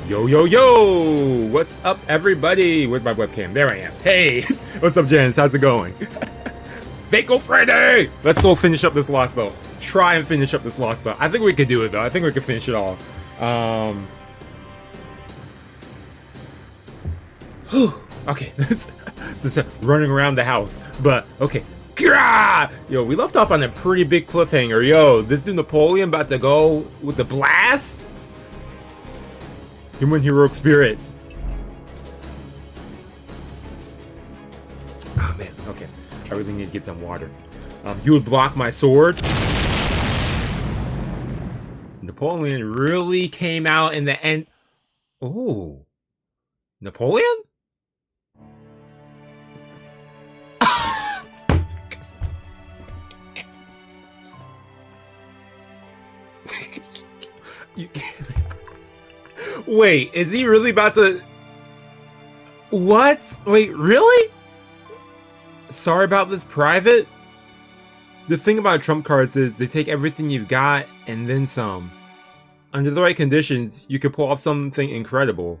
Yo, yo, yo! What's up, everybody? Where's my webcam? There I am. Hey! What's up, Janice? How's it going? Vaco Friday! Let's go finish up this Lostbelt. Try and finish up this Lostbelt. I think we could do it, though. I think we could finish it all. Okay, this is running around the house. But, okay. Yo, we left off on a pretty big cliffhanger. Yo, this dude Napoleon about to go with the blast? Human heroic spirit. Oh man, okay. I really need to get some water. You would block my sword. Napoleon really came out in the end. Oh, Napoleon? You can't. Wait, is he really about to... What? Wait, really? Sorry about this, Private? The thing about trump cards is they take everything you've got and then some. Under the right conditions, you could pull off something incredible.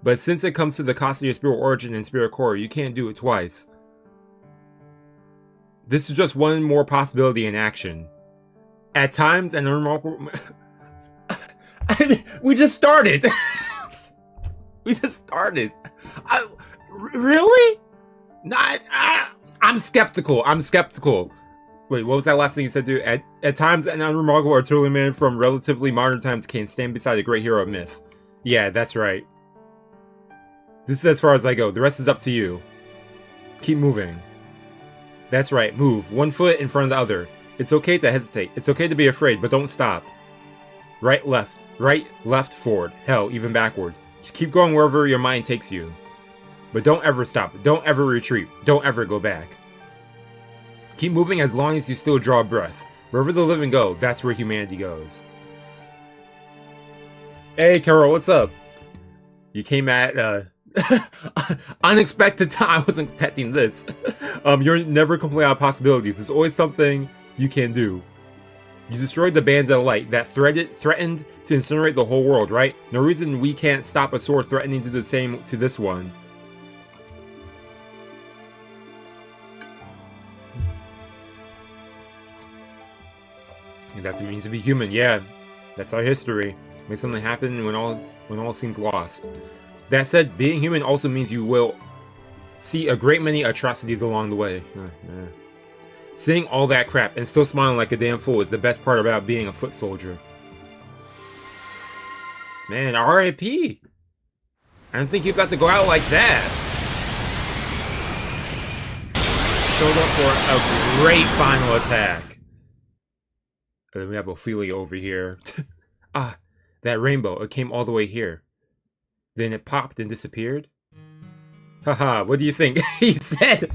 But since it comes to the cost of your spirit origin and spirit core, you can't do it twice. This is just one more possibility in action. At times, an unremarkable... I mean, we just started. We just started. Really? Not. I'm skeptical. I'm skeptical. Wait, what was that last thing you said, dude? At times, an unremarkable artillery man from relatively modern times can stand beside a great hero of myth. Yeah, that's right. This is as far as I go. The rest is up to you. Keep moving. That's right. Move. One foot in front of the other. It's okay to hesitate. It's okay to be afraid, but don't stop. Right, left. Right, left, forward. Hell, even backward. Just keep going wherever your mind takes you. But don't ever stop. Don't ever retreat. Don't ever go back. Keep moving as long as you still draw breath. Wherever the living go, that's where humanity goes. Hey, Carol, what's up? You came at, unexpected time. I wasn't expecting this. You're never completely out of possibilities. There's always something you can do. You destroyed the bands of light that threatened to incinerate the whole world, right? No reason we can't stop a sword threatening to do the same to this one. And that's what it means to be human, yeah. That's our history. Make something happen when all seems lost. That said, being human also means you will see a great many atrocities along the way. Saying all that crap and still smiling like a damn fool is the best part about being a foot soldier. Man, R.I.P. I don't think you've got to go out like that. Showed up for a great final attack. And then we have Ophelia over here. Ah, that rainbow, it came all the way here. Then it popped and disappeared. Haha, what do you think? He said,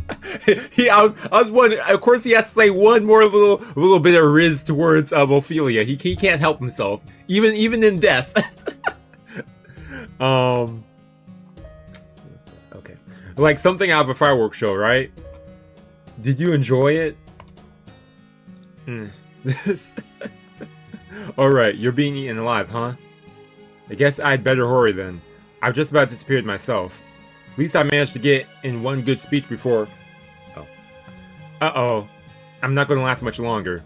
I was wondering, of course he has to say one more little bit of riz towards Ophelia. He can't help himself, even in death. Okay. Like something out of a fireworks show, right? Did you enjoy it? Alright, you're being eaten alive, huh? I guess I'd better hurry then. I've just about disappeared myself. At least I managed to get in one good speech before... Oh. Uh-oh. I'm not going to last much longer.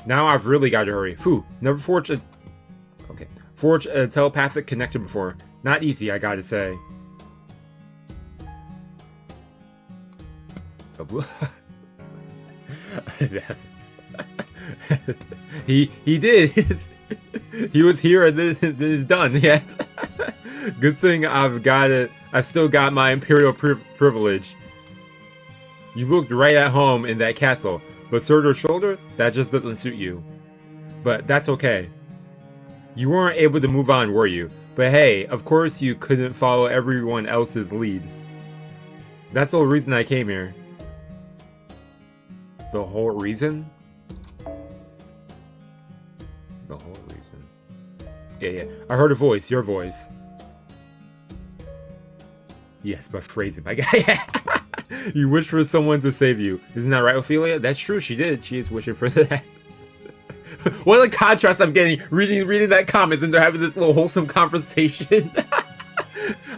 Now I've really got to hurry. Phew. Never forged a... Okay. Forged a telepathic connection before. Not easy, I gotta say. He did. He was here and then it's done. Yes. Good thing I've got it. I still got my imperial privilege. You looked right at home in that castle, but Surtr's shoulder, that just doesn't suit you. But that's okay. You weren't able to move on, were you? But hey, of course you couldn't follow everyone else's lead. That's the whole reason I came here. The whole reason? The whole reason. Yeah. I heard a voice, your voice. Yes, but phrase it, my guy. You wish for someone to save you. Isn't that right, Ophelia? That's true, she did. She is wishing for that. What a contrast I'm getting reading that comment, and they're having this little wholesome conversation.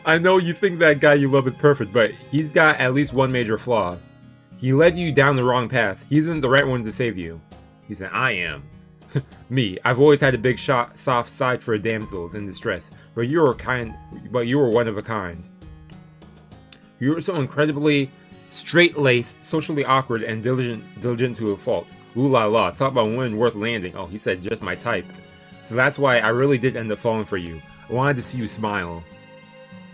I know you think that guy you love is perfect, but he's got at least one major flaw. He led you down the wrong path. He isn't the right one to save you. He said, I am. Me, I've always had a big soft side for damsels in distress, but you were one of a kind. You were so incredibly straight-laced, socially awkward, and diligent to a fault. Ooh la la, talk about women worth landing. Oh, he said just my type. So that's why I really did end up falling for you. I wanted to see you smile.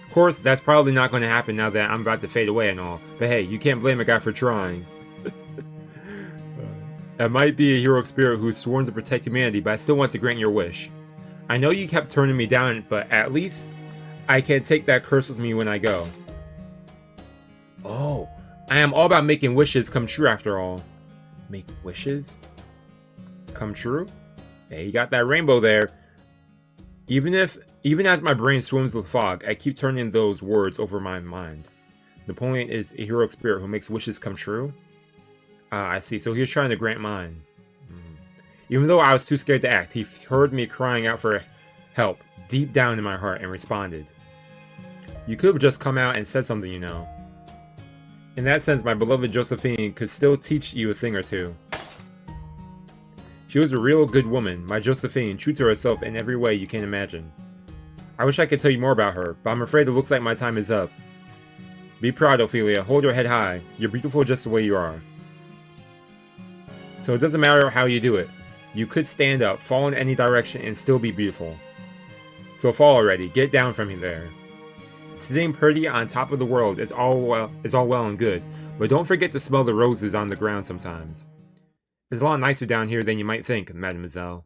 Of course, that's probably not going to happen now that I'm about to fade away and all. But hey, you can't blame a guy for trying. I might be a heroic spirit who's sworn to protect humanity, but I still want to grant your wish. I know you kept turning me down, but at least I can take that curse with me when I go. Oh, I am all about making wishes come true after all. Make wishes come true? Hey, you got that rainbow there. Even as my brain swims with fog, I keep turning those words over my mind. Napoleon is a heroic spirit who makes wishes come true? I see. So he was trying to grant mine. Even though I was too scared to act, he heard me crying out for help deep down in my heart and responded. You could have just come out and said something, you know. In that sense, my beloved Josephine could still teach you a thing or two. She was a real good woman, my Josephine, true to herself in every way you can imagine. I wish I could tell you more about her, but I'm afraid it looks like my time is up. Be proud, Ophelia. Hold your head high. You're beautiful just the way you are. So it doesn't matter how you do it. You could stand up, fall in any direction, and still be beautiful. So fall already. Get down from there. Sitting pretty on top of the world is all well and good, but don't forget to smell the roses on the ground sometimes. It's a lot nicer down here than you might think, mademoiselle.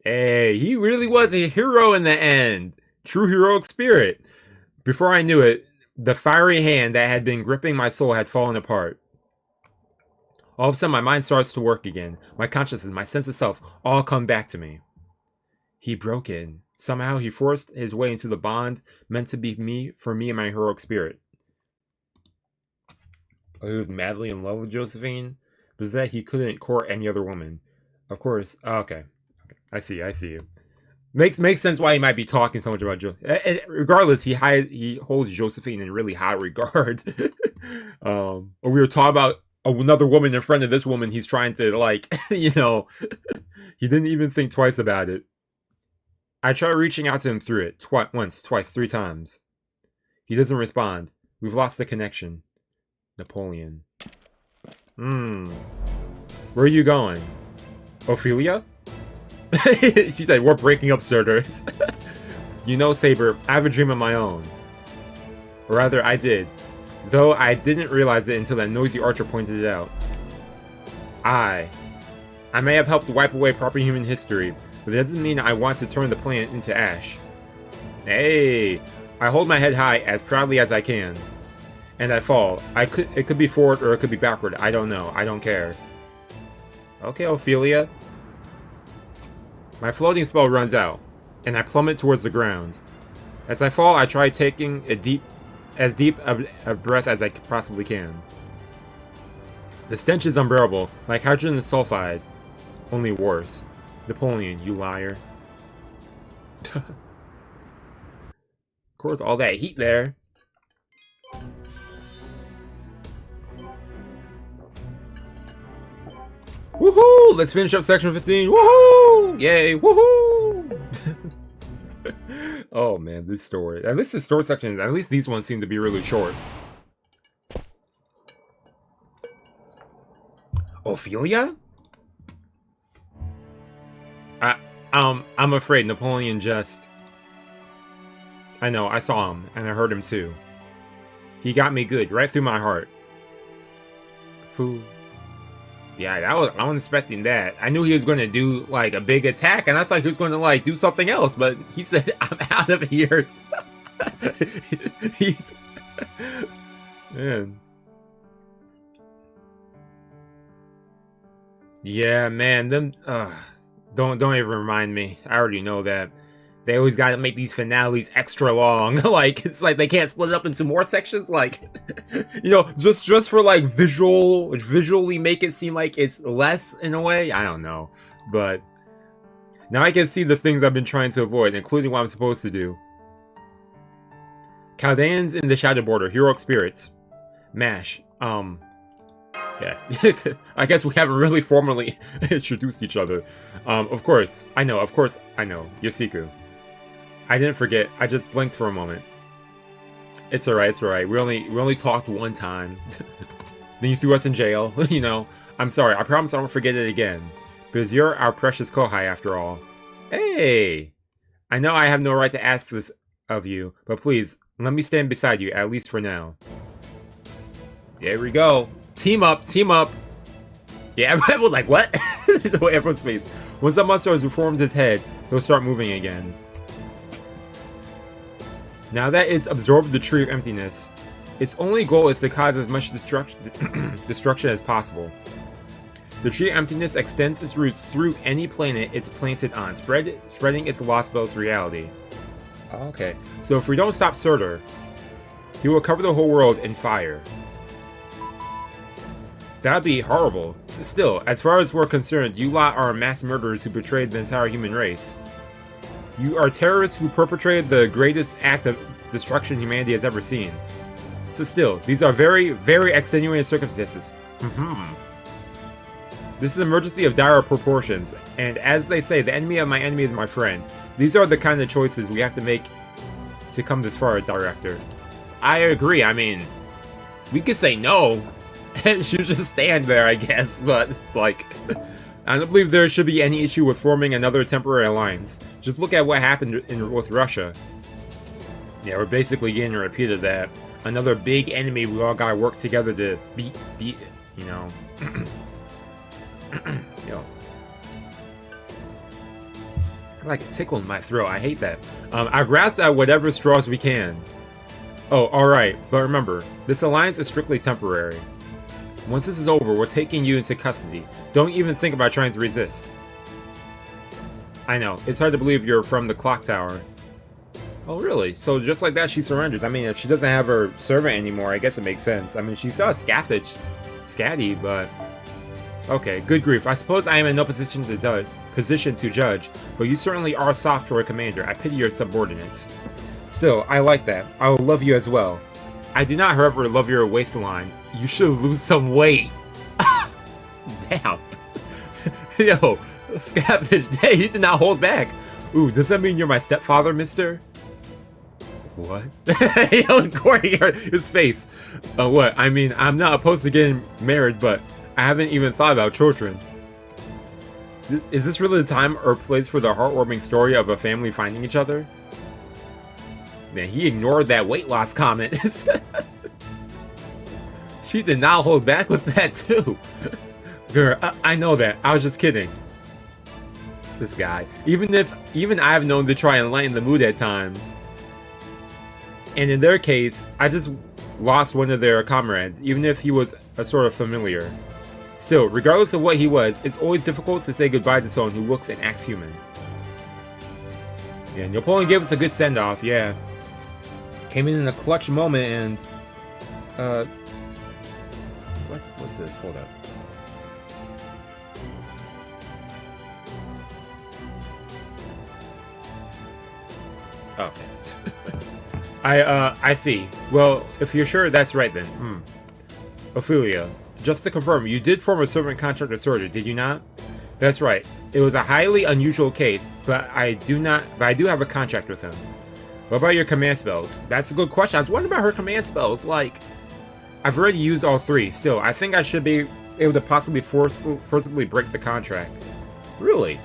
Hey, he really was a hero in the end. True heroic spirit. Before I knew it, the fiery hand that had been gripping my soul had fallen apart. All of a sudden, my mind starts to work again. My consciousness, my sense of self, all come back to me. He broke in. Somehow, he forced his way into the bond meant to be for me and my heroic spirit. Oh, he was madly in love with Josephine? But is that he couldn't court any other woman? Of course. Oh, okay. I see you. Makes sense why he might be talking so much about Josephine. Regardless, he holds Josephine in really high regard. We were talking about another woman in front of this woman. He's trying to, like, he didn't even think twice about it. I try reaching out to him through it. Once, twice, 3 times. He doesn't respond. We've lost the connection. Napoleon. Where are you going? Ophelia? She said, we're breaking up, Surtr. You know, Saber, I have a dream of my own. Or rather, I did. Though I didn't realize it until that noisy archer pointed it out. I may have helped wipe away proper human history, but it doesn't mean I want to turn the planet into ash. Hey! I hold my head high as proudly as I can. And I fall. It could be forward or it could be backward. I don't know. I don't care. Okay, Ophelia. My floating spell runs out, and I plummet towards the ground. As I fall, I try taking as deep a breath as I possibly can. The stench is unbearable, like hydrogen sulfide, only worse. Napoleon, you liar. Of course, all that heat there. Woohoo! Let's finish up section 15. Woohoo! Yay! Woohoo! Oh man, this story. At least the story section, at least these ones seem to be really short. Ophelia? I'm afraid Napoleon just... I know, I saw him, and I heard him too. He got me good, right through my heart. Fool. Yeah, I wasn't expecting that. I knew he was going to do, like, a big attack, and I thought he was going to, like, do something else, but he said, I'm out of here. Man. Yeah, man, them, don't even remind me. I already know that. They always gotta make these finales extra long. Like, it's like they can't split it up into more sections. Like, you know, just for like visually make it seem like it's less in a way. I don't know. But now I can see the things I've been trying to avoid, including what I'm supposed to do. Chaldeans in the Shadow Border, heroic spirits. MASH. Yeah. I guess we haven't really formally introduced each other. Of course, I know. Yosiku. I didn't forget. I just blinked for a moment. It's alright, it's alright. We only talked one time. Then you threw us in jail, you know. I'm sorry, I promise I won't forget it again. Because you're our precious Kohai after all. Hey! I know I have no right to ask this of you, but please, let me stand beside you, at least for now. There we go. Team up, team up! Yeah, everyone was like, what? Everyone's face. Once that monster has reformed his head, he'll start moving again. Now that it's absorbed the Tree of Emptiness, its only goal is to cause as much destruction as possible. The Tree of Emptiness extends its roots through any planet it's planted on, spreading its Lostbelt's reality. Okay, so if we don't stop Surtr, he will cover the whole world in fire. That'd be horrible. Still, as far as we're concerned, you lot are mass murderers who betrayed the entire human race. You are terrorists who perpetrated the greatest act of destruction humanity has ever seen. So still, these are very, very extenuating circumstances. This is an emergency of dire proportions, and as they say, the enemy of my enemy is my friend. These are the kind of choices we have to make to come this far, Director. I agree, I mean, we could say no, and she'll just stand there, I guess, but, like, I don't believe there should be any issue with forming another temporary alliance. Just look at what happened with Russia. Yeah, we're basically getting a repeat of that. Another big enemy we all gotta work together to beat, you know. Yo. Like a tickle in my throat, I hate that. I grasp at whatever straws we can. Oh, alright, but remember, this alliance is strictly temporary. Once this is over, we're taking you into custody. Don't even think about trying to resist. I know, it's hard to believe you're from the clock tower. Oh really? So just like that she surrenders. I mean, if she doesn't have her servant anymore, I guess it makes sense. I mean, she saw Scáthach-Skadi, but... Okay, good grief. I suppose I am in no position to judge, but you certainly are soft toward Commander. I pity your subordinates. Still, I like that. I will love you as well. I do not, however, love your waistline. You should lose some weight. Damn. Yo, Scáthach, he did not hold back. Ooh, does that mean you're my stepfather, mister? What? Yo, Corey, his face. What? I mean, I'm not opposed to getting married, but I haven't even thought about children. Is this really the time or place for the heartwarming story of a family finding each other? Man, he ignored that weight loss comment. She did not hold back with that, too. Girl, I know that. I was just kidding. This guy. Even I've known to try and lighten the mood at times. And in their case, I just lost one of their comrades, even if he was a sort of familiar. Still, regardless of what he was, it's always difficult to say goodbye to someone who looks and acts human. Yeah, Napoleon gave us a good send-off, yeah. Came in a clutch moment and... What's this? Hold up. Okay. I see. Well, if you're sure, that's right then. Ophelia, just to confirm, you did form a servant contract with Surtr, did you not? That's right. It was a highly unusual case, but I do have a contract with him. What about your command spells? That's a good question. I was wondering about her command spells. Like, I've already used all three. Still, I think I should be able to possibly forcibly break the contract. Really?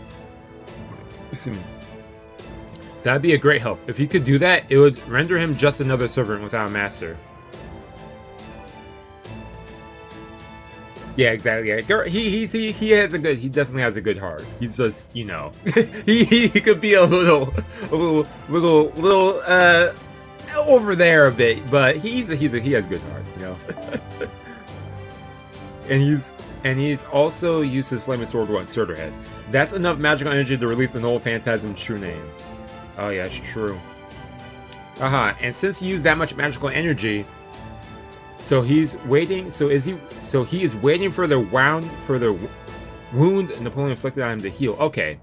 Excuse me. That'd be a great help. If you could do that, it would render him just another servant without a master. Yeah, exactly. Yeah. He definitely has a good heart. He's just, you know, he could be a little over there a bit, but he has good heart, you know. and he's also used his flaming sword once Surtr has. That's enough magical energy to release an old phantasm's true name. Oh yeah, it's true. And since he used that much magical energy, so he's waiting. So is he? So he is waiting for the wound Napoleon inflicted on him to heal. Okay.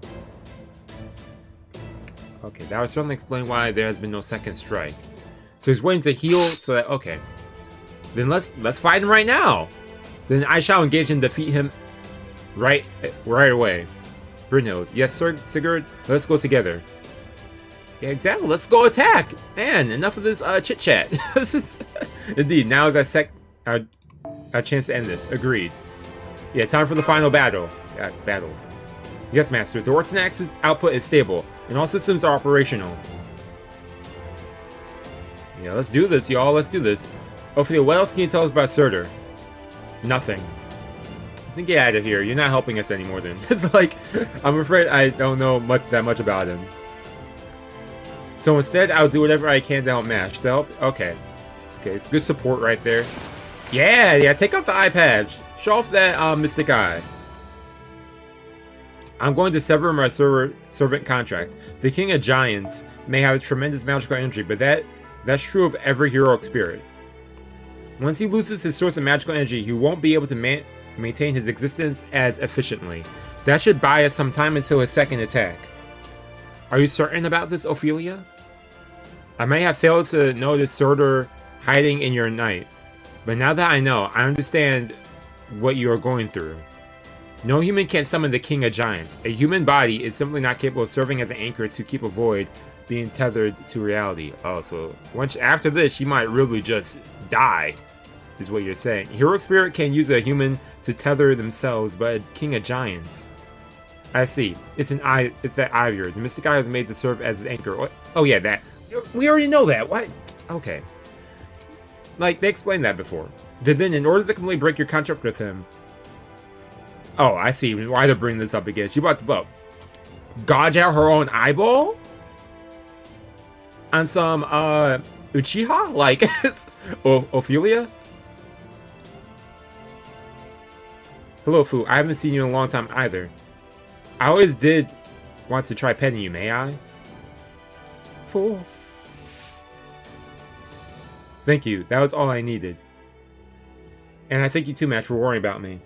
Okay, that would certainly explain why there has been no second strike. So he's waiting to heal. So that okay. Then let's fight him right now. Then I shall engage and defeat him right away. Brynhild, yes, sir, Sigurd. Let's go together. Yeah, exactly. Let's go attack. Man, enough of this chit chat. Indeed, now is our chance to end this. Agreed. Yeah, time for the final battle. Yeah, battle. Yes, Master. The Ortznax's output is stable, and all systems are operational. Yeah, let's do this, y'all. Let's do this. Ophelia, what else can you tell us about Surtr? Nothing. Then get out of here. You're not helping us anymore then. It's like, I'm afraid I don't know that much about him. So instead, I'll do whatever I can to help Mash. To help? Okay. Okay, it's good support right there. Yeah, take off the eye patch. Show off that mystic eye. I'm going to sever my servant contract. The King of Giants may have a tremendous magical energy, but that's true of every heroic spirit. Once he loses his source of magical energy, he won't be able to maintain his existence as efficiently. That should buy us some time until his second attack. Are you certain about this, Ophelia? I may have failed to notice Surtr hiding in your night, but now that I know, I understand what you are going through. No human can summon the King of Giants. A human body is simply not capable of serving as an anchor to keep a void being tethered to reality. Oh, so after this, she might really just die, is what you're saying. Heroic spirit can use a human to tether themselves, but a King of Giants. I see. It's that eye of yours. The mystic eye was made to serve as an anchor. What? Oh yeah, that. We already know that. What? Okay. Like, they explained that before. Then, in order to completely break your contract with him... Oh, I see why they're bringing this up again. She about to gouge out her own eyeball? On some, Uchiha? Like, it's... Ophelia? Hello, Fu. I haven't seen you in a long time either. I always did want to try petting you, may I? Fool. Thank you. That was all I needed. And I thank you too, Matt, for worrying about me.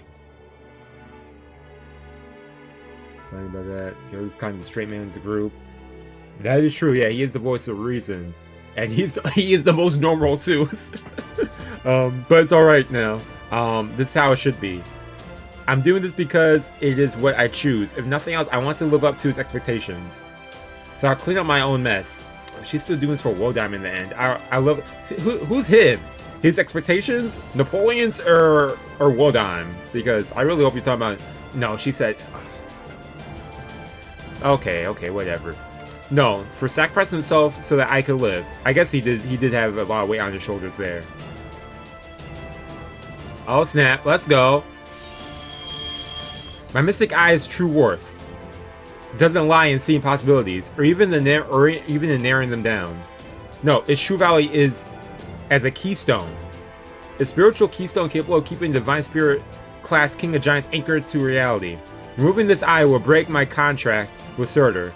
Worrying about that. You're just kind of the straight man of the group. That is true. Yeah, he is the voice of reason, and he is the most normal too. But it's all right now. This is how it should be. I'm doing this because it is what I choose. If nothing else, I want to live up to his expectations. So I'll clean up my own mess. She's still doing this for Wodan in the end. I love... Who's him? His expectations? Napoleon's or Wodan? Because I really hope you're talking about... No, she said... Okay, whatever. No, for sacrificing himself so that I could live. I guess he did have a lot of weight on his shoulders there. Oh snap, let's go. My mystic eye's true worth doesn't lie in seeing possibilities, or even in narrowing them down. No, its true value is as a keystone. A spiritual keystone capable of keeping divine spirit class King of Giants anchored to reality. Removing this eye will break my contract with Surtr.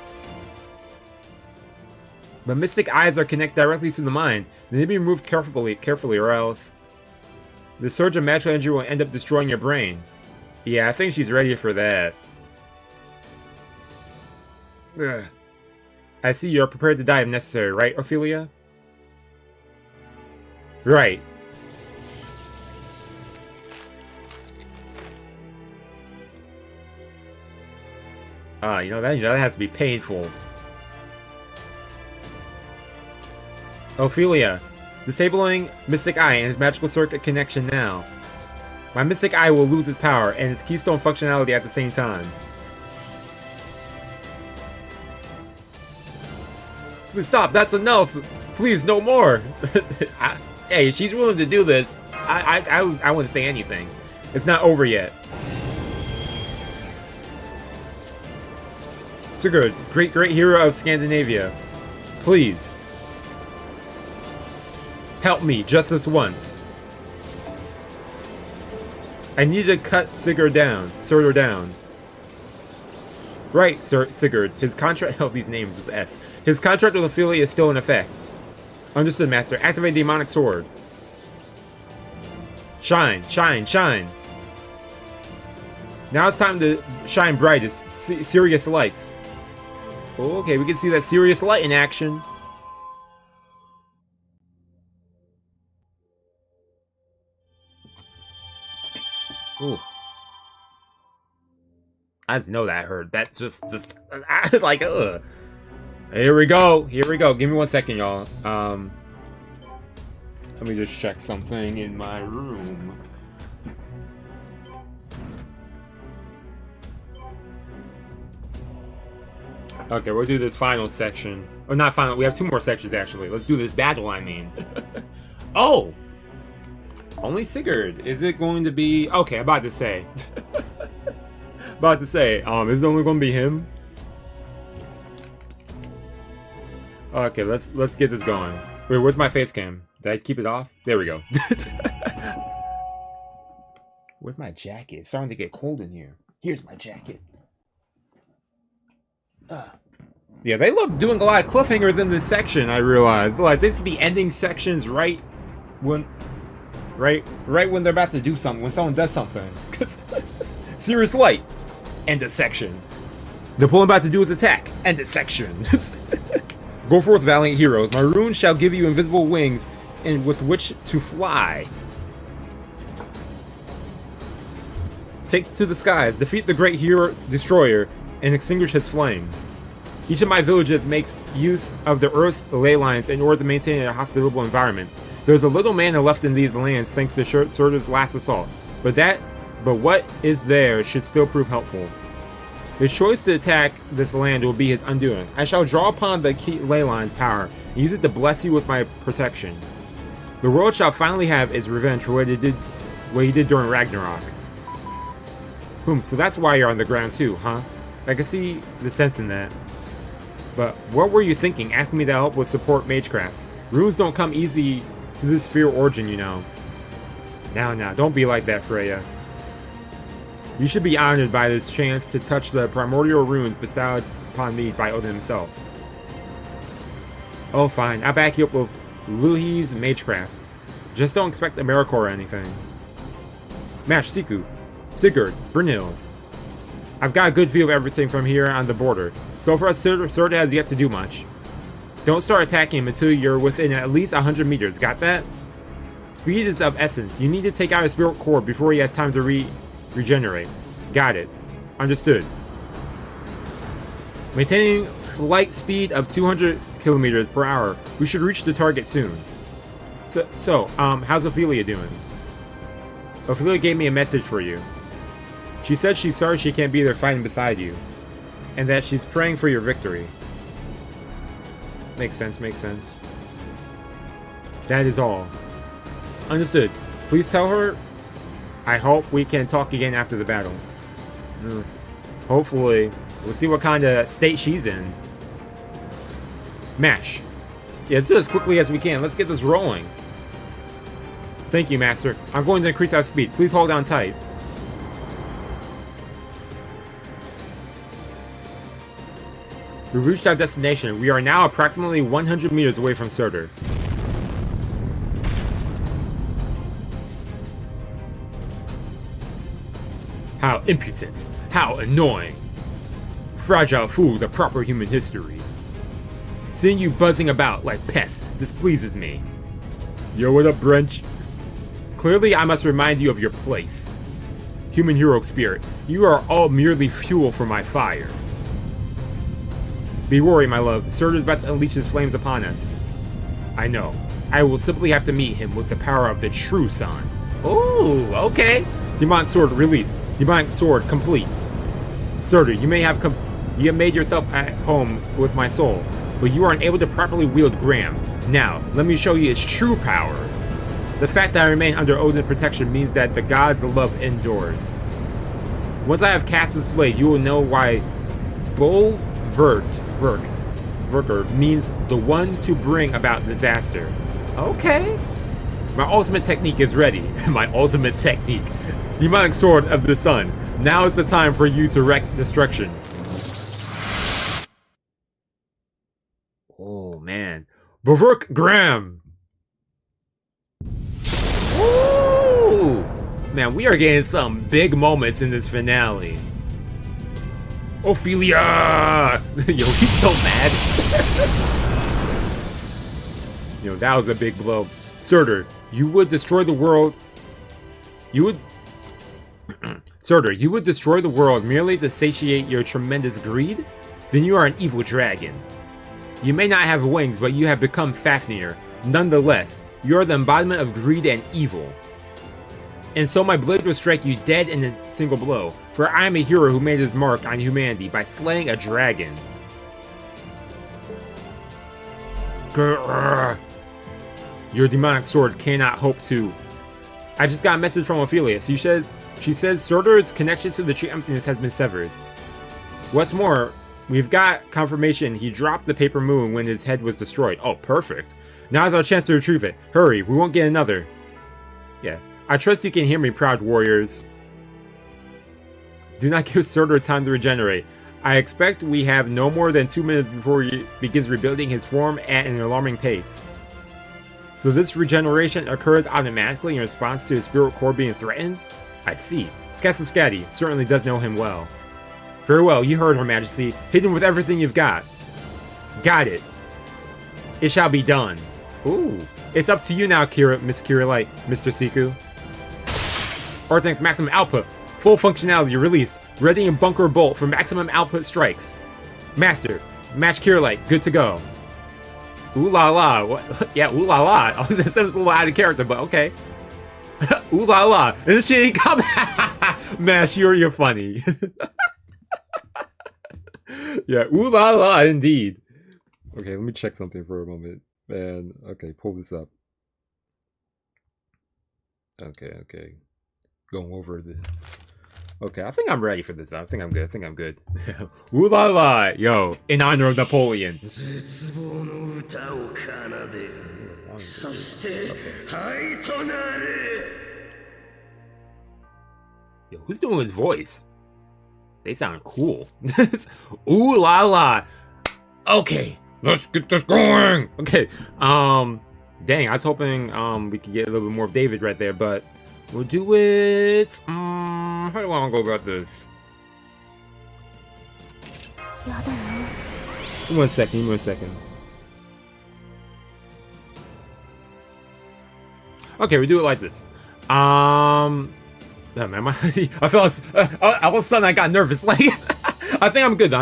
But mystic eyes are connected directly to the mind. They need to be removed carefully, or else the surge of magical energy will end up destroying your brain. Yeah, I think she's ready for that. Ugh. I see you're prepared to die if necessary, right, Ophelia? Right. You know that has to be painful. Ophelia, disabling Mystic Eye and his magical circuit connection now. My Mystic Eye will lose its power and its keystone functionality at the same time. Please stop, that's enough! Please, no more! Hey, if she's willing to do this, I wouldn't say anything. It's not over yet. Sigurd, great hero of Scandinavia. Please. Help me, just this once. I need to cut Surtr down. Right, Sir Sigurd. His contract... Oh, these names with S. His contract with Ophelia is still in effect. Understood, Master. Activate demonic sword. Shine, shine, shine. Now it's time to shine brightest. Serious lights. Okay, we can see that serious light in action. Ooh. I just know that hurt. That's just like, ugh. Here we go. Here we go. Give me 1 second, y'all. Let me just check something in my room. Okay, we'll do this final section. Or not final. We have 2 more sections, actually. Let's do this battle, I mean. Oh! Only Sigurd. Is it going to be... Okay, I'm about to say. Is it only going to be him? Okay, let's get this going. Wait, where's my face cam? Did I keep it off? There we go. Where's my jacket? It's starting to get cold in here. Here's my jacket. Yeah, they love doing a lot of cliffhangers in this section, I realize. Like, this would be ending sections right when they're about to do something, when someone does something. Serious light. End of section. Napoleon about to do his attack. End of section. Go forth, valiant heroes. My runes shall give you invisible wings and with which to fly. Take to the skies, defeat the great hero destroyer, and extinguish his flames. Each of my villages makes use of the Earth's ley lines in order to maintain a hospitable environment. There's a little mana left in these lands thanks to Surtr's last assault, but what is there should still prove helpful. The choice to attack this land will be his undoing. I shall draw upon the key ley line's power and use it to bless you with my protection. The world shall finally have its revenge for what he did during Ragnarok. So that's why you're on the ground too, huh? I can see the sense in that. But what were you thinking, asking me to help with support magecraft? Runes don't come easy to this spear origin, you know. Now, don't be like that, Freya. You should be honored by this chance to touch the primordial runes bestowed upon me by Odin himself. Oh, fine. I'll back you up with Luhi's magecraft. Just don't expect a miracle or anything. Mash, Siku, Sigurd, Brynhild. I've got a good view of everything from here on the border. So far, Surtr has yet to do much. Don't start attacking him until you're within at least 100 meters. Got that? Speed is of essence. You need to take out his spirit core before he has time to regenerate. Got it. Understood. Maintaining flight speed of 200 kilometers per hour. We should reach the target soon. So, how's Ophelia doing? Ophelia gave me a message for you. She said she's sorry she can't be there fighting beside you. And that she's praying for your victory. Makes sense, makes sense. That is all. Understood. Please tell her I hope we can talk again after the battle. Hopefully. We'll see what kind of state she's in. Mash. Yeah, let's do it as quickly as we can. Let's get this rolling. Thank you, Master. I'm going to increase our speed. Please hold on tight. We reached our destination. We are now approximately 100 meters away from Surtr. How impudent. How annoying. Fragile fools of proper human history. Seeing you buzzing about like pests displeases me. Yo, what up, Brench? Clearly, I must remind you of your place. Human hero spirit, you are all merely fuel for my fire. Be worried, my love. Surtr is about to unleash his flames upon us. I know. I will simply have to meet him with the power of the true sun. Ooh, okay. Demonic sword released. Demonic sword complete. Surtr, you have made yourself at home with my soul, but you are unable to properly wield Graham. Now, let me show you its true power. The fact that I remain under Odin's protection means that the gods love endures. Once I have cast this blade, you will know why Verker means the one to bring about disaster. Okay. My ultimate technique is ready. My ultimate technique. Demonic sword of the sun. Now is the time for you to wreak destruction. Baruch Graham. Ooh! Man, we are getting some big moments in this finale. Ophelia! Yo, he's so mad. Yo, that was a big blow. Surtr, you would destroy the world. Surtr, you would destroy the world merely to satiate your tremendous greed? Then you are an evil dragon. You may not have wings, but you have become Fafnir. Nonetheless, you are the embodiment of greed and evil. And so my blade will strike you dead in a single blow, for I am a hero who made his mark on humanity by slaying a dragon. Grr. Your demonic sword cannot hope to. I just got a message from Ophelia. She says Surtr's connection to the tree emptiness has been severed. What's more, we've got confirmation he dropped the paper moon when his head was destroyed. Oh, perfect. Now's our chance to retrieve it. Hurry, we won't get another. Yeah. I trust you can hear me, proud warriors. Do not give Surtr time to regenerate. I expect we have no more than 2 minutes before he begins rebuilding his form at an alarming pace. So this regeneration occurs automatically in response to his spirit core being threatened? I see. Scáthach-Skadi certainly does know him well. Very well, you heard, Her Majesty. Hit him with everything you've got. Got it. It shall be done. Ooh. It's up to you now, Miss Kirillite, Mr. Seku. Artank's maximum output. Full functionality released. Ready and bunker bolt for maximum output strikes. Master, match Kirillite, good to go. Ooh la la. What? Yeah, ooh la la. Oh, that sounds a little out of character, but okay. Ooh la la. And this shit ain't coming. Man, you're funny. Yeah, ooh la la indeed. Okay, let me check something for a moment. Man, okay, pull this up. Okay. Going over the... Okay, I think I'm ready for this. I think I'm good. Ooh la la! Yo, in honor of Napoleon. Yo, who's doing his voice? They sound cool. Ooh la la! Okay, let's get this going! Okay, dang, I was hoping we could get a little bit more of David right there, but we'll do it. How do I want to go about this? Give me one second. Okay, we do it like this. Oh, man, I felt all of a sudden I got nervous. Like, I think I'm good though.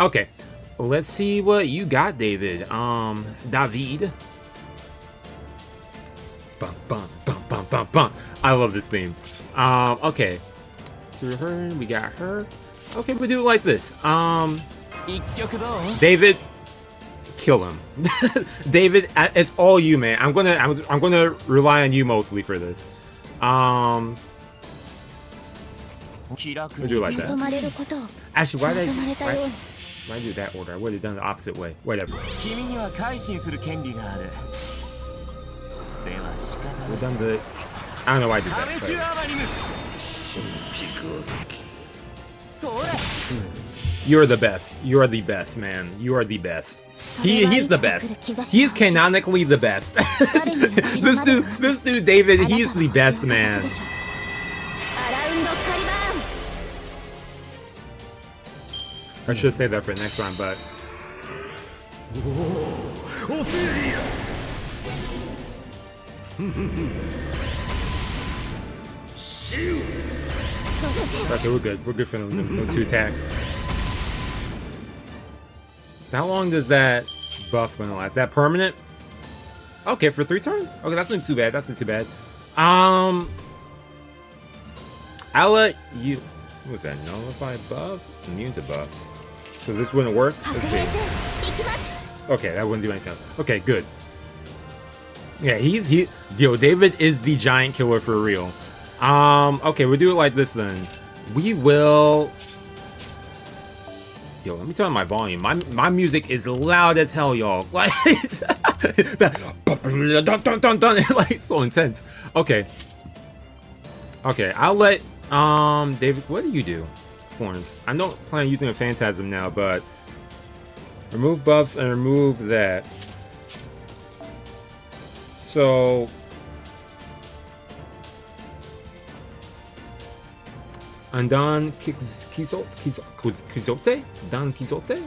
Okay, let's see what you got, David. David. Bum, bum, bum, bum, bum, bum. I love this theme. Okay. Through her, we got her. Okay, we do it like this. David, kill him. David, it's all you, man. I'm gonna rely on you mostly for this. We'll do it like that. Actually, why do that order? I would have done the opposite way. Whatever. We're done the... I don't know why I did that. You're the best. You are the best, man. You are the best. He's the best. He is canonically the best. this dude, David, he's the best, man. I should say that for the next round, but... Ophelia! Okay, we're good. We're good for those 2 attacks. So how long does that buff gonna last? Is that permanent? Okay, for 3 turns? Okay, that's not too bad. I'll let you... What was that? Nullify buff? Immune to buffs. So this wouldn't work? Let's see. Okay, that wouldn't do anything. Okay, good. Yeah, yo, David is the giant killer for real. Okay, we'll do it like this then. We will... Yo, let me turn on my volume. My music is loud as hell, y'all. Like, like, it's so intense. Okay. Okay, I'll let, David, what do you do? forms. I don't plan on using a Phantasm now, but remove buffs and remove that. So Andan Kizote? Dan Kizote?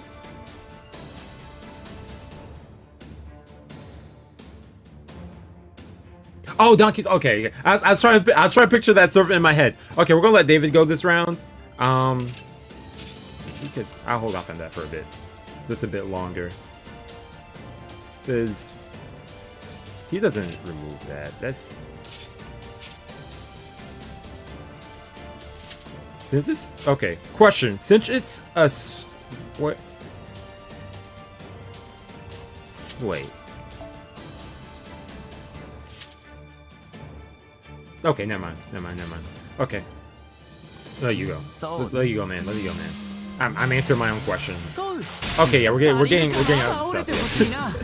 Oh, Don Quixote. Okay, I was trying to picture that surf in my head. Okay, we're gonna let David go this round. I'll hold off on that for a bit, just a bit longer, because he doesn't remove that. That's since it's okay. Question: since it's a what? Wait. Okay, never mind. Okay, let you go. Let you go, man. I'm answering my own questions. Okay, yeah, we're getting out of stuff.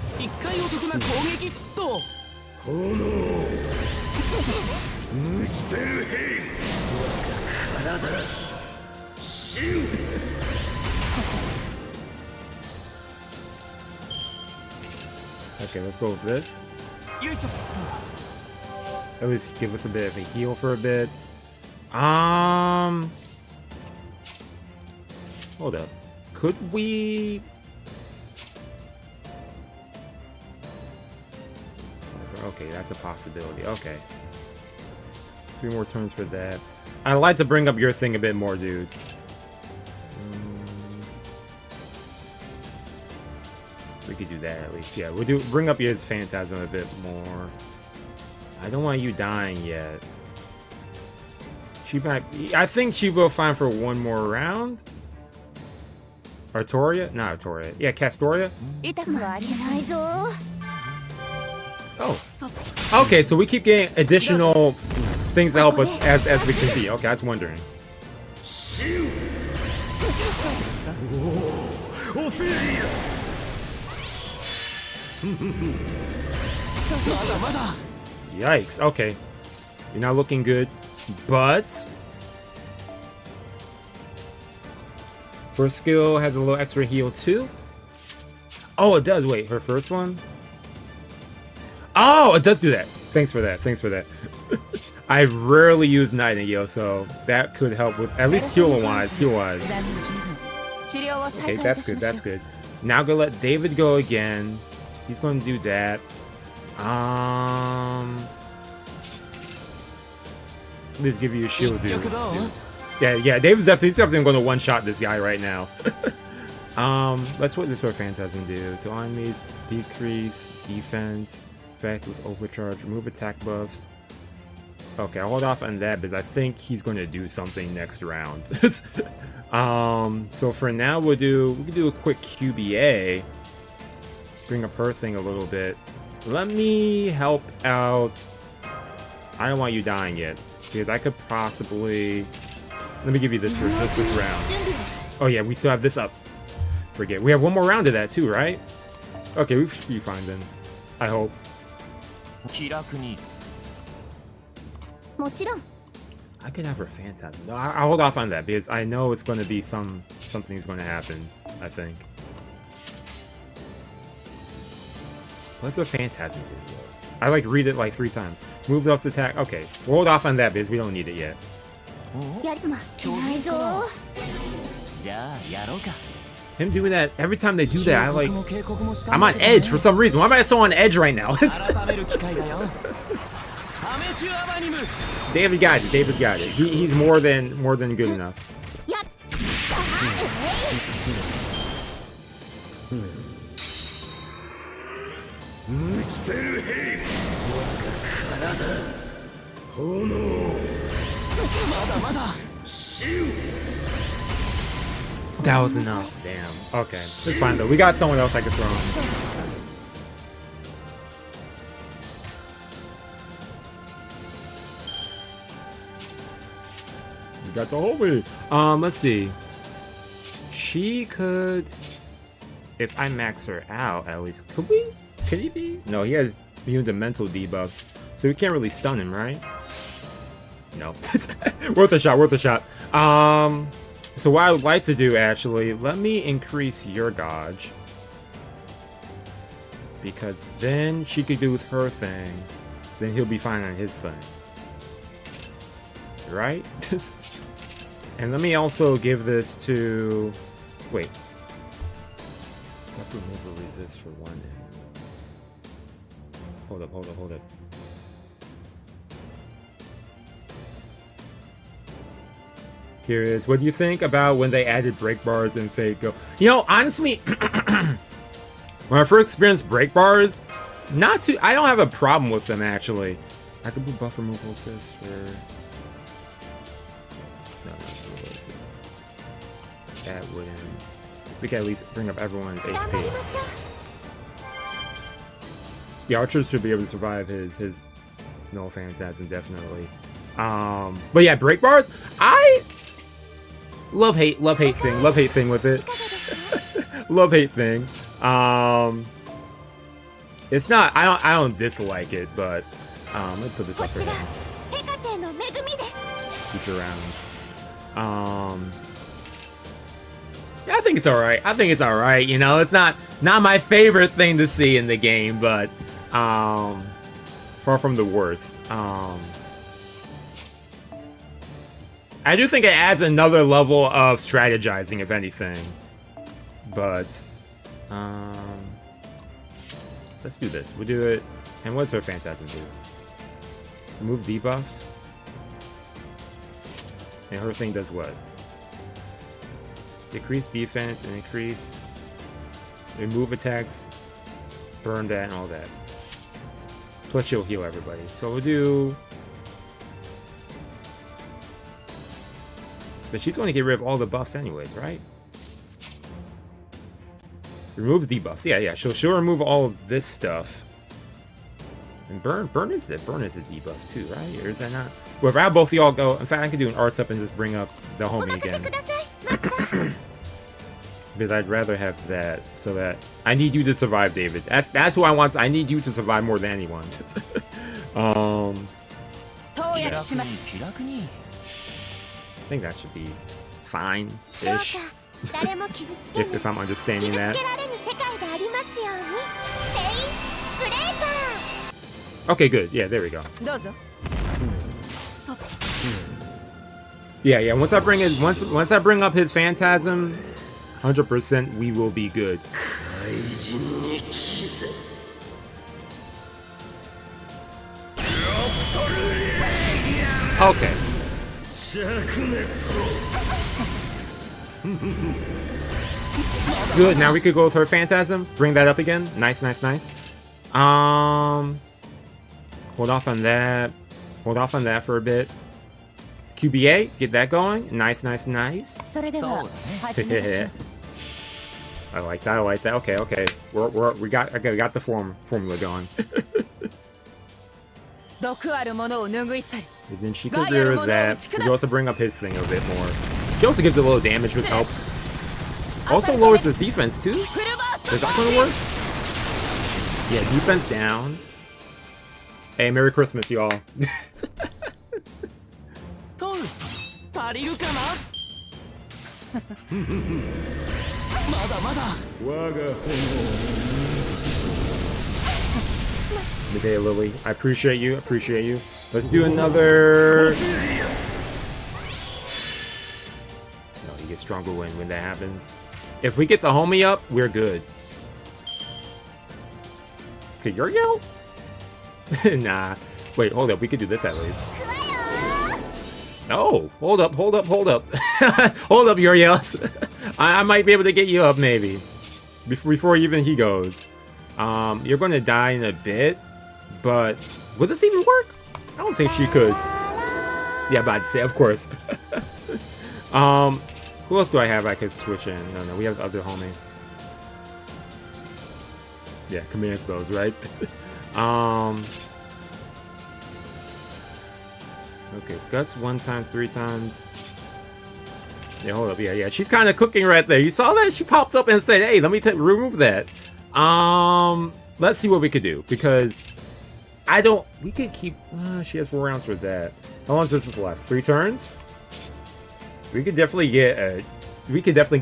Okay, let's go with this. At least give us a bit of a heal for a bit. Hold up. Could we? Okay, that's a possibility. Okay. 3 more turns for that. I'd like to bring up your thing a bit more, dude. We could do that at least. Yeah, we'll bring up your Phantasm a bit more. I don't want you dying yet. I think she will fine for one more round. Artoria? Not Artoria. Yeah, Castoria. Oh. Okay, so we keep getting additional things to help us as we can see. Okay, I was wondering. Ophelia! Yikes, okay. You're not looking good, but first skill has a little extra heal too. Oh, it does. Wait, her first one? Oh, it does do that. Thanks for that. I rarely use Nightingale, so that could help with at least heal-wise. Okay, that's good. Now gonna let David go again. He's going to do that. Let's give you a shield, dude. Yeah, David's definitely going to one-shot this guy right now. Let's what this for Phantasm do. To enemies, decrease defense, effect with overcharge, remove attack buffs. Okay, I'll hold off on that because I think he's going to do something next round. So for now we can do a quick QBA. Bring up her thing a little bit. Let me help out. I don't want you dying yet because I could possibly. Let me give you this for just this round. Oh yeah, we still have this up. Forget. We have one more round of that too, right? Okay, we should be fine then. I hope. I could have her Phantasm. No, I'll hold off on that because I know it's going to be something's going to happen. I think. What's a Phantasm do? I read it like 3 times. Move off attack. Okay, we'll hold off on that because we don't need it yet. Him doing that every time they do that, I'm on edge for some reason. Why am I so on edge right now? David got it. He's more than good enough. That was enough. Damn. Okay, it's fine though. We got someone else I could throw in. We got the homie. Let's see. She could, if I max her out, at least. Could we? Could he be? No, he has immune to mental debuffs, so we can't really stun him, right? No. Worth a shot. So what I would like to do, actually, let me increase your Gauge. Because then she could do her thing. Then he'll be fine on his thing. Right? And let me also give this to... Wait. Buff removal resist for 1 end. Hold up. Curious, what do you think about when they added break bars in Fate Go? You know, honestly, when I first experienced break bars, I don't have a problem with them, actually. I could do buff removal assist for... No, assist. That wouldn't... We can at least bring up everyone's HP. The archers should be able to survive his no phantasm, definitely. But yeah, break bars, I love hate thing with it. Love hate thing. It's not, I don't dislike it, but let's put this up for him. Future rounds. Yeah, I think it's alright. You know, it's not my favorite thing to see in the game, but far from the worst. I do think it adds another level of strategizing, if anything. But let's do this. We'll do it. And what's her phantasm do? Remove debuffs. And her thing does what? Decrease defense and increase. Remove attacks. Burn that and all that. Plus she'll heal everybody. So we'll do... But she's going to get rid of all the buffs anyways, right? Removes debuffs. Yeah. She'll remove all of this stuff. And burn is a debuff too, right? Or is that not? Well, if I have both of y'all go, in fact, I could do an arts up and just bring up the homie again. Because I'd rather have that, so that I need you to survive, David. That's who I want. I need you to survive more than anyone. I think that should be fine-ish. if I'm understanding that. Okay, good. Yeah, there we go. Yeah. Once I bring up his phantasm, 100% we will be good. Okay. Good, now we could go with her phantasm. Bring that up again. Nice. Hold off on that. Hold off on that for a bit. QBA, get that going. Nice. I like that. Okay. We got the formula going. And then she could rear that. We also bring up his thing a bit more. She also gives a little damage, which helps. Also lowers his defense too. Is that gonna work? Yeah, defense down. Hey, Merry Christmas, y'all. Midday, Lily. I appreciate you. Let's do another... No, you get stronger when that happens. If we get the homie up, we're good. Okay, Uriel? Nah. Wait, hold up. We could do this at least. No, hold up. Hold up, Uriel. I might be able to get you up, maybe. Before even he goes. You're going to die in a bit, but will this even work? I don't think she could. Yeah, but I'd say, of course. Who else do I have I could switch in? No, we have the other homie. Yeah, command spells, right? Okay, guts 1 time, 3 times. Yeah, hold up. Yeah. She's kind of cooking right there. You saw that? She popped up and said, "Hey, let me remove that." Let's see what we could do, because we could keep. She has 4 rounds for that. How long does this last? 3 turns? We could definitely get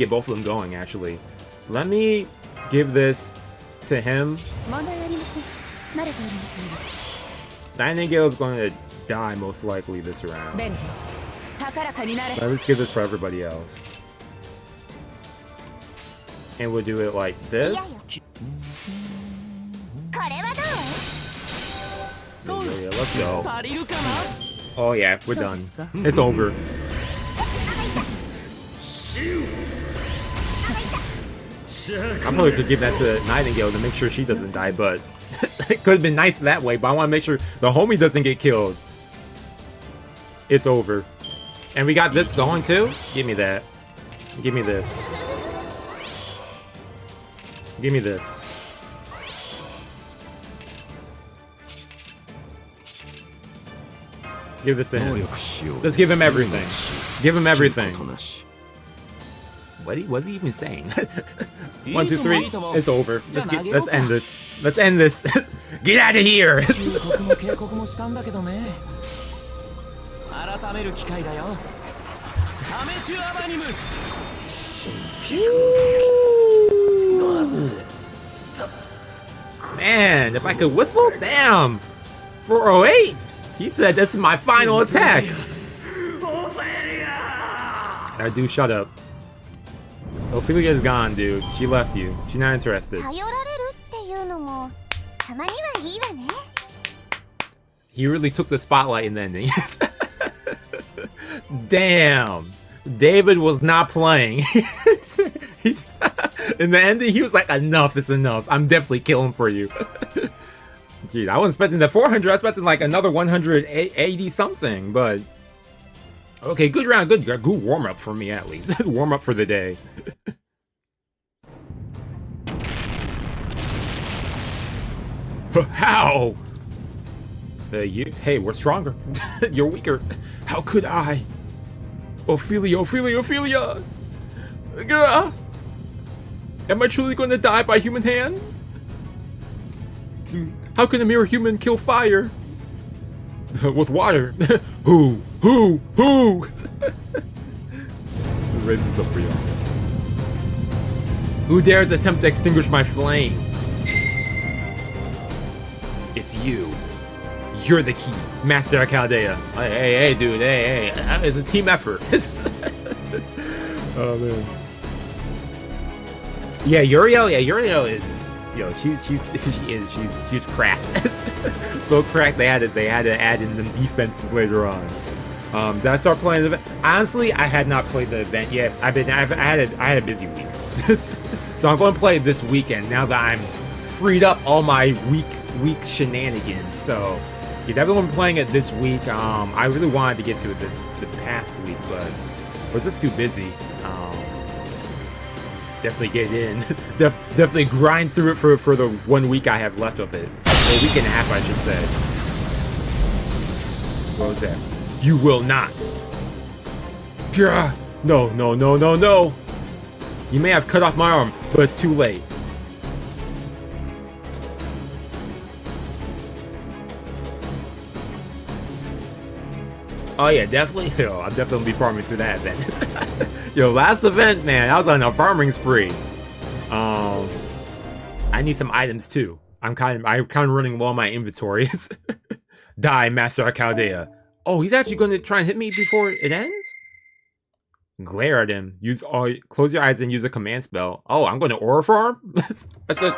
both of them going, actually. Let me give this to him. Nightingale is going to die most likely this round. Let's give this for everybody else. And we'll do it like this. Yeah, let's go. Oh yeah, we're done. It's over. I probably could give that to Nightingale to make sure she doesn't die, but it could have been nice that way, but I want to make sure the homie doesn't get killed. It's over. And we got this going too? Give me that. Give me this. Give me this. Give this to him. Let's give him everything. Give him everything. What's he even saying? 1, 2, 3. It's over. Let's end this. Let's end this. Get out of here. Man, if I could whistle, damn. 408. He said this is my final attack. I do shut up. Ophelia is gone, dude. She left you. She's not interested. He really took the spotlight in the ending. Damn. David was not playing. He's in the ending, he was like, enough is enough. I'm definitely killing for you. Dude, I wasn't expecting the 400. I was expecting like another 180 something, but okay, good round, good warm up for me at least. Warm up for the day. How? Hey, we're stronger. You're weaker. How could I? Ophelia, Ophelia, Ophelia! Am I truly going to die by human hands? How can a mere human kill fire? With water? Who? Raise this up for you. Who dares attempt to extinguish my flames? It's you. You're the key, Master Chaldea. Hey, dude, hey. It's a team effort. Oh man. Yeah, Uriel is, she's cracked. So cracked they had to add in the defenses later on. Did I start playing the event? Honestly, I had not played the event yet. I had a busy week. So I'm going to play it this weekend now that I'm freed up all my week shenanigans. So yeah, definitely been playing it this week. I really wanted to get to it the past week, but was just too busy. Definitely get in. Definitely grind through it for the 1 week I have left of it. Or a week and a half, I should say. What was that? You will not. Gah! No. You may have cut off my arm, but it's too late. Oh yeah, definitely. Yo, I'm definitely be farming through that event. Yo, last event, man, I was on a farming spree. I need some items too. I'm kind of running low on my inventory. Die, Master Chaldea. Oh, he's actually going to try and hit me before it ends? Glare at him. Close your eyes and use a command spell. Oh, I'm going to aura farm? That's a...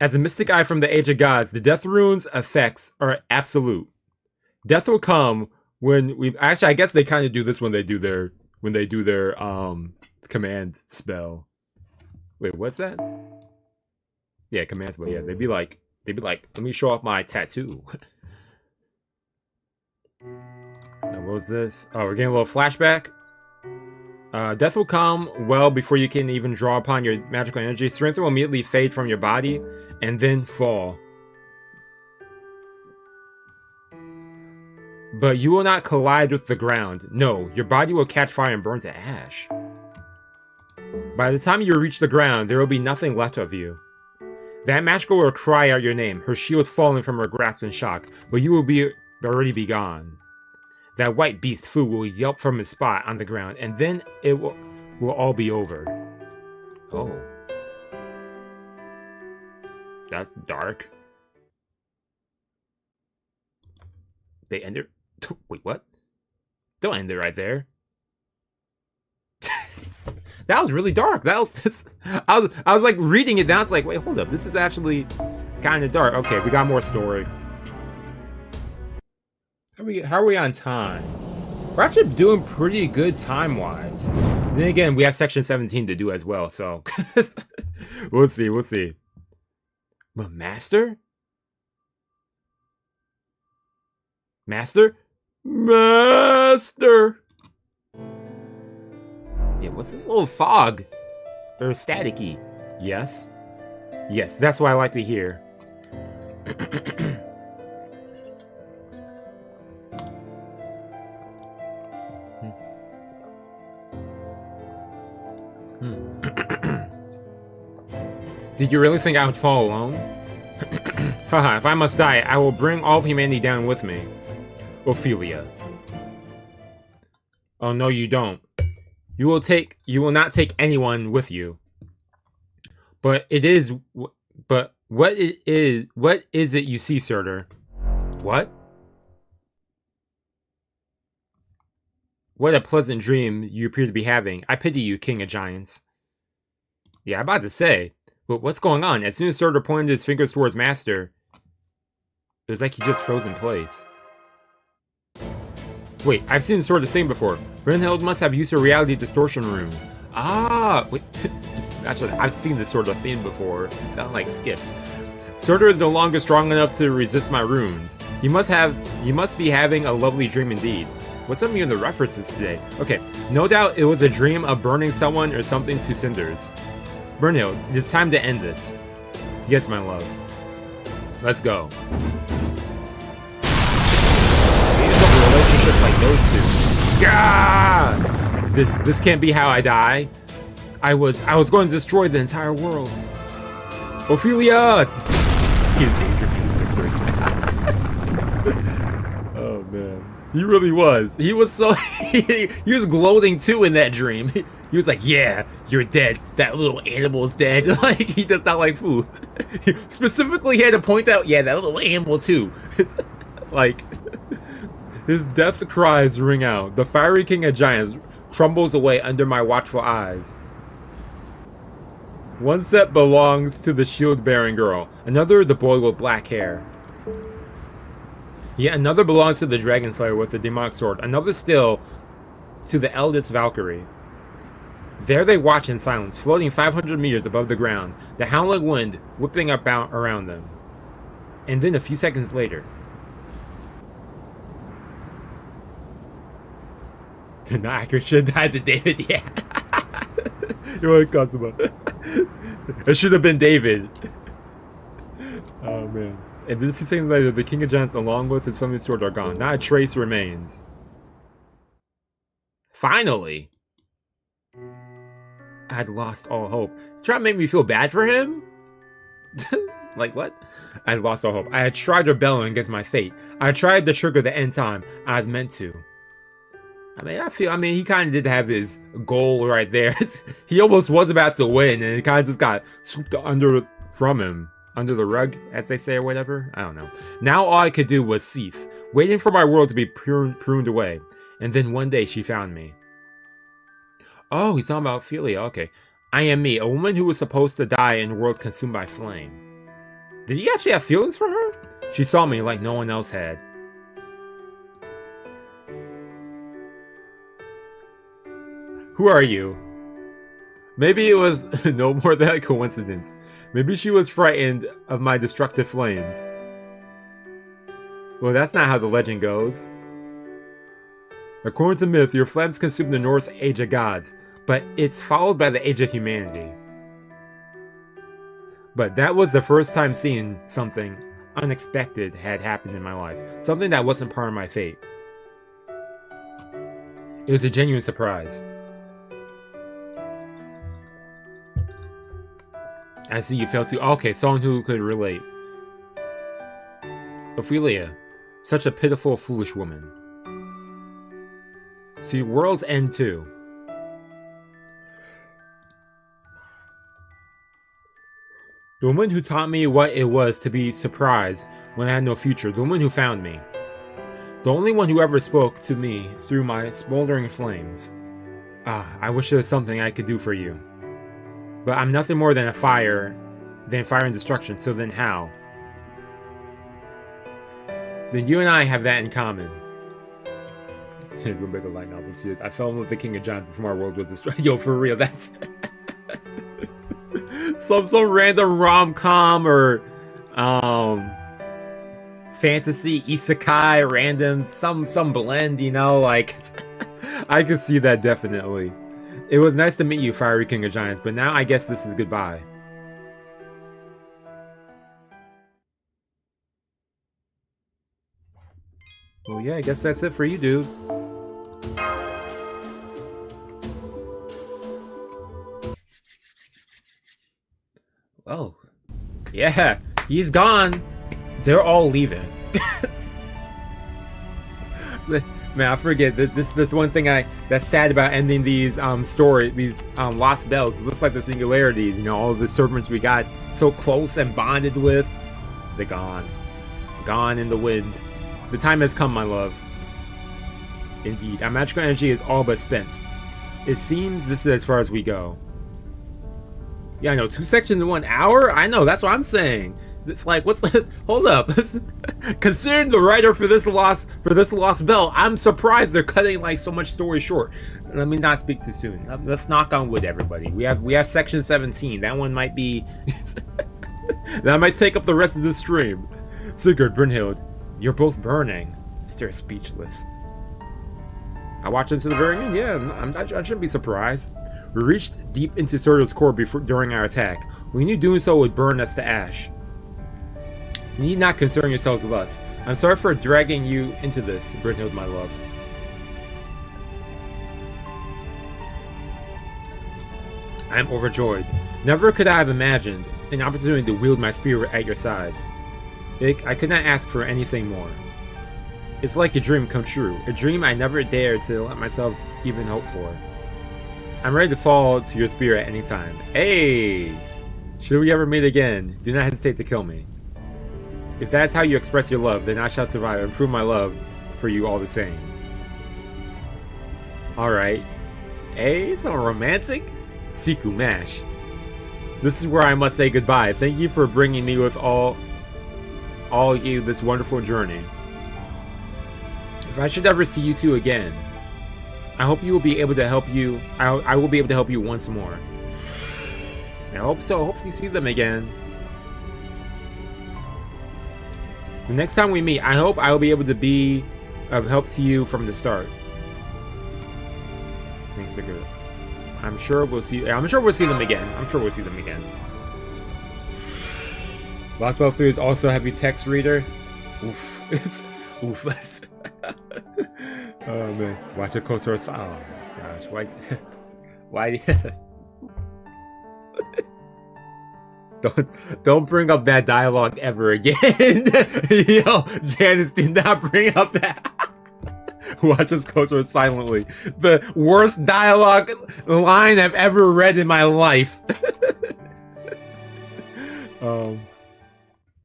As a mystic eye from the Age of Gods, the Death Rune's effects are absolute. Death will come when we actually. I guess they kind of do this when they do their command spell. Wait, what's that? Yeah, command spell. Yeah, they'd be like, let me show off my tattoo. Now, what was this? Oh, we're getting a little flashback. Death will come well before you can even draw upon your magical energy. Strength will immediately fade from your body and then fall. But you will not collide with the ground. No, your body will catch fire and burn to ash. By the time you reach the ground, there will be nothing left of you. That magical will cry out your name, her shield falling from her grasp in shock, but you will already be gone. That white beast Fu will yelp from his spot on the ground, and then it will all be over. Oh. That's dark. They end it. Wait, what? Don't end it right there. That was really dark. That was just, I was like reading it down. It's like, wait, hold up. This is actually kind of dark. Okay, we got more story. How are we on time? We're actually doing pretty good time-wise. Then again, we have section 17 to do as well, so we'll see, we'll see. But Master? Master? Master! Yeah, what's this little fog? Or staticky? Yes? Yes, that's what I like to hear. Did you really think I would fall alone? Haha, if I must die, I will bring all of humanity down with me. Ophelia. Oh no, you don't. You will not take anyone with you. But what is it you see, Surtr? What? What a pleasant dream you appear to be having. I pity you, King of Giants. Yeah, I'm about to say. But what's going on? As soon as Surtr pointed his fingers towards Master, it was like he just froze in place. Wait, I've seen sort of thing before. Brynhild must have used her reality distortion room. Ah, wait. Actually, I've seen this sort of thing before. It sounds like skips. Surtr is no longer strong enough to resist my runes. You must be having a lovely dream indeed. What's up with the references today? Okay, no doubt it was a dream of burning someone or something to cinders. Brynhild, it is time to end this. Yes, my love. Let's go. Relationship like those two. Yeah! This can't be how I die. I was going to destroy the entire world. Ophelia! Oh man. He really was. He was so he was gloating too in that dream. He was like, yeah, you're dead. That little animal's dead. Like, he does not like food. Specifically, he had to point out, yeah, that little animal too. Like, his death cries ring out. The fiery king of giants crumbles away under my watchful eyes. One set belongs to the shield-bearing girl. Another, the boy with black hair. Yet another belongs to the dragon slayer with the demonic sword. Another still to the eldest Valkyrie. There they watch in silence, floating 500 meters above the ground, the howling wind whipping about around them. And then a few seconds later... Not accurate, should have died to David, yeah. You want to Kazuma. It should have been David. Oh man. And then a few seconds later, the King of Giants along with his family sword are gone. Not a trace remains. Finally! I had lost all hope. Try to make me feel bad for him? Like what? I had lost all hope. I had tried rebelling against my fate. I had tried to trigger the end time. I was meant to. I mean, he kind of did have his goal right there. He almost was about to win, and it kind of just got swooped from him. Under the rug, as they say, or whatever. I don't know. Now all I could do was seethe, waiting for my world to be pruned away. And then one day she found me. Oh, he's talking about Ophelia. Okay. I am me, a woman who was supposed to die in a world consumed by flame. Did he actually have feelings for her? She saw me like no one else had. Who are you? Maybe it was no more than a coincidence. Maybe she was frightened of my destructive flames. Well, that's not how the legend goes. According to myth, your flames consumed the Norse Age of Gods, but it's followed by the Age of Humanity. But that was the first time seeing something unexpected had happened in my life. Something that wasn't part of my fate. It was a genuine surprise. I see you felt to. Okay, someone who could relate. Ophelia, Such a pitiful, foolish woman. See, World's End too. The woman who taught me what it was to be surprised when I had no future. The woman who found me. The only one who ever spoke to me through my smoldering flames. Ah, I wish there was something I could do for you. But I'm nothing more than fire and destruction, so then how? Then you and I have that in common. We'll make a light novel series. I fell in love with the King of Giants before our world was destroyed. Yo, for real, that's... some random rom-com or fantasy isekai random some blend, you know, like I could see that definitely. It was nice to meet you, Fiery King of Giants, but now I guess this is goodbye. Well, yeah, I guess that's it for you, dude. Oh, yeah, he's gone. They're all leaving. Man, I forget that this one thing that's sad about ending these Lostbelts. It looks like the singularities. You know, all of the servants we got so close and bonded with, they're gone in the wind. The time has come, my love. Indeed, our magical energy is all but spent. It seems this is as far as we go. Yeah, I know, 2 sections in 1 hour? I know, that's what I'm saying. It's like, what's the... Hold up. Considering the writer for this Lostbelt, I'm surprised they're cutting like so much story short. Let me not speak too soon. Let's knock on wood, everybody. We have section 17. That one might be... that might take up the rest of the stream. Sigurd, Brynhild, you're both burning. Stare speechless. I watched into the very end. Yeah, I shouldn't be surprised. We reached deep into Surtr's core during our attack. We knew doing so would burn us to ash. You need not concern yourselves with us. I'm sorry for dragging you into this, Brynhild, my love. I am overjoyed. Never could I have imagined an opportunity to wield my spear at your side. I could not ask for anything more. It's like a dream come true, a dream I never dared to let myself even hope for. I'm ready to fall to your spear at any time. Hey! Should we ever meet again, do not hesitate to kill me. If that's how you express your love, then I shall survive and prove my love for you all the same. Alright. Hey, so romantic? Siku Mash. This is where I must say goodbye. Thank you for bringing me with all you this wonderful journey. If I should ever see you two again, I hope you will be able to help you. I will be able to help you once more. I hope so. Hopefully see them again. The next time we meet, I hope I will be able to be of help to you from the start. Thanks, Sigurd. I'm sure we'll see them again. Lostbelt 3 is also a heavy text reader. Oof. It's oofless. Oh man. Watch a Kotor. Oh gosh. Why Don't bring up that dialogue ever again. Yo, Janice, do not bring up that. Watches Kotor silently. The worst dialogue line I've ever read in my life.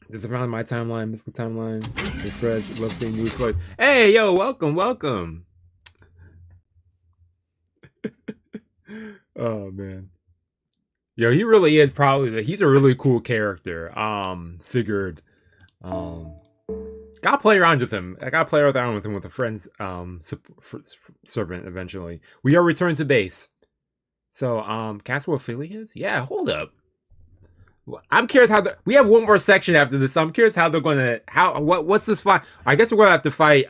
This is around my timeline, mythical timeline. Refresh, love seeing new toys. Hey, yo, welcome. Oh man. Yo, he really is he's a really cool character. Sigurd. Gotta play around with him. I gotta play around with him with a friend's servant eventually. We are returned to base. So, Casper Ophelia is? Yeah, hold up. I'm curious how we have one more section after this. So I'm curious how they're gonna what's this fight? I guess we're gonna have to fight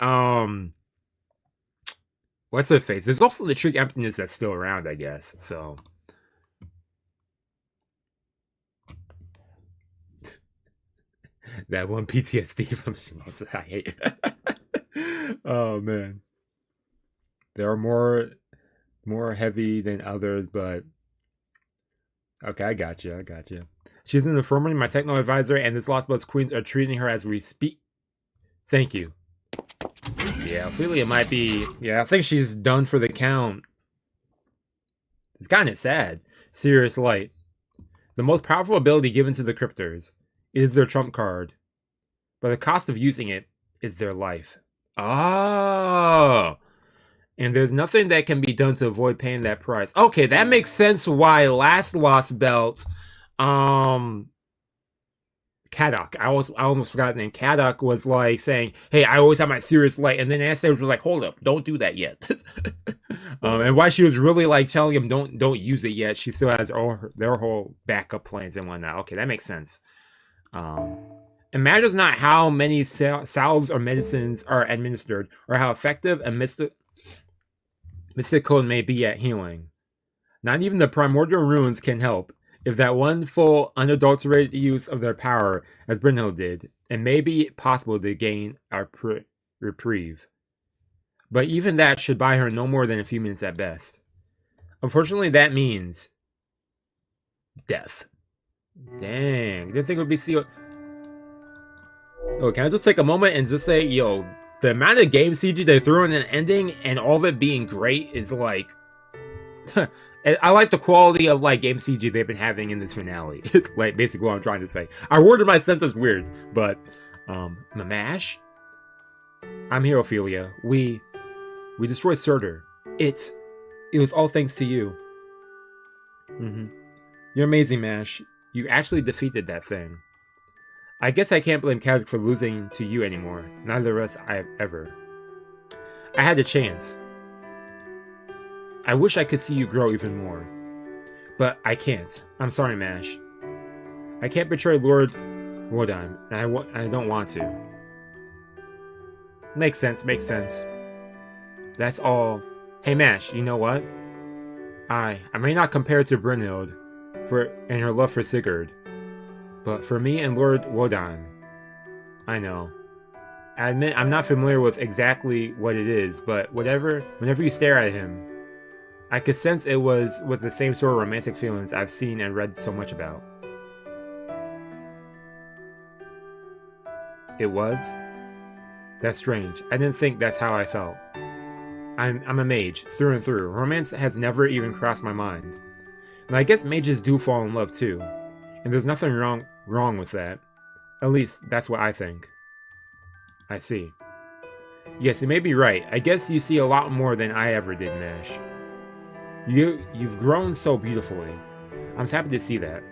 what's her face? There's also the trick emptiness that's still around, I guess. So that one PTSD from Shimose, I hate it. Oh man. There are more heavy than others, but okay, I got you. She's in the infirmary. My techno advisor and this Lostbelt's queens are treating her as we speak. Thank you. Yeah, Ophelia might be... Yeah, I think she's done for the count. It's kind of sad. Serious Light. The most powerful ability given to the Cryptors. It is their trump card. But the cost of using it is their life. Oh! And there's nothing that can be done to avoid paying that price. Okay, that makes sense why last Lostbelt, Scáthach, I almost forgot the name. Scáthach was like saying, hey, I always have my Serious Light. And then Anastasia was like, hold up, don't do that yet. And why she was really like telling him, don't use it yet. She still has their whole backup plans and whatnot. Okay, that makes sense. It matters not how many salves or medicines are administered or how effective a mystical may be at healing. Not even the primordial runes can help. If that one full, unadulterated use of their power, as Brynhild did, it may be possible to gain our reprieve. But even that should buy her no more than a few minutes at best. Unfortunately, that means death. Dang, didn't think it would be sealed. Oh, can I just take a moment and just say, yo, the amount of game CG they threw in an ending and all of it being great is like... I like the quality of like game CG they've been having in this finale. Like basically what I'm trying to say. I worded my sentence weird, but Mamash? I'm here, Ophelia. We destroyed Surtr. It was all thanks to you. You're amazing, Mash. You actually defeated that thing. I guess I can't blame Scáthach for losing to you anymore. Neither of us ever. I had a chance. I wish I could see you grow even more. But I can't. I'm sorry, Mash. I can't betray Lord Wodan, and I don't want to. Makes sense, makes sense. That's all. Hey, Mash, you know what? I may not compare to Brynhild and her love for Sigurd, but for me and Lord Wodan, I know. I admit I'm not familiar with exactly what it is, but whenever you stare at him, I could sense it was with the same sort of romantic feelings I've seen and read so much about. It was? That's strange. I didn't think that's how I felt. I'm a mage, through and through. Romance has never even crossed my mind. And I guess mages do fall in love too. And there's nothing wrong with that. At least, that's what I think. I see. Yes, you may be right. I guess you see a lot more than I ever did, Mash. You've grown so beautifully. I'm happy to see that.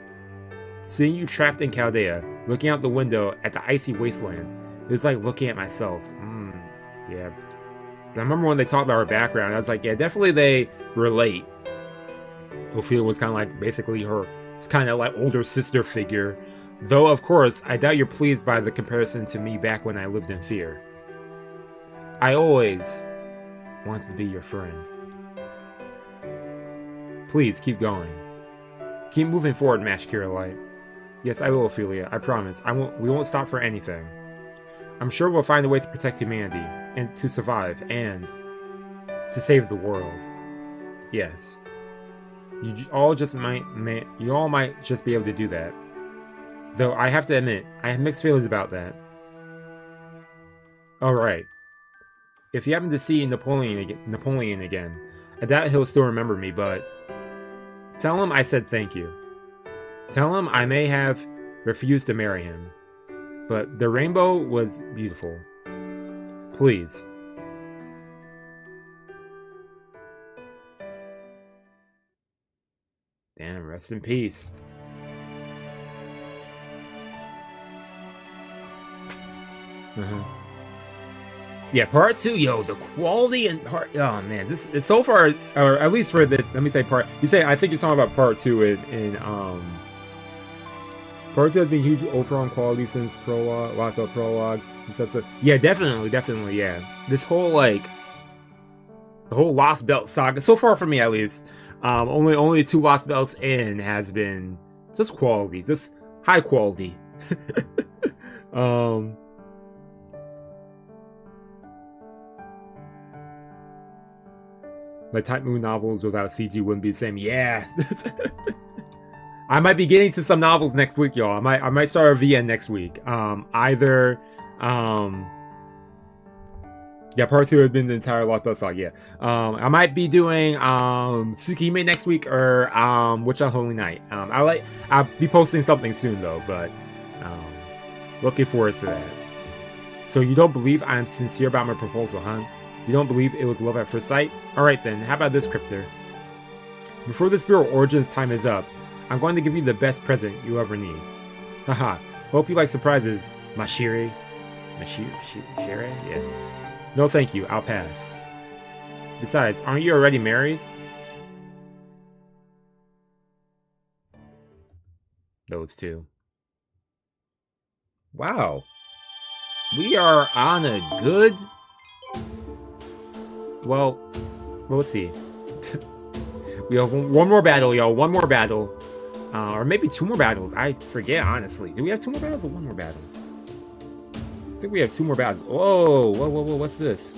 Seeing you trapped in Chaldea, looking out the window at the icy wasteland, it was like looking at myself. Yeah. I remember when they talked about her background, I was like, yeah, definitely they relate. Ophelia was kind of like, basically her, kind of like older sister figure. Though, of course, I doubt you're pleased by the comparison to me back when I lived in fear. I always wanted to be your friend. Please, keep going. Keep moving forward, Mash Kirillite. Yes, I will, Ophelia. I promise. We won't stop for anything. I'm sure we'll find a way to protect humanity, and to survive, and to save the world. Yes. You all might just be able to do that. Though I have to admit, I have mixed feelings about that. Alright. If you happen to see Napoleon again, I doubt he'll still remember me, but tell him I said thank you. Tell him I may have refused to marry him, but the rainbow was beautiful. Please. Damn, rest in peace. Yeah, part 2, yo, the quality and part, oh man, this is so far, or at least for this, let me say part, I think you're talking about part 2 in part 2 has been huge overall quality since prologue, Lostbelt prologue, and stuff, so, yeah, definitely, yeah. This whole, like, the whole Lostbelt saga, so far for me at least, only 2 Lostbelts in has been just quality, just high quality. Like Type Moon novels without CG wouldn't be the same. Yeah. I might be getting to some novels next week, y'all. I might start a VN next week. Either Yeah, part 2 has been the entire Lostbelt saga. Yeah. I might be doing Tsukihime next week or Witch on Holy Night. I'll be posting something soon though, but looking forward to that. So you don't believe I'm sincere about my proposal, huh? You don't believe it was love at first sight? Alright then, how about this, Cryptor? Before the Spirit Origins time is up, I'm going to give you the best present you ever need. Haha, hope you like surprises, Mashiri. Mashiri? Yeah. No thank you, I'll pass. Besides, aren't you already married? Those two. Wow. We are on a good... Well, we'll see. We have one more battle, y'all. One more battle. Or maybe 2 more battles. I forget, honestly. Do we have 2 more battles or 1 more battle? I think we have 2 more battles. Whoa, what's this?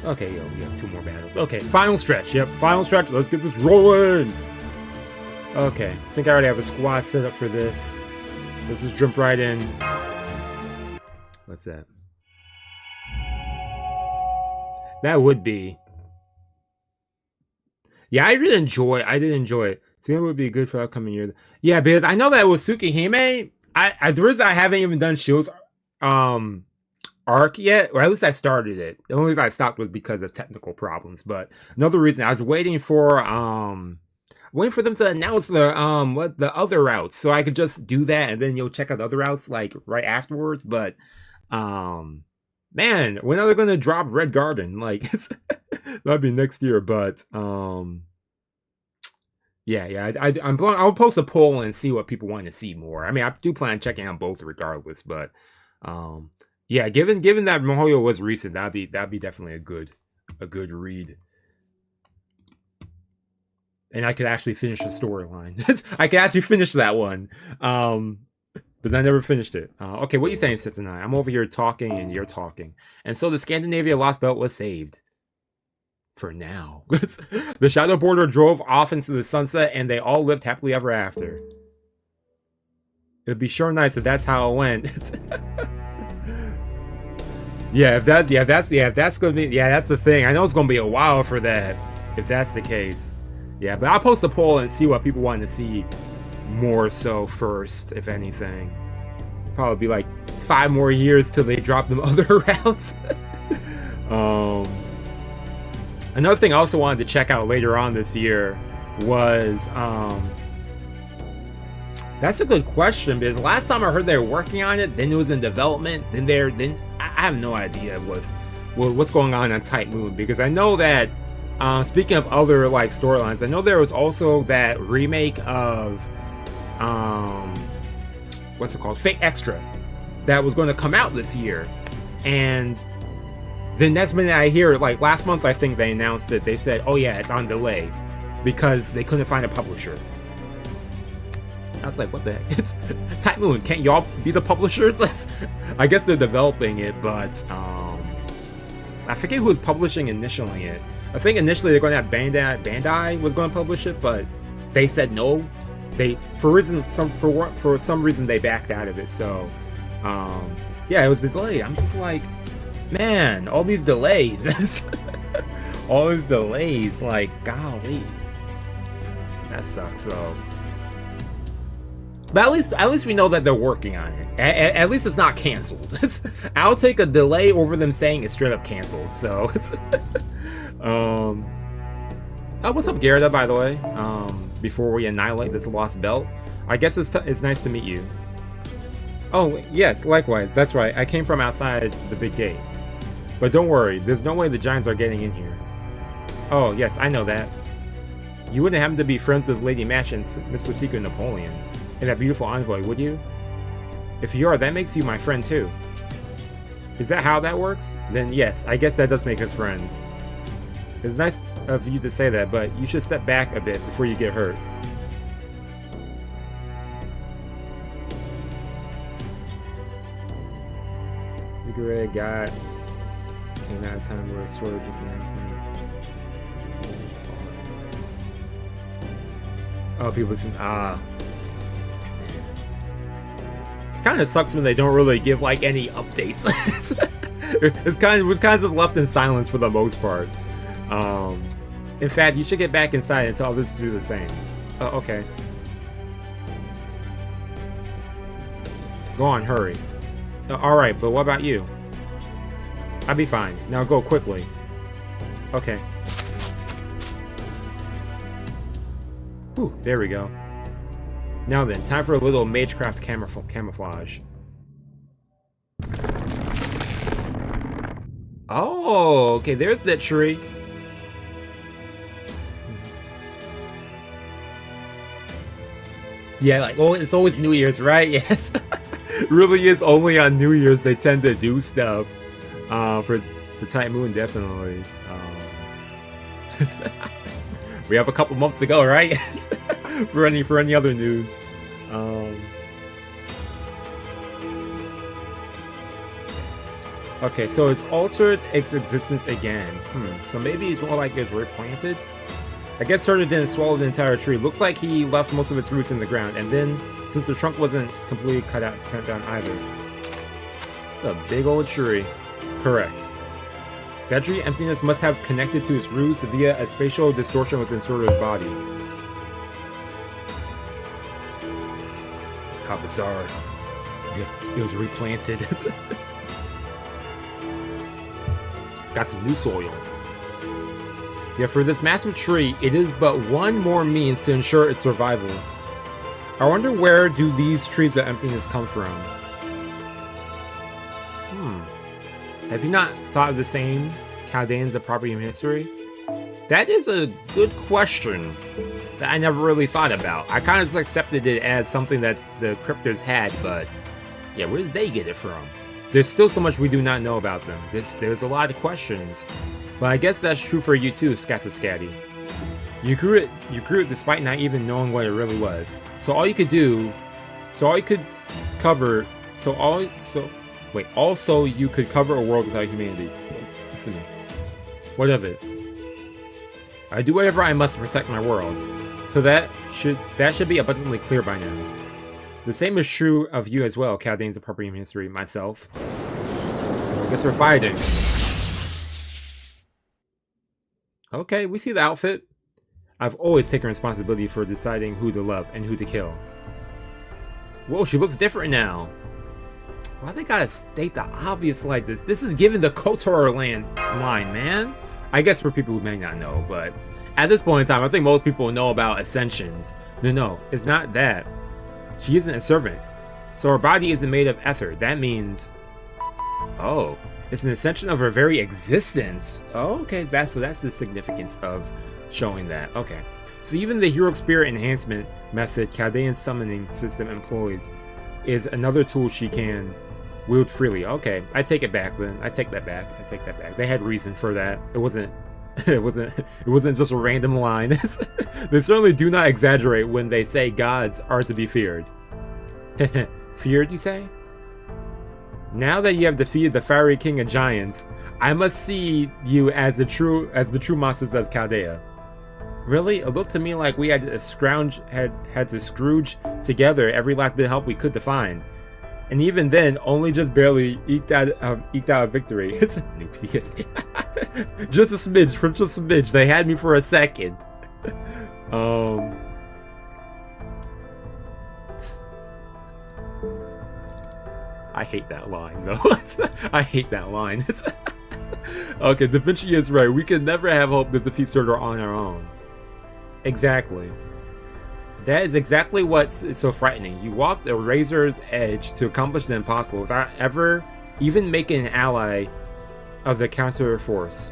Okay, yo, we have 2 more battles. Okay, final stretch. Yep, final stretch. Let's get this rolling. Okay, I think I already have a squad set up for this. Let's just jump right in. What's that? That would be. Yeah, I did enjoy it. So it would be good for the upcoming year. Yeah, because I know that with Tsukihime, the reason I haven't even done Shield's arc yet, or at least I started it. The only reason I stopped was because of technical problems. But another reason, I was waiting for them to announce the other routes, so I could just do that and then you'll check out the other routes like right afterwards. But man, when are they gonna drop Red Garden? Like that'd be next year. But yeah, I'll post a poll and see what people want to see more. I mean, I do plan on checking out both regardless, but yeah, given that Mihoyo was recent, that'd be definitely a good read. And I could actually finish the storyline. I could actually finish that one. But I never finished it. Okay, what are you saying, Setsunai? I'm over here talking and you're talking. And so the Scandinavia Lostbelt was saved. For now. The Shadow Border drove off into the sunset and they all lived happily ever after. It'd be sure nice if that's how it went. If that's gonna be, that's the thing. I know it's gonna be a while for that, if that's the case. Yeah, but I'll post a poll and see what people want to see more so first, if anything. Probably be like 5 more years till they drop them other routes. Another thing I also wanted to check out later on this year was that's a good question, because last time I heard they were working on it, then it was in development, then I have no idea what's going on Type Moon, because I know that speaking of other like storylines, I know there was also that remake of what's it called, Fate Extra, that was going to come out this year, and the next minute I hear, like last month I think they announced it, they said, oh yeah, it's on delay because they couldn't find a publisher. I was like, what the heck? It's Type Moon, can't y'all be the publishers? I guess they're developing it, but I forget who was publishing initially it. I think initially they're going to have Bandai was going to publish it, but they said no. For some reason they backed out of it. So yeah, it was delayed. I'm just like, man, all these delays. All these delays, like, golly. That sucks, though. But at least we know that they're working on it. At least it's not canceled. I'll take a delay over them saying it's straight up canceled. So, oh, what's up, Gerda, by the way? Before we annihilate this Lostbelt, I guess it's nice to meet you. Oh, yes, likewise. That's right. I came from outside the big gate. But don't worry, there's no way the giants are getting in here. Oh, yes, I know that. You wouldn't happen to be friends with Lady Mash and Mr. Secret Napoleon and that beautiful envoy, would you? If you are, that makes you my friend too. Is that how that works? Then yes, I guess that does make us friends. It's nice of you to say that, but you should step back a bit before you get hurt. Cigarette God came out of time where a sword just announcement. Oh, people seem it kind of sucks when they don't really give like any updates. It's kind of just left in silence for the most part. In fact, you should get back inside and tell others to do the same. Oh, okay. Go on, hurry. Alright, but what about you? I'll be fine. Now go quickly. Okay. Whew, there we go. Now then, time for a little magecraft camouflage. Oh, okay, there's that tree. Yeah, like, oh, it's always New Year's, right? Yes. It really is only on New Year's they tend to do stuff. For Tight Moon, definitely. We have a couple months to go, right? for any other news. Okay, so it's altered its existence again. So maybe it's more like it's replanted? I guess Surtr didn't swallow the entire tree. Looks like he left most of its roots in the ground, and then, since the trunk wasn't completely cut down either. It's a big old tree. Correct. That tree emptiness must have connected to its roots via a spatial distortion within Surtr's body. How bizarre. It was replanted. Got some new soil. Yeah, for this massive tree, it is but one more means to ensure its survival. I wonder where do these trees of emptiness come from? Have you not thought of the same? Chaldeans of property in history? That is a good question that I never really thought about. I kind of just accepted it as something that the cryptors had, but yeah, where did they get it from? There's still so much we do not know about them. There's a lot of questions. But I guess that's true for you too, Scáthach-Skadi. You grew it despite not even knowing what it really was. Also you could cover a world without humanity. What of it? I do whatever I must to protect my world. So that should be abundantly clear by now. The same is true of you as well, Chaldeans of property in history, myself. I guess we're fighting. Okay, we see the outfit. I've always taken responsibility for deciding who to love and who to kill. Whoa, she looks different now. Why they gotta state the obvious like this? This is given the KOTOR line, man. I guess for people who may not know, but at this point in time, I think most people know about ascensions. No, it's not that. She isn't a servant, so her body isn't made of ether. That means, oh, it's an ascension of her very existence. Oh, okay, that's the significance of showing that. Okay, so even the heroic spirit enhancement method Chaldean summoning system employs is another tool she can wield freely. Okay, I take it back then. I take that back. They had reason for that. It wasn't just a random line. They certainly do not exaggerate when they say gods are to be feared. Feared, you say? Now that you have defeated the fiery king of giants, I must see you as the true monsters of Chaldea. Really? It looked to me like we had to scrounge together every last bit of help we could to find. And even then, only just barely eked out a victory. It's a nucleus. Just a smidge. They had me for a second. I hate that line, though. I hate that line. Okay, Da Vinci is right. We can never have hope to defeat Surtr on our own. Exactly. That is exactly what's so frightening. You walked a razor's edge to accomplish the impossible without ever even making an ally of the counter force.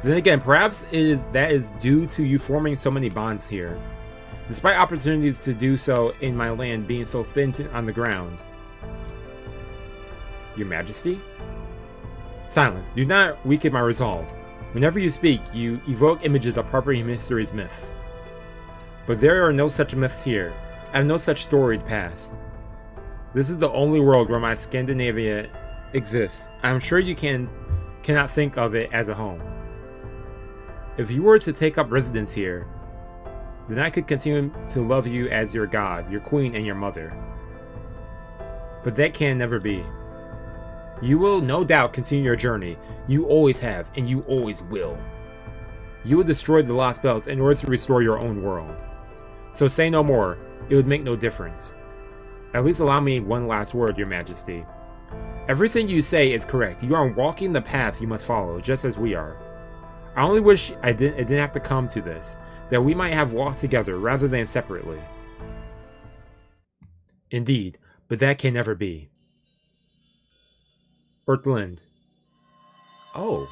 Then again, perhaps that is due to you forming so many bonds here. Despite opportunities to do so in my land being so thin on the ground. Your Majesty? Silence. Do not weaken my resolve. Whenever you speak, you evoke images of proper human history's myths. But there are no such myths here. I have no such storied past. This is the only world where my Scandinavia exists. I am sure you cannot think of it as a home. If you were to take up residence here, then I could continue to love you as your god, your queen, and your mother. But that can never be. You will no doubt continue your journey. You always have, and you always will. You will destroy the Lostbelt in order to restore your own world. So say no more. It would make no difference. At least allow me one last word, Your Majesty. Everything you say is correct. You are walking the path you must follow, just as we are. I only wish it didn't have to come to this, that we might have walked together rather than separately. Indeed, but that can never be. Earthland. Oh.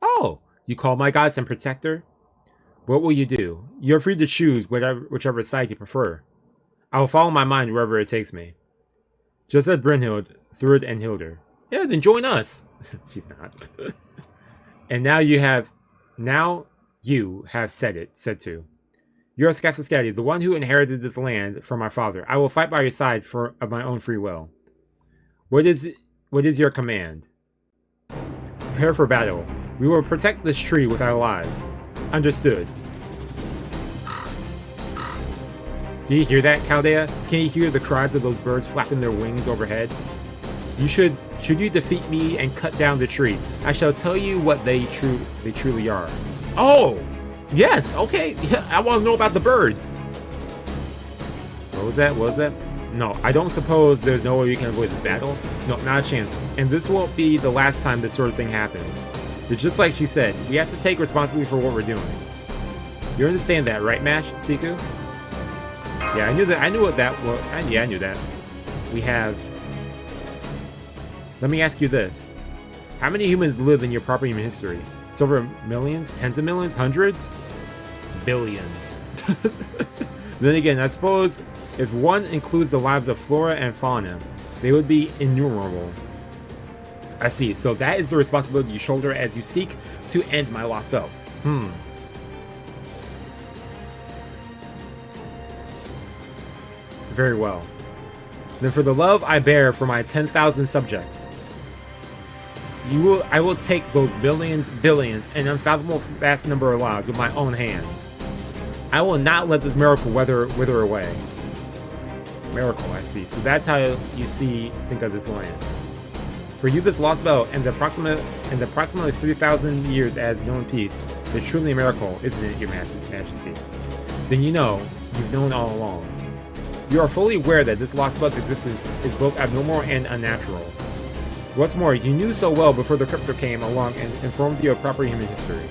Oh, you call my gods and protector? What will you do? You're free to choose whichever side you prefer. I will follow my mind wherever it takes me. Just as Brynhild, Surtr, and Hildur. Yeah, then join us. She's not. And now you have said to. You're Scáthach-Skadi, the one who inherited this land from my father. I will fight by your side of my own free will. What is your command? Prepare for battle. We will protect this tree with our lives. Understood. Do you hear that, Chaldea? Can you hear the cries of those birds flapping their wings overhead? Should you defeat me and cut down the tree, I shall tell you what they truly are. Oh! Yes, okay. Yeah, I want to know about the birds. What was that? No, I don't suppose there's no way we can avoid this battle? No, not a chance. And this won't be the last time this sort of thing happens. It's just like she said, we have to take responsibility for what we're doing. You understand that, right, Mash, Seku? Yeah, I knew that. I knew what that was. Yeah, I knew that. We have... Let me ask you this. How many humans live in your proper human history? It's over millions? Tens of millions? Hundreds? Billions. Then again, I suppose if one includes the lives of flora and fauna, they would be innumerable. I see. So that is the responsibility you shoulder as you seek to end my Lostbelt. Very well. Then for the love I bear for my 10,000 subjects, I will take those billions, and unfathomable vast number of lives with my own hands. I will not let this miracle wither away. Miracle, I see. So that's how you think of this land. For you, this Lostbelt and the approximately 3,000 years as known peace is truly a miracle, isn't it, Your Majesty? Then you've known all along. You are fully aware that this Lostbelt's existence is both abnormal and unnatural. What's more, you knew so well before the Crypto came along and informed you of proper human history.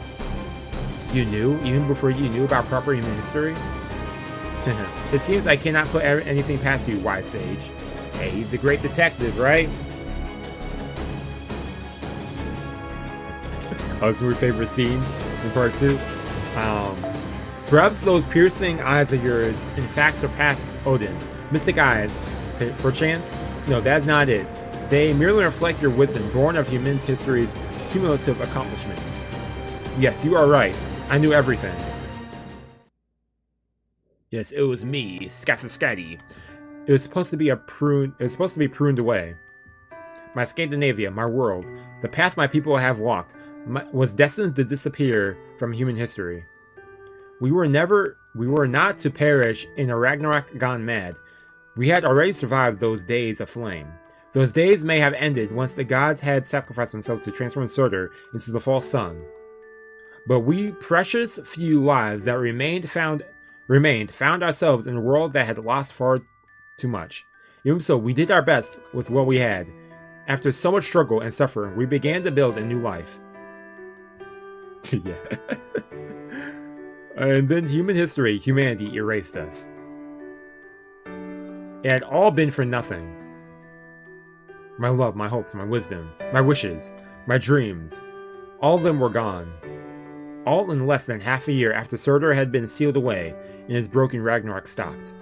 You knew? Even before you knew about proper human history? It seems I cannot put anything past you, wise sage. Hey, he's the great detective, right? Oh, it's my favorite scene in part 2. Perhaps those piercing eyes of yours in fact surpass Odin's. Mystic eyes, perchance? No, that's not it. They merely reflect your wisdom, born of human history's cumulative accomplishments. Yes, you are right. I knew everything. Yes, it was me, Scáthach-Skadi. It was supposed to be pruned away. My Scandinavia, my world, the path my people have walked, was destined to disappear from human history. We were not to perish in a Ragnarok gone mad. We had already survived those days of flame. Those days may have ended once the gods had sacrificed themselves to transform Surtr into the false sun. But we precious few lives that remained found ourselves in a world that had lost far too much. Even so, we did our best with what we had. After so much struggle and suffering, we began to build a new life. Yeah. And then humanity erased us. It had all been for nothing. My love, my hopes, my wisdom, my wishes, my dreams, all of them were gone. All in less than half a year after Surtr had been sealed away and his broken Ragnarok stopped.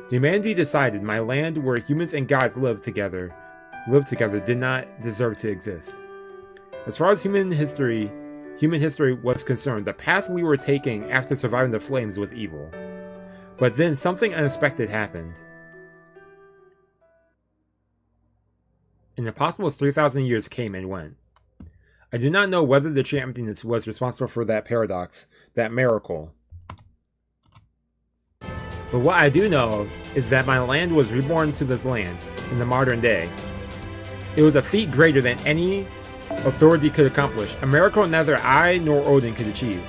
Humanity decided my land where humans and gods lived together lived together did not deserve to exist. As far as human history was concerned, the path we were taking after surviving the flames was evil. But then something unexpected happened. An impossible 3,000 years came and went. I do not know whether the tree emptiness was responsible for that paradox, that miracle. But what I do know is that my land was reborn to this land in the modern day. It was a feat greater than any authority could accomplish, a miracle neither I nor Odin could achieve.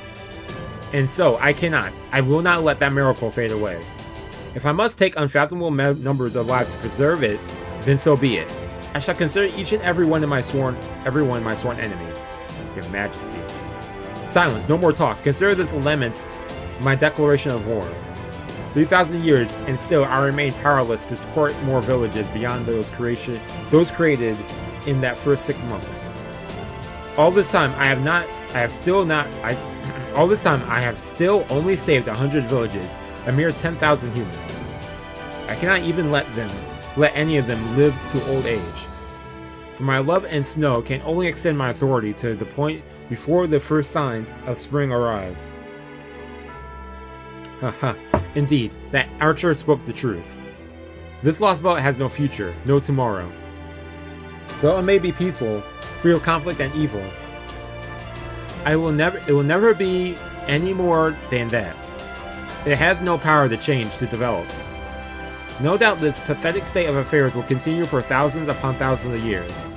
And so, I will not let that miracle fade away. If I must take unfathomable numbers of lives to preserve it, then so be it. I shall consider each and every one my sworn enemy. Your Majesty. Silence, no more talk. Consider this lament my declaration of war. 3,000 years, and still I remain powerless to support more villages beyond those created in that first 6 months. All this time I have still only saved 100 villages, a mere 10,000 humans. I cannot even let any of them live to old age. For my love and snow can only extend my authority to the point before the first signs of spring arrive. Haha, indeed, that archer spoke the truth. This Lostbelt has no future, no tomorrow. Though it may be peaceful, free of conflict and evil, it will never be any more than that. It has no power to change, to develop. No doubt this pathetic state of affairs will continue for thousands upon thousands of years.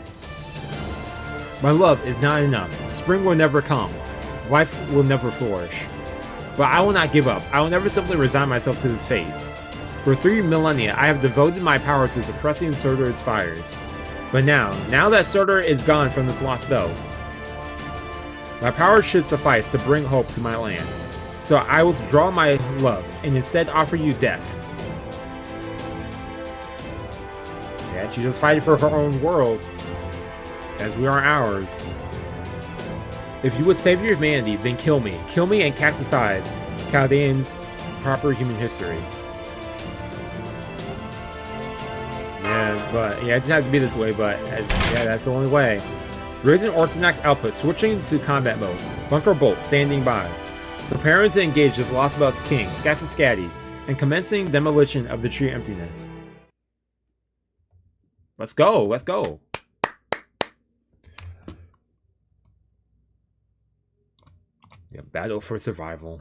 My love is not enough. Spring will never come. Life will never flourish. But I will not give up. I will never simply resign myself to this fate. For 3 millennia, I have devoted my power to suppressing Surtr's fires. But now that Surtr is gone from this Lostbelt, my power should suffice to bring hope to my land. So I will withdraw my love and instead offer you death. Yeah, she's just fighting for her own world, as we are ours. If you would save your humanity, then kill me. Kill me and cast aside Chaldean's proper human history. Yeah, it doesn't have to be this way, but yeah, that's the only way. Raising Orthodox output, switching to combat mode. Bunker Bolt, standing by. Preparing to engage with Lostbelt's king, Scáthach-Skadi, and commencing demolition of the tree emptiness. Let's go, let's go. Yeah, battle for survival.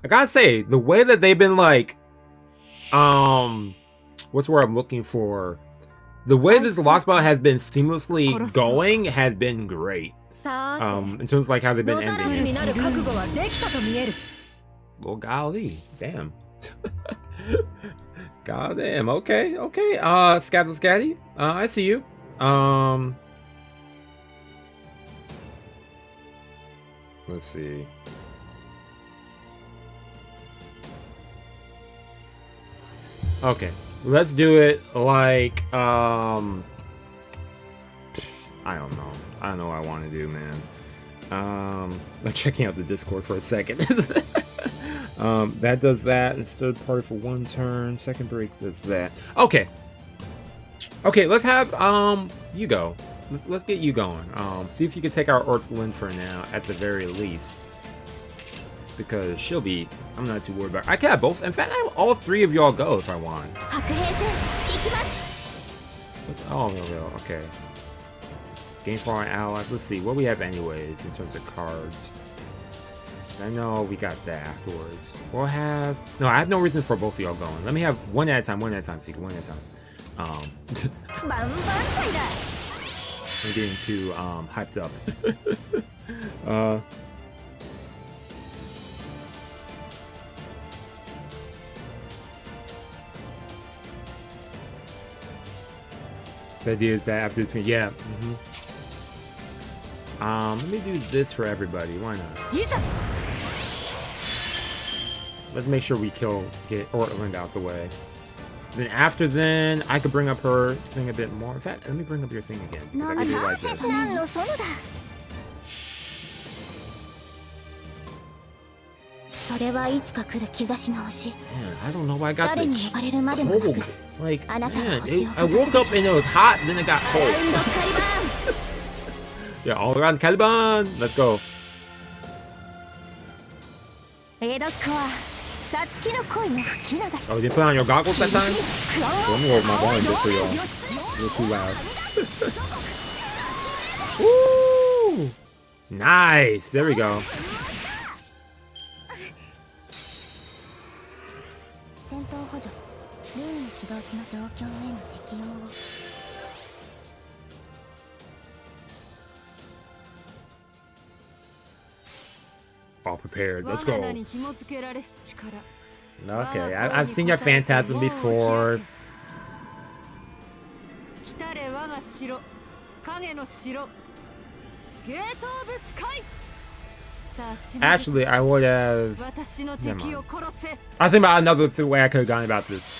I gotta say, the way that they've been like, what's the word I'm looking for? The way this Lostbelt has been seamlessly going has been great. In terms of like how they've been ending it. Well, golly, damn. God damn, okay. Scáthach-Skadi, I see you. Let's see. Okay, let's do it like, I don't know. I don't know what I want to do, man. I'm checking out the Discord for a second. That does that. Instead party for 1 turn. Second break does that. Okay. Okay, let's have you go. Let's get you going. See if you can take out Orthlin for now, at the very least. Because she'll be, I'm not too worried about her. I can have both. In fact, I have all 3 of y'all go if I want. Oh, okay. Gain foreign allies. Let's see what we have anyways in terms of cards. I know we got that afterwards. We'll have... No, I have no reason for both of y'all going. Let me have one at a time, Seek, one at a time. I'm getting too hyped up. The idea is that after the... Yeah. Let me do this for everybody. Why not? Let's make sure we get Ortland out the way. Then after then, I could bring up her thing a bit more. In fact, let me bring up your thing again. I can do it like this. Man, I don't know why I got the cold. Like, man, I woke up and it was hot, and then it got cold. Yeah, all around Caliban. Let's go. Oh, you put on your goggles that time? Let me lower my volume just for y'all. You're too loud. Woo! Nice. There we go. All prepared. Let's go. Okay, I've seen your phantasm before. Actually, I would have. Never mind. I think about another way I could have gone about this.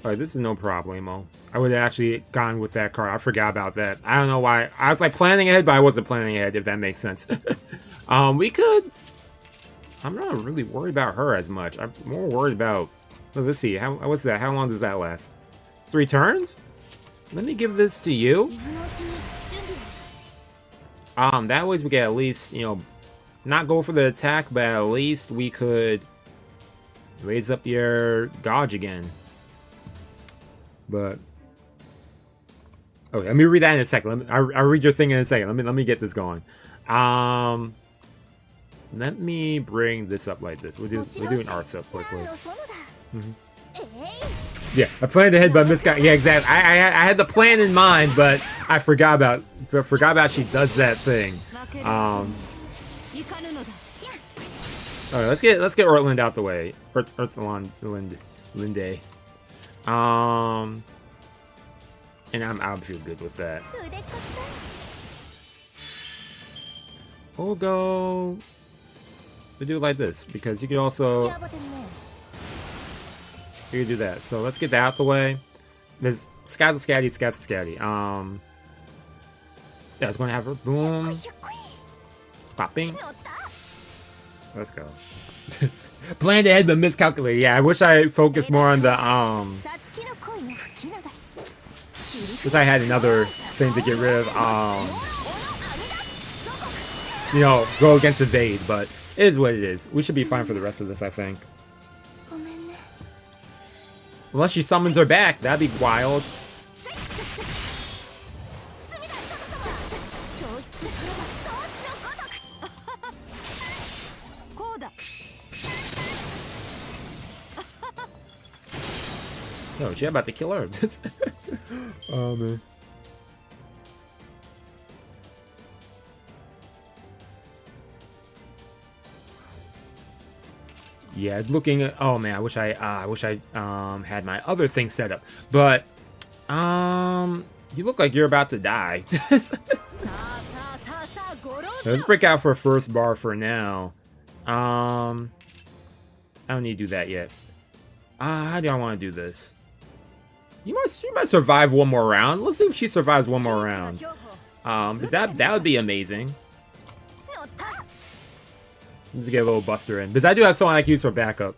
Alright, this is no problemo. I would have actually gone with that card. I forgot about that. I don't know why. I was like planning ahead, but I wasn't planning ahead, if that makes sense. We could. I'm not really worried about her as much. I'm more worried about. Oh, let's see. What's that? How long does that last? 3 turns? Let me give this to you. That way we can at least, you know, not go for the attack, but at least we could raise up your dodge again. But okay, let me read that in a second. I'll read your thing in a second. Let me get this going. Let me bring this up like this. We'll do an arts up quickly. Yeah, I planned ahead, but misguided. Yeah, exactly. I had the plan in mind, but I forgot about she does that thing. All right, let's get Ortland out the way. Linde. And I feel good with that. We'll do it like this because you can also do that. So let's get that out the way. There's Scáthach-Skadi. Yeah, it's gonna have her boom, popping. Let's go. Planned ahead but miscalculated. Yeah, I wish I focused more on the wish I had another thing to get rid of. You know, go against evade, but it is what it is. We should be fine for the rest of this, I think. Unless she summons her back, that'd be wild. No, she about to kill her. Oh man. Yeah, it's looking. Oh man, I wish I had my other thing set up. But you look like you're about to die. Let's break out for a first bar for now. I don't need to do that yet. How do I want to do this? She might survive one more round. Let's see if she survives one more round. That would be amazing. Let's get a little buster in. Because I do have someone I can use for backup.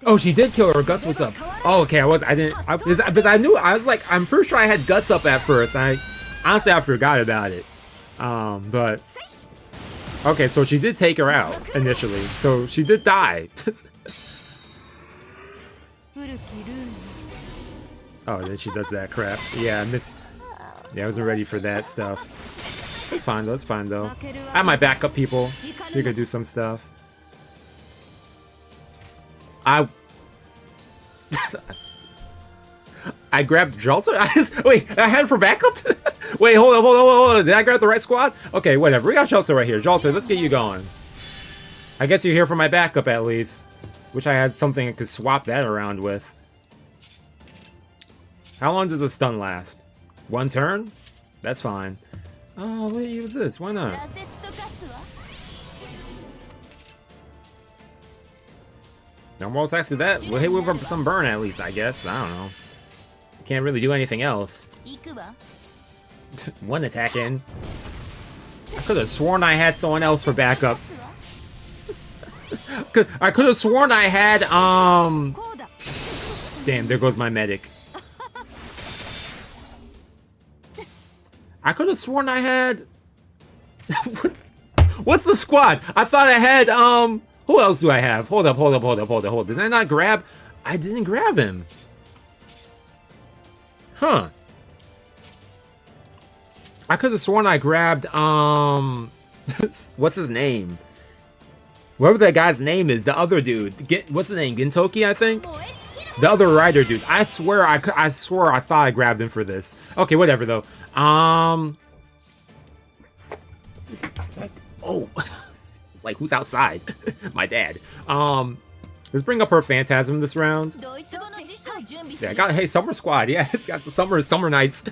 Oh, she did kill her. Her guts was up. Oh, okay. Because I knew. I was like, I'm pretty sure I had guts up at first. Honestly, I forgot about it. But okay, so she did take her out initially. So she did die. Oh, then she does that crap. Yeah, I wasn't ready for that stuff. That's fine. That's fine though. I have my backup people. We could do some stuff. I grabbed Jalter? Wait, I had it for backup? Wait, hold on. Did I grab the right squad? Okay, whatever. We got Jalter right here. Jalter, let's get you going. I guess you're here for my backup at least. Wish I had something I could swap that around with. How long does a stun last? 1 turn? That's fine. Oh, let me use this. Why not? No more attacks to that. We'll hit with some burn at least, I guess. I don't know. Can't really do anything else. One attack in. I could have sworn I had someone else for backup. I could have sworn I had, Damn, there goes my medic. I could have sworn I had... What's the squad? I thought I had, who else do I have? Hold up. Did I not grab? I didn't grab him. Huh. I could have sworn I grabbed, what's his name? Whatever that guy's name is, the other dude. What's his name? Gintoki, I think? The other rider dude. I swear I thought I grabbed him for this. Okay, whatever though. Oh. It's like, who's outside? My dad. Let's bring up her Phantasm this round. Yeah, I got, hey, Summer Squad. Yeah, it's got the summer nights.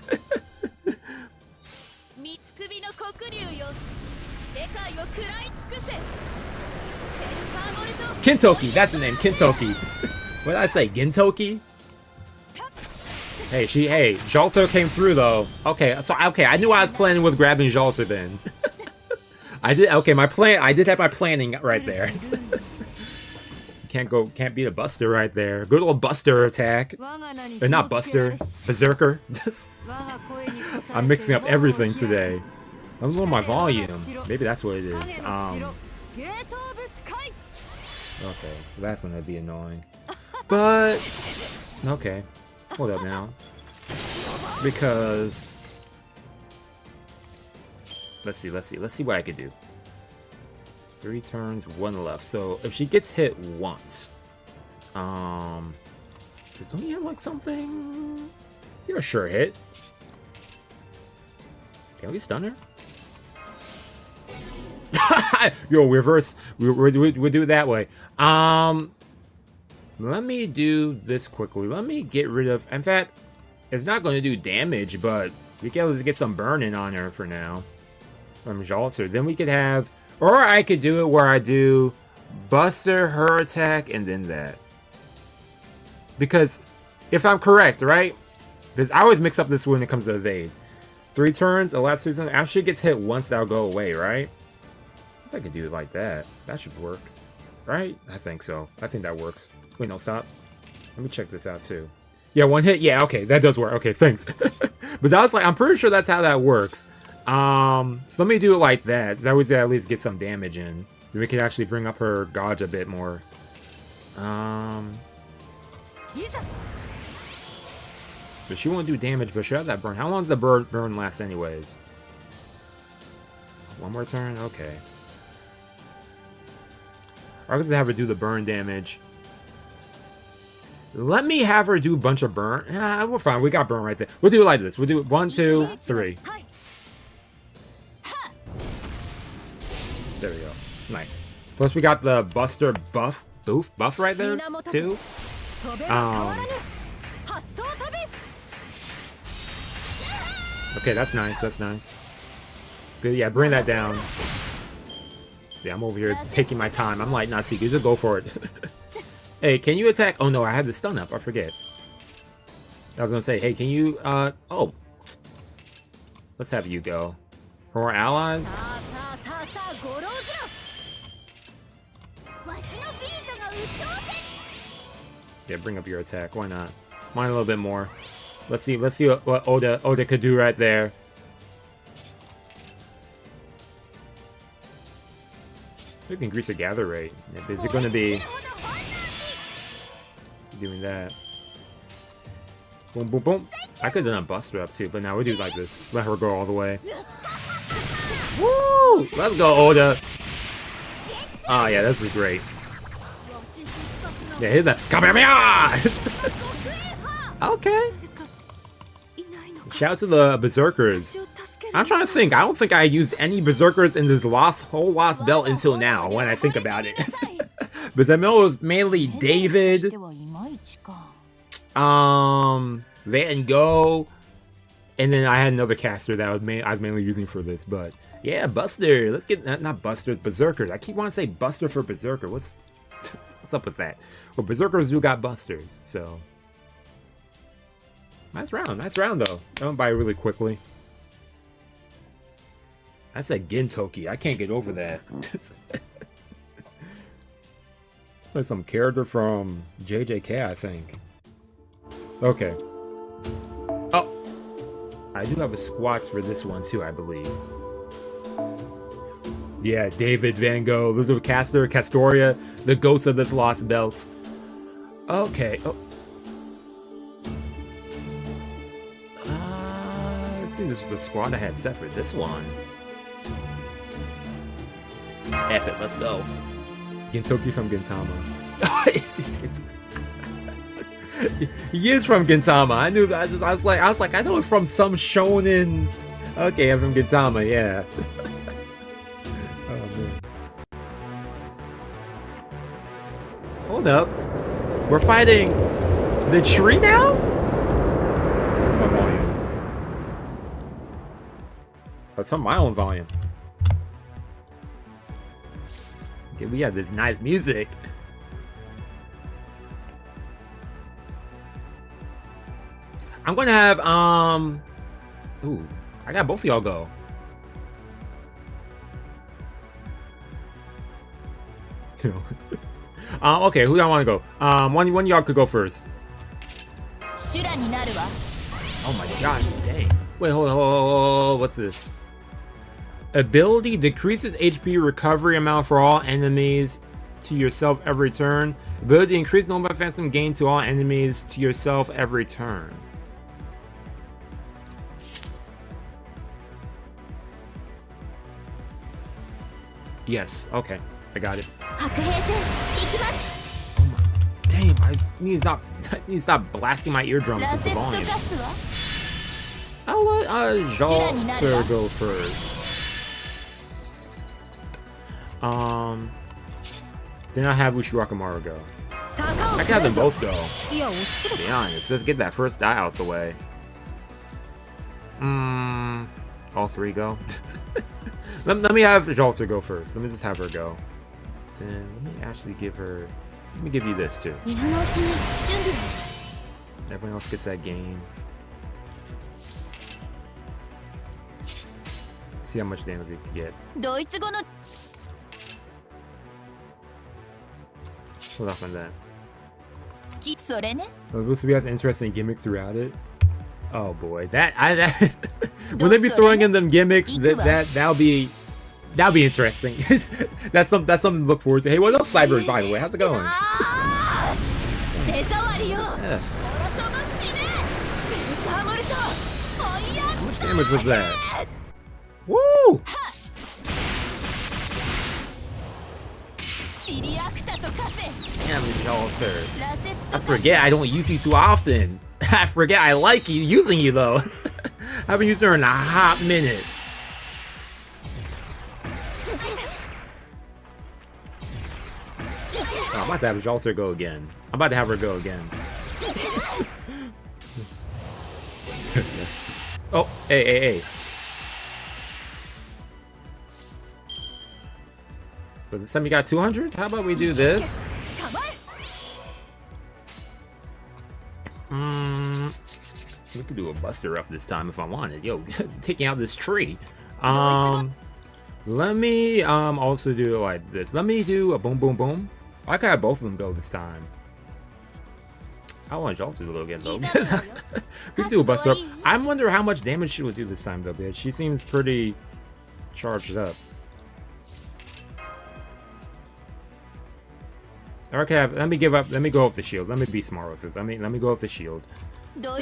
Kintoki, that's the name, Kintoki. What did I say, Gintoki? Hey, Jalter came through though. Okay, I knew I was planning with grabbing Jalter then. I did have my planning right there. Can't beat a Buster right there. Good old Buster attack. Or not Buster, Berserker. I'm mixing up everything today. I'm lowering my volume. Maybe that's what it is. Okay, that's gonna be annoying. But okay, hold up now. Because let's see what I could do. 3 turns, 1 left. So if she gets hit once, don't you have like something? You're a sure hit. Can we stun her? Yo, reverse. We'll do it that way. Let me do this quickly. Let me get rid of. In fact, it's not going to do damage, but we can at least get some burning on her for now. From Jalter. Then we could have, or I could do it where I do Buster, her attack, and then that. Because if I'm correct, right? Because I always mix up this when it comes to evade. 3 turns, the last 3 turns. After she gets hit once, that'll go away, right? I could do it like that. That should work. Right? I think so. I think that works. Wait, no, stop. Let me check this out too. Yeah, 1 hit. Yeah, okay, that does work. Okay, thanks. But I was like, I'm pretty sure that's how that works. So let me do it like that. So I would at least get some damage in. We could actually bring up her gauge a bit more. But she won't do damage, but she has that burn. How long does the burn last anyways? 1 more turn? Okay. I could have her do the burn damage. Let me have her do a bunch of burn. Nah, we're fine. We got burn right there. We'll do it like this. We'll do it 1, 2, 3. There we go. Nice. Plus we got the Buster buff right there too. Okay, that's nice. That's nice. Good. Yeah, bring that down. Yeah, I'm over here taking my time. I'm like, nah, Seku, just go for it. Hey, can you attack? Oh no, I had the stun up. I forget. I was gonna say, hey, can you, oh. Let's have you go. For our allies? Yeah, bring up your attack. Why not? Mine a little bit more. Let's see what Oda could do right there. We can increase the gather rate. Is it going to be doing that? Boom, boom, boom. I could have done a Buster up too, but now we do like this. Let her go all the way. Woo! Let's go, Oda. Oh yeah, this is great. Yeah, hit that. Kamehameha! Okay. Shout out to the Berserkers. I'm trying to think. I don't think I used any Berserkers in this whole Lostbelt until now, when I think about it. But that was mainly David, Van Gogh, and then I had another caster that I was mainly using for this. But yeah, Buster. Let's get not Buster, Berserkers. I keep wanting to say Buster for Berserker. What's up with that? Well, Berserkers do got Busters, so Nice round though. That went by really quickly. I said Gintoki. I can't get over that. It's like some character from JJK, I think. Okay. Oh, I do have a squawk for this one too, I believe. Yeah, David, Van Gogh, Elizabeth Castor, Castoria, the ghost of this lost belt. Okay. Oh. Let's see, this was the squad I had set for this one. F it, let's go. Gintoki from Gintama. He is from Gintama. I knew that. I was like, I know it's from some shonen. Okay, I'm from Gintama, yeah. Oh man. Hold up. We're fighting the tree now? What volume? Oh, it's on my own volume. Okay, we have this nice music. I'm gonna have ooh, I got both of y'all go. Okay, who do I want to go? One of y'all could go first. Oh my gosh, dang. Wait, hold on, what's this? Ability decreases HP recovery amount for all enemies to yourself every turn. Ability increase known by phantom gain to all enemies to yourself every turn. Yes, okay, I got it. Oh my, damn, I need to stop blasting my eardrums with the volume. I'll let Jalter go first. Then I'll have Ushirakamaru go. I can have them both go. To be honest, just get that first die out the way. All three go. let me have Jalter go first. Let me just have her go. Then let me actually give her. Let me give you this too. Everyone else gets that gain. See how much damage we can get. Hold off on that. Lucy has interesting gimmicks throughout it. Oh boy, that when they be throwing in them gimmicks, that'll be interesting. that's something to look forward to. Hey, what up, Cyber? By the way, how's it going? Yeah. How much damage was that? Woo! Damn, Jalter. I forget I don't use you too often. I forget I like you using you though. I haven't used her in a hot minute. Oh, I'm about to have Jalter go again. I'm about to have her go again. Oh, hey. But this time you got 200? How about we do this? We could do a buster up this time if I wanted. Yo, taking out this tree. Let me also do it like this. Let me do a boom boom boom. I could have both of them go this time. I want Jalter to go again though. We could do a buster up. I wonder how much damage she would do this time though, bitch. She seems pretty charged up. Okay, let me give up. Let me go off the shield. Let me be smart with it. Let me go off the shield. I'll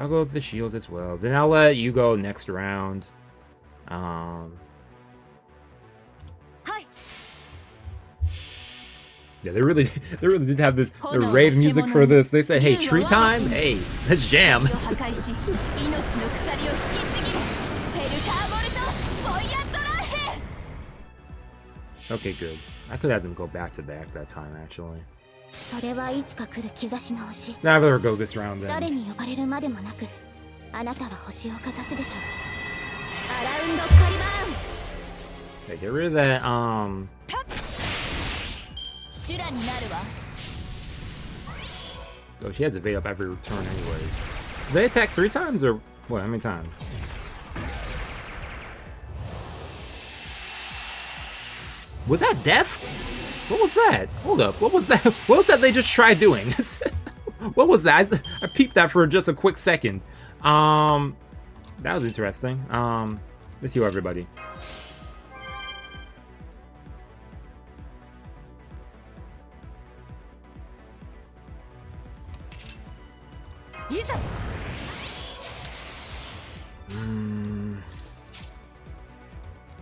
go with the shield as well. Then I'll let you go next round. Yeah, they really did have this the rave music for this. They said, "Hey, tree time! Hey, let's jam!" Okay, good. I could have them go back to back that time, actually. Now I better go this round then. Okay, get rid of that, Oh, she has evade up every turn anyways. They attack 3 times or what? How many times? Was that death? What was that? Hold up. What was that? What was that they just tried doing? What was that? I peeped that for just a quick second. That was interesting. Let's heal everybody.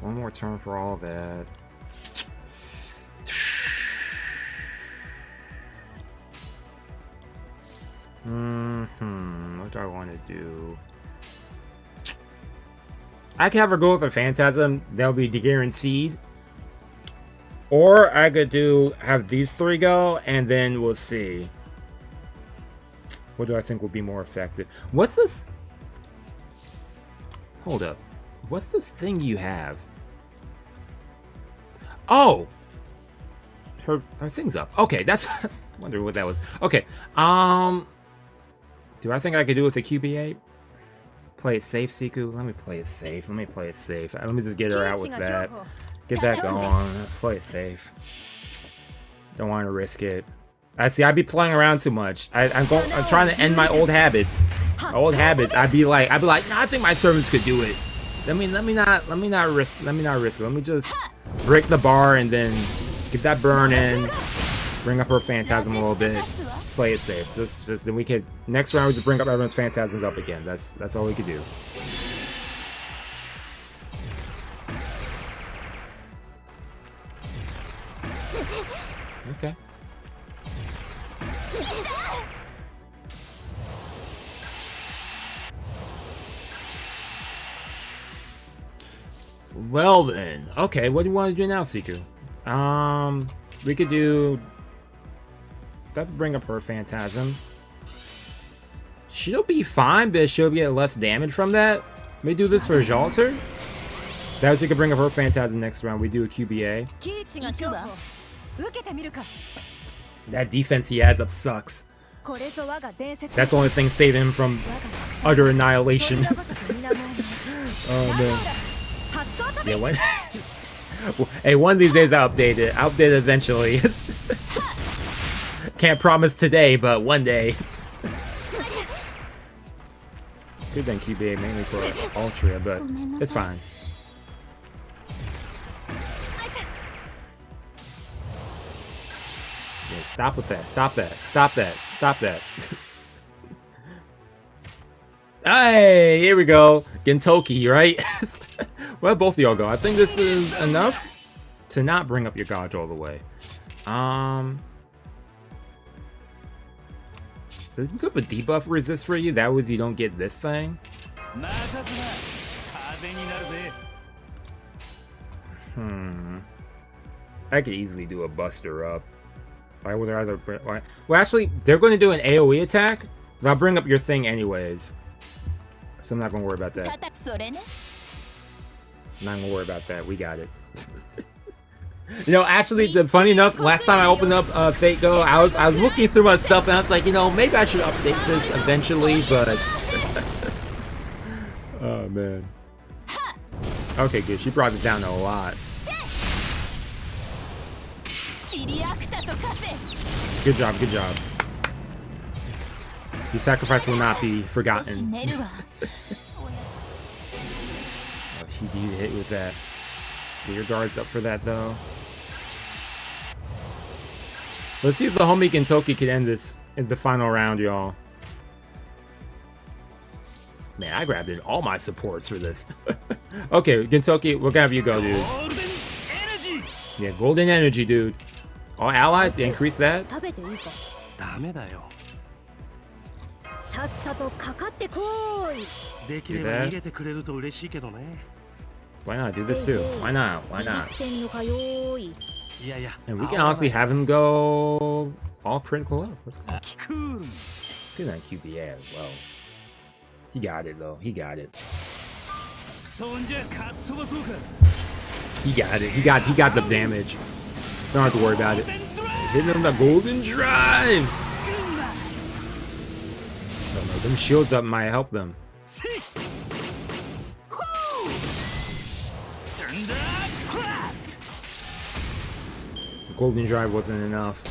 One more turn for all that. What do I want to do? I could have her go with a Phantasm. That'll be guaranteed. Or I could have these 3 go, and then we'll see. What do I think will be more effective? What's this? Hold up. What's this thing you have? Oh! Her thing's up. Okay, that's I wonder what that was. Okay. Do I think I could do with a QB8? Play it safe, Seku. Let me play it safe. Let me play it safe. Let me just get her out with that. Get that going. Play it safe. Don't want to risk it. I see. I'd be playing around too much. I'm trying to end my old habits. I'd be like, nah, I think my servants could do it. Let me not risk it. Let me just break the bar and then get that burn in. Bring up her Phantasm a little bit. Play it safe. Just then we could next round we just bring up everyone's Phantasms up again. That's all we could do. Okay. Well then. Okay, what do you want to do now, Seku? We could do that to bring up her Phantasm. She'll be fine, but she'll get less damage from that. Let me do this for Surtr. That way we could bring up her Phantasm next round. We do a QBA. That defense he adds up sucks. That's the only thing saving him from utter annihilation. Oh man. Yeah, when hey, one of these days I'll update it. I'll update it eventually. Can't promise today, but one day. Good than QBA mainly for Ultra, but it's fine. Yeah, stop with that. Stop that. Stop that. Stop that. Hey, here we go. Gintoki, right? Well, both of y'all go. I think this is enough to not bring up your gauge all the way. Did we put debuff resist for you? That was you don't get this thing. I could easily do a Buster Up. Why would I rather? Why? Well, actually, they're going to do an AOE attack. But I'll bring up your thing anyways, so I'm not going to worry about that. I'm not gonna worry about that. We got it. You know, actually, funny enough, last time I opened up Fate Go, I was looking through my stuff and I was like, you know, maybe I should update this eventually, but oh man. Okay, good. She brought it down a lot. Good job. Good job. Your sacrifice will not be forgotten. He did hit with that. Get your guards up for that though. Let's see if the homie Gintoki can end this in the final round, y'all. Man, I grabbed in all my supports for this. Okay, Gintoki, we're gonna have you go, dude. Yeah, golden energy, dude. All allies, yeah, increase that. Do that. Why not do this too? Why not? Why not? And we can honestly have him go all critical up. Let's go. Good on QBA as well. He got it though. He got it. He got it. He got the damage. Don't have to worry about it. Hitting him the golden drive. Don't know, them shields up might help them. The golden drive wasn't enough.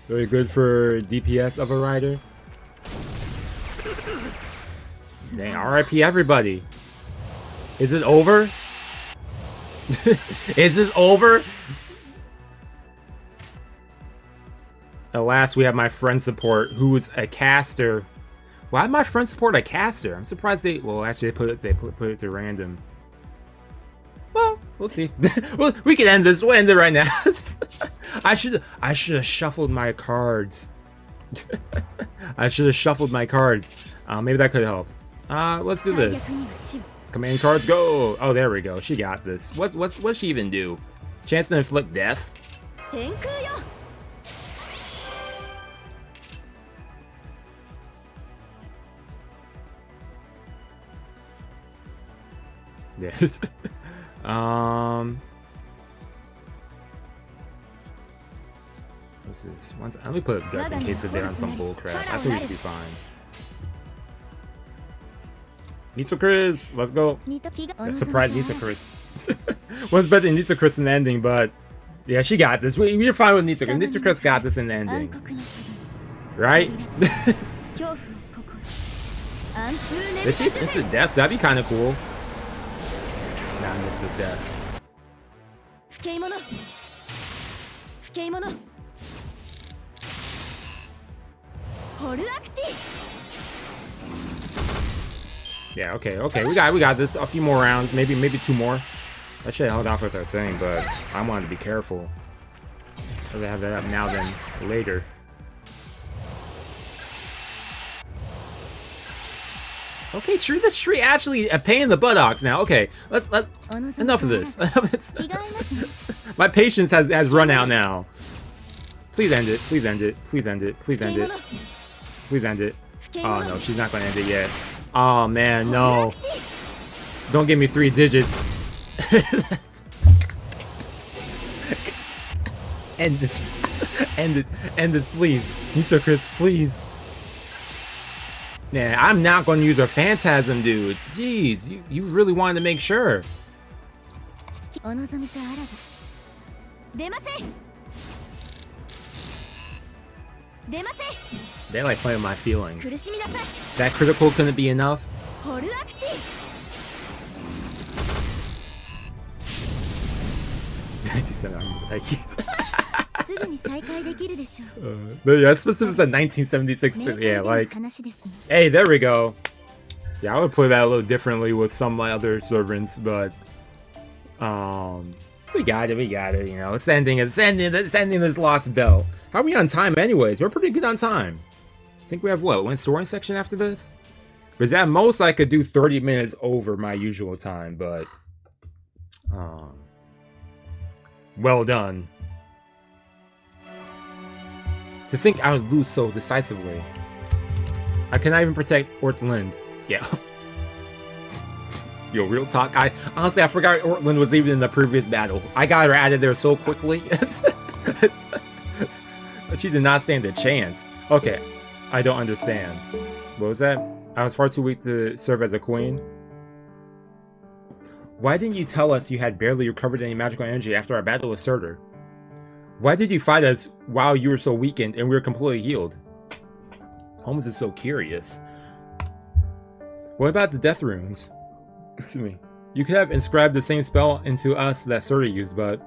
Very good for DPS of a rider. Dang, RIP everybody. Is it over? Is this over? At last we have my friend support, who is a caster. Why did my friend support a caster? I'm surprised they, well, actually they put it to random. Well, we'll see. Well, we can end this. We'll end it right now. I should have shuffled my cards. I should have shuffled my cards. Maybe that could have helped. Let's do this. Command cards go. Oh, there we go. She got this. What's she even do? Chance to inflict death. Yes. What's this? Let me put Gus in case they're on some bullcrap. I think we should be fine. Nitro Chris, let's go. Yeah, surprise Nitro Chris. One's better than Nitro Chris in the ending, but yeah, she got this. We're fine with Nitro Chris. Nitro Chris got this in the ending, right? If she's instant death, that'd be kind of cool. Nah, I missed the death. Yeah, okay, we got this. A few more rounds, maybe 2 more. I should have held off with our thing, but I wanted to be careful. I'd rather have that up now than later. Okay, tree. This tree actually a pain in the buttocks now. Okay, let's enough of this. My patience has run out now. Please end it. Please end it. Please end it. Please end it. Please end it. Oh no, she's not gonna end it yet. Oh man, no. Don't give me 3 digits. End this. End it. End this, please. Nitro Chris, please. Man, I'm not going to use a phantasm, dude. Jeez, you really wanted to make sure. They like playing my feelings. That critical couldn't be enough. Yeah, specifically 1976 too. Yeah, like, hey, there we go. Yeah, I would play that a little differently with some of my other servants, but we got it. You know, it's ending this Lostbelt. How are we on time, anyways? We're pretty good on time. I think we have what, one story section after this? Because at most I could do 30 minutes over my usual time, but well done. To think I would lose so decisively. I cannot even protect Ortland. Yeah. Yo, real talk. Honestly, I forgot Ortland was even in the previous battle. I got her added there so quickly. She did not stand a chance. Okay, I don't understand. What was that? I was far too weak to serve as a queen. Why didn't you tell us you had barely recovered any magical energy after our battle with Surtr? Why did you fight us while you were so weakened and we were completely healed? Holmes is so curious. What about the death runes? Excuse me. You could have inscribed the same spell into us that Surtr used, but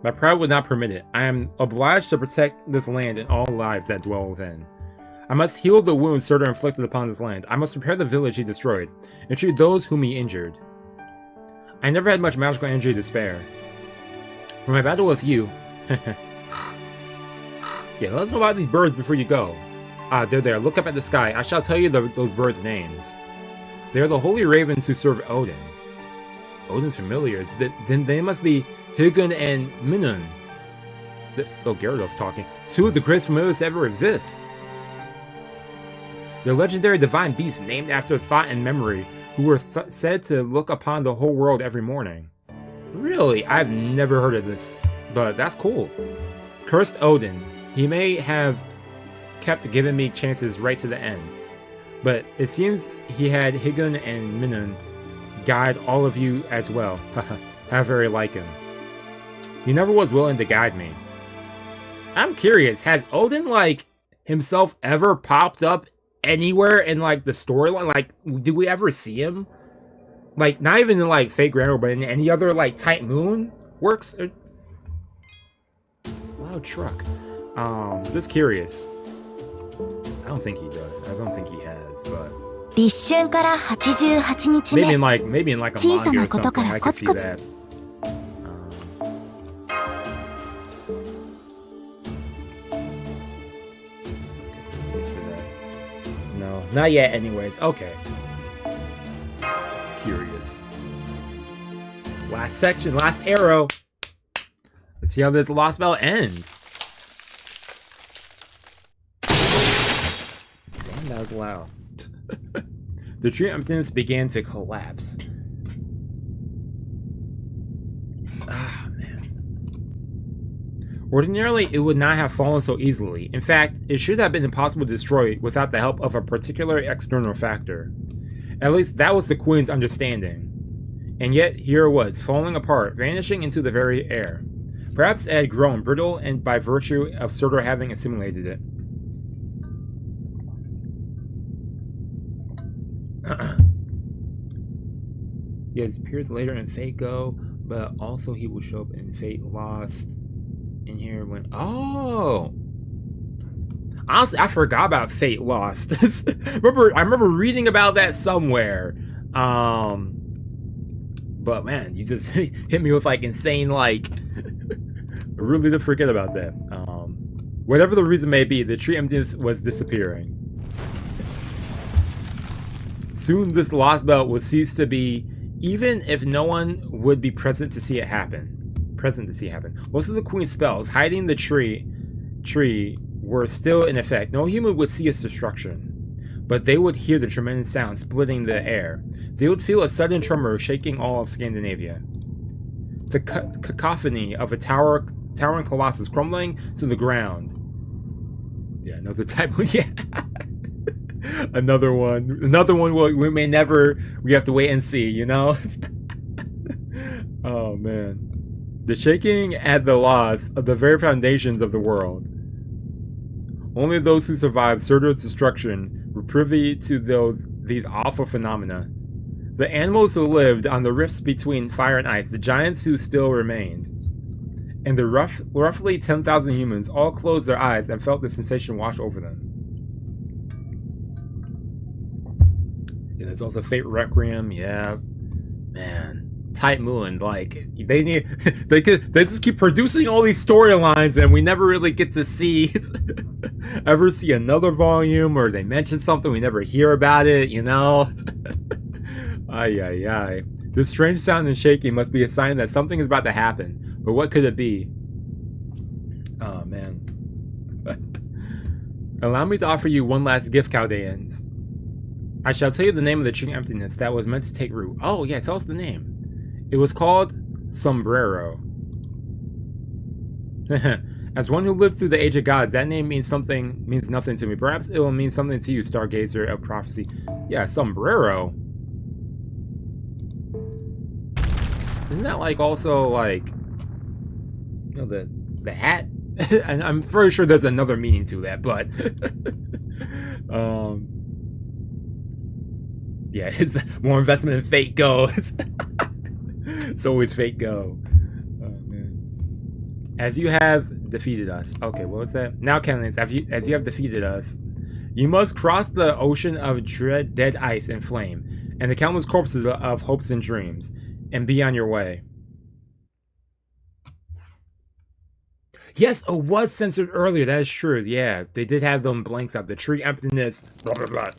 my pride would not permit it. I am obliged to protect this land and all lives that dwell within. I must heal the wounds Surtr inflicted upon this land. I must repair the village he destroyed and treat those whom he injured. I never had much magical energy to spare. For my battle with you... Yeah, let us know about these birds before you go. Ah, they're there. Look up at the sky. I shall tell you those birds' names. They are the holy ravens who serve Odin. Odin's familiars. Then they must be Hugin and Minun. Oh, Gyarados talking. 2 of the greatest familiars to ever exist. They're legendary divine beasts named after thought and memory, who were said to look upon the whole world every morning. Really? I've never heard of this. but that's cool. Cursed Odin. He may have kept giving me chances right to the end, but it seems he had Higun and Minun guide all of you as well. How very like him. He never was willing to guide me. I'm curious, has Odin, like, himself ever popped up anywhere in, like, the storyline? Like, do we ever see him? Like, not even in, like, Fate Grand Order, but in any other, like, Type Moon works? Loud truck. Just curious. I don't think he does. I don't think he has, but... maybe in like a manga or something, I could see that. No, not yet anyways. Okay. Curious. Last section, last arrow. Let's see how this Lostbelt ends. Damn, that was loud. The tree emptiness began to collapse. Ah, man. Ordinarily, it would not have fallen so easily. In fact, it should have been impossible to destroy without the help of a particular external factor. At least that was the Queen's understanding. And yet, here it was, falling apart, vanishing into the very air. Perhaps it had grown brittle and by virtue of Surtr having assimilated it. Yeah, it appears later in Fate Go, but also he will show up in Fate Lost. In here when oh, honestly, I forgot about Fate Lost. I remember reading about that somewhere. But man, you just hit me with like insane like. I really did forget about that. Whatever the reason may be, the tree emptiness was disappearing. Soon this Lostbelt would cease to be, even if no one would be present to see it happen. Most of the Queen's spells hiding the tree were still in effect. No human would see its destruction, but they would hear the tremendous sound splitting the air. They would feel a sudden tremor shaking all of Scandinavia. The cacophony of a towering colossus crumbling to the ground. Yeah, another type of yeah. Another one we may never, we have to wait and see, you know. Oh man, the shaking at the loss of the very foundations of the world. Only those who survived Surtr's destruction were privy to these awful phenomena. The animals who lived on the rifts between fire and ice, the giants who still remained, and the roughly 10,000 humans all closed their eyes and felt the sensation wash over them. Yeah, there's also Fate Requiem. Yeah, man. Type Moon, like they just keep producing all these storylines, and we never really get to see ever see another volume, or they mention something we never hear about it. You know. Ay ay ay. This strange sound and shaking must be a sign that something is about to happen. But what could it be? Oh man. Allow me to offer you one last gift, Chaldeans. I shall tell you the name of the tree emptiness that was meant to take root. Oh yeah, tell us the name. It was called Sombrero. As one who lived through the Age of Gods, that name means nothing to me. Perhaps it will mean something to you, Stargazer of Prophecy. Yeah, Sombrero. Isn't that like also like, you know, the hat? And I'm very sure there's another meaning to that, but yeah, it's more investment in Fate Go. It's always Fate Go. Oh man. As you have defeated us. Okay, what was that? Now, Cannons, as you have defeated us, you must cross the ocean of dead ice and flame, and the countless corpses of hopes and dreams, and be on your way. Yes, it was censored earlier. That is true. Yeah, they did have them blanks up. The tree emptiness. Blah blah blah.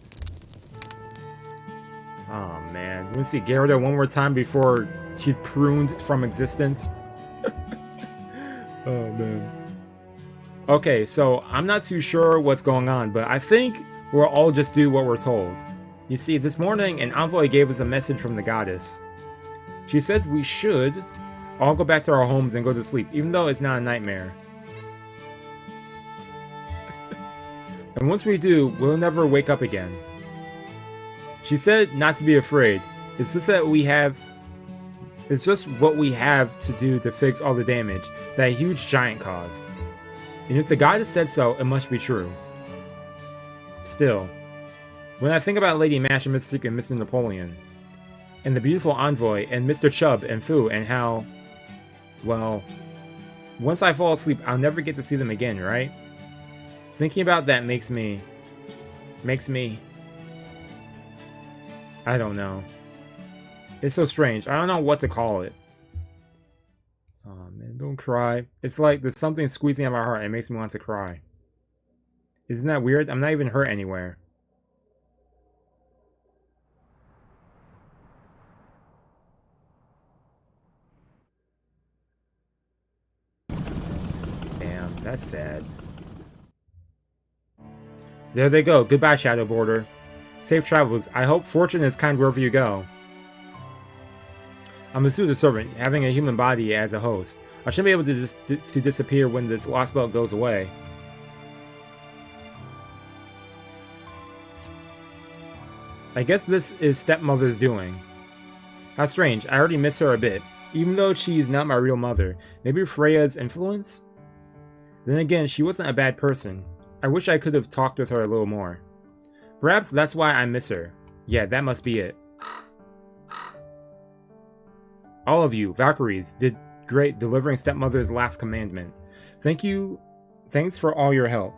Oh man, you want to see Gerda one more time before she's pruned from existence? Oh man. Okay, so I'm not too sure what's going on, but I think we'll all just do what we're told. You see, this morning an envoy gave us a message from the goddess. She said we should all go back to our homes and go to sleep, even though it's not a nightmare. And once we do, we'll never wake up again. She said not to be afraid. It's just that it's just what we have to do to fix all the damage that huge giant caused. And if the goddess said so, it must be true. Still, when I think about Lady Mash and Mr. Seku and Mr. Napoleon, and the beautiful envoy and Mr. Chubb and Fu, and how, well, once I fall asleep, I'll never get to see them again, right? Thinking about that makes me, I don't know. It's so strange. I don't know what to call it. Oh man, don't cry. It's like there's something squeezing at my heart and it makes me want to cry. Isn't that weird? I'm not even hurt anywhere. Damn, that's sad. There they go. Goodbye, Shadow Border. Safe travels. I hope fortune is kind wherever you go. I'm a pseudo servant, having a human body as a host. I shouldn't be able to disappear when this Lostbelt goes away. I guess this is stepmother's doing. How strange. I already miss her a bit, even though she's not my real mother. Maybe Freya's influence? Then again, she wasn't a bad person. I wish I could have talked with her a little more. Perhaps that's why I miss her. Yeah, that must be it. All of you, Valkyries, did great delivering stepmother's last commandment. Thank you. Thanks for all your help.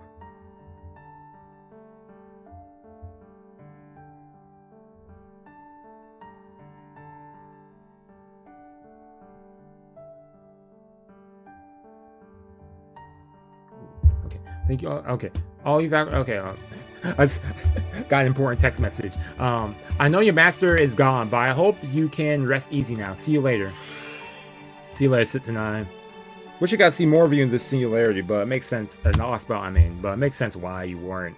Okay. Thank you. Okay. All you Valkyries. Okay. I got an important text message. I know your master is gone, but I hope you can rest easy now. See you later. See you later, Sit-9. Wish I got to see more of you in this singularity, but it makes sense. Not Lostbelt, I mean, but it makes sense why you weren't.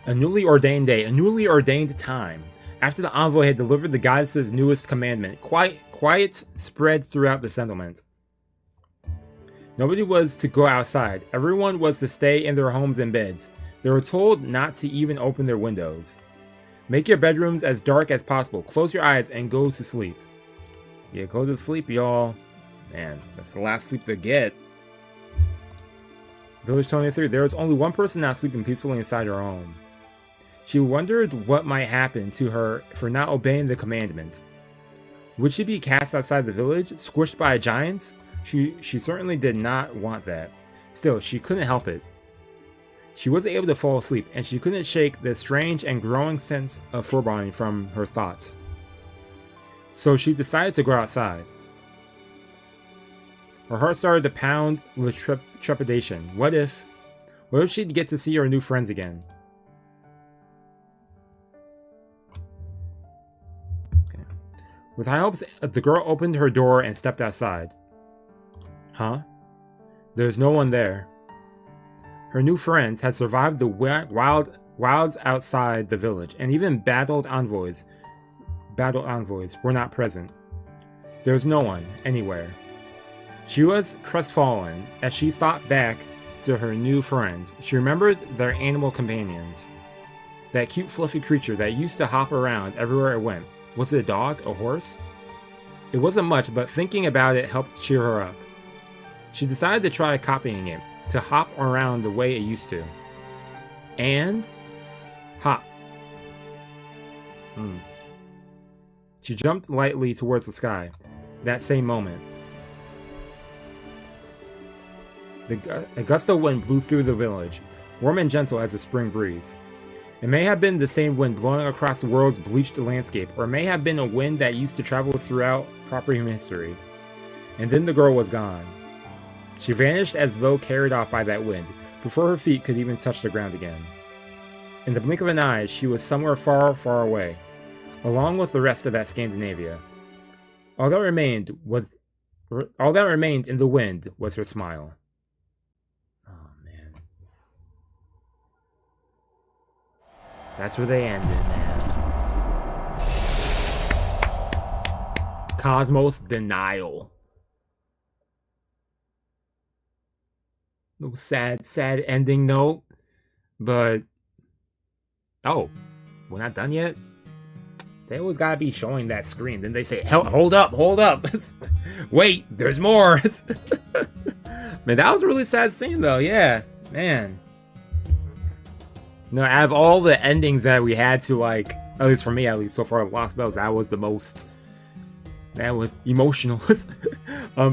A newly ordained day, a newly ordained time. After the envoy had delivered the goddess's newest commandment, quiet spread throughout the settlement. Nobody was to go outside. Everyone was to stay in their homes and beds. They were told not to even open their windows. Make your bedrooms as dark as possible. Close your eyes and go to sleep. Yeah, go to sleep, y'all. Man, that's the last sleep to get. Village 23. There was only one person not sleeping peacefully inside her home. She wondered what might happen to her for not obeying the commandment. Would she be cast outside the village, squished by giants? She certainly did not want that. Still, she couldn't help it. She wasn't able to fall asleep, and she couldn't shake the strange and growing sense of foreboding from her thoughts. So she decided to go outside. Her heart started to pound with trepidation. What if she'd get to see her new friends again? Okay. With high hopes, the girl opened her door and stepped outside. Huh? There's no one there. Her new friends had survived the wilds outside the village, and even battled envoys were not present. There was no one, anywhere. She was crestfallen as she thought back to her new friends. She remembered their animal companions. That cute fluffy creature that used to hop around everywhere it went. Was it a dog? A horse? It wasn't much, but thinking about it helped cheer her up. She decided to try copying it, to hop around the way it used to. And hop. She jumped lightly towards the sky. That same moment, a gust of wind blew through the village, warm and gentle as a spring breeze. It may have been the same wind blowing across the world's bleached landscape, or it may have been a wind that used to travel throughout proper human history. And then the girl was gone. She vanished as though carried off by that wind, before her feet could even touch the ground again. In the blink of an eye, she was somewhere far, far away, along with the rest of that Scandinavia. All that remained in the wind was her smile. Oh man. That's where they ended, man. Cosmos denial. No sad ending note. But oh, we're not done yet? They always gotta be showing that screen. Then they say, hold up. Wait, there's more. Man, that was a really sad scene though. Yeah, man. No, out of all the endings that we had to, like, at least for me, at least so far, Lostbelt, that was the most, that was emotional.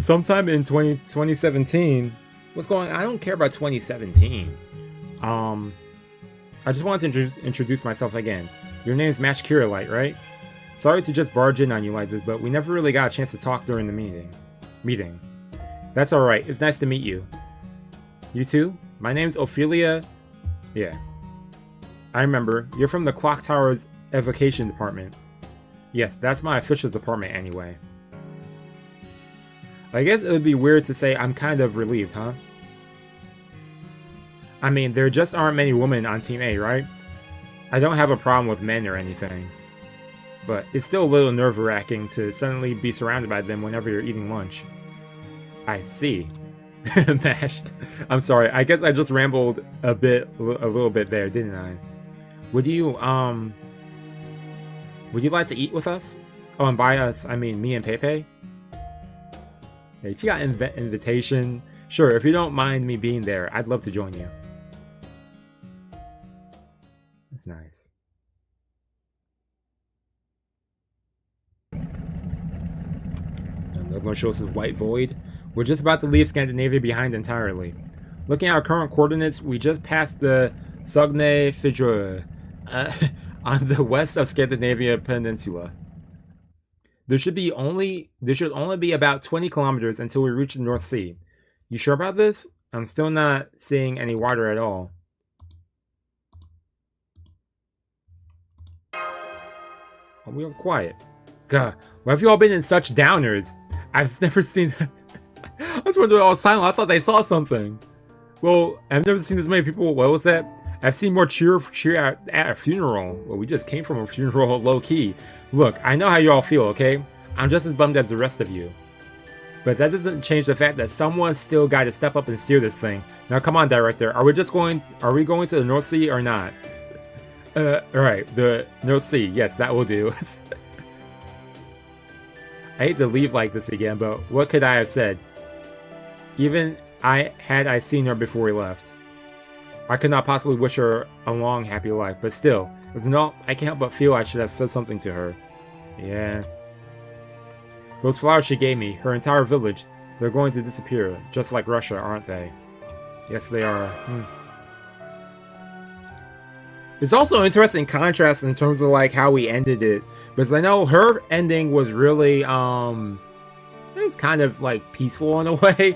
Sometime in 2017, what's going on? I don't care about 2017. I just wanted to introduce myself again. Your name's Match Kirillite, right? Sorry to just barge in on you like this, but we never really got a chance to talk during the meeting. That's alright, it's nice to meet you. You too? My name's Ophelia. Yeah. I remember. You're from the Clock Tower's Evocation Department. Yes, that's my official department anyway. I guess it would be weird to say I'm kind of relieved, huh? I mean, there just aren't many women on Team A, right? I don't have a problem with men or anything. But it's still a little nerve-wracking to suddenly be surrounded by them whenever you're eating lunch. I see. Mash. I'm sorry, I guess I just rambled a little bit there, didn't I? Would you like to eat with us? Oh, and by us, I mean me and Pepe? Hey, she got invitation. Sure, if you don't mind me being there, I'd love to join you. That's nice. Another one shows us White Void. We're just about to leave Scandinavia behind entirely. Looking at our current coordinates, we just passed the Sogne Fidra on the west of Scandinavia Peninsula. There should only be about 20 kilometers until we reach the North Sea. You sure about this? I'm still not seeing any water at all. Oh, we are quiet. God, why have you all been in such downers? I've never seen that. I was wondering, all silent. I thought they saw something. Well, I've never seen this many people. What was that? I've seen more cheer at a funeral. Well, we just came from a funeral, low key. Look, I know how you all feel, okay? I'm just as bummed as the rest of you. But that doesn't change the fact that someone still got to step up and steer this thing. Now, come on, director. Are we going to the North Sea or not? Alright, the North Sea. Yes, that will do. I hate to leave like this again, but what could I have said? Even had I seen her before we left. I could not possibly wish her a long, happy life, but still, it's not, I can't help but feel I should have said something to her. Yeah. Those flowers she gave me, her entire village, they're going to disappear, just like Russia, aren't they? Yes, they are. It's also an interesting contrast in terms of like how we ended it, because I know her ending was really it was kind of like peaceful in a way.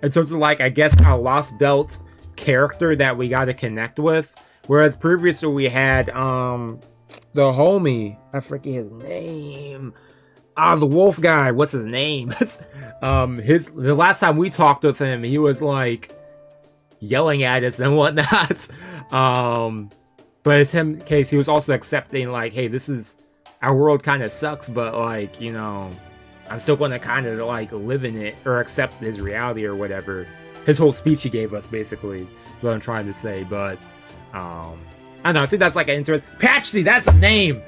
In terms of like, I guess, our Lostbelt character that we got to connect with, whereas previously we had the homie, I forget his name. The wolf guy, what's his name? The last time we talked with him, he was like yelling at us and whatnot. But in his case, he was also accepting like, hey, this is, our world kind of sucks, but like, you know, I'm still going to kind of like live in it or accept his reality or whatever. His whole speech he gave us, basically, is what I'm trying to say. But I don't know. I think that's like an interesting. Patchy, that's a name.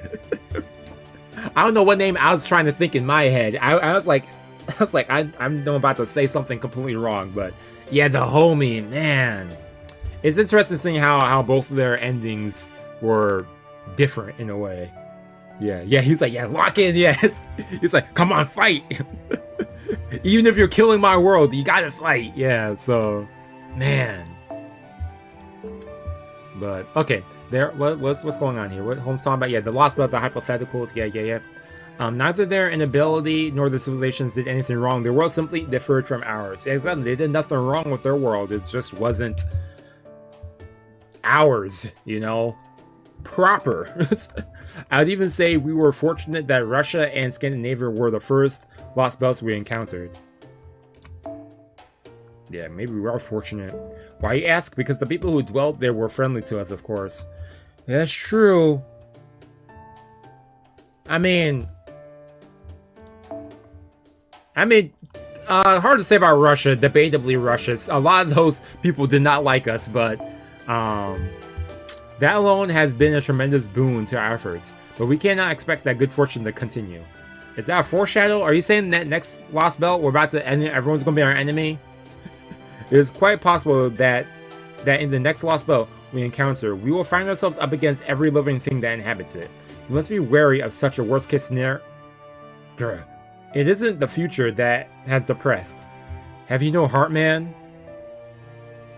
I don't know what name I was trying to think in my head. I was like, I'm about to say something completely wrong. But yeah, the homie, man, it's interesting seeing how both of their endings were different in a way. Yeah, he's like, yeah, lock in, yeah. He's like, come on, fight. Even if you're killing my world, you gotta fight. Yeah, so, man. But, okay, what's going on here? What Holmes talking about? Yeah, the Lostbelt, the hypotheticals, yeah. Neither their inability nor the civilizations did anything wrong. Their world simply differed from ours. Yeah, exactly, they did nothing wrong with their world. It just wasn't ours, you know? Proper. I'd even say we were fortunate that Russia and Scandinavia were the first Lostbelts we encountered. Yeah, maybe we are fortunate. Why you ask? Because the people who dwelt there were friendly to us, of course. That's true. I mean, I mean, hard to say about Russia. Debatably, Russia. A lot of those people did not like us, but that alone has been a tremendous boon to our efforts. But we cannot expect that good fortune to continue. Is that a foreshadow? Are you saying that next Lostbelt we're about to end? Everyone's going to be our enemy. It is quite possible that in the next Lostbelt we encounter, we will find ourselves up against every living thing that inhabits it. We must be wary of such a worst-case scenario. Grr. It isn't the future that has depressed. Have you no heart, man?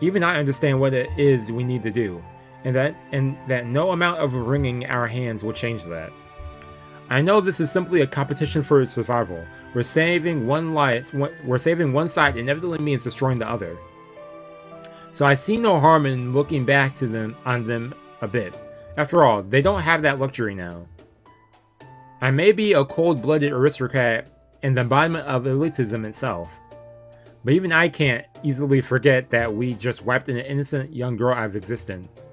Even I understand what it is we need to do, and that no amount of wringing our hands will change that. I know this is simply a competition for survival. We're saving one side inevitably means destroying the other. So I see no harm in looking back on them a bit. After all, they don't have that luxury now. I may be a cold-blooded aristocrat and the embodiment of elitism itself, but even I can't easily forget that we just wiped an innocent young girl out of existence.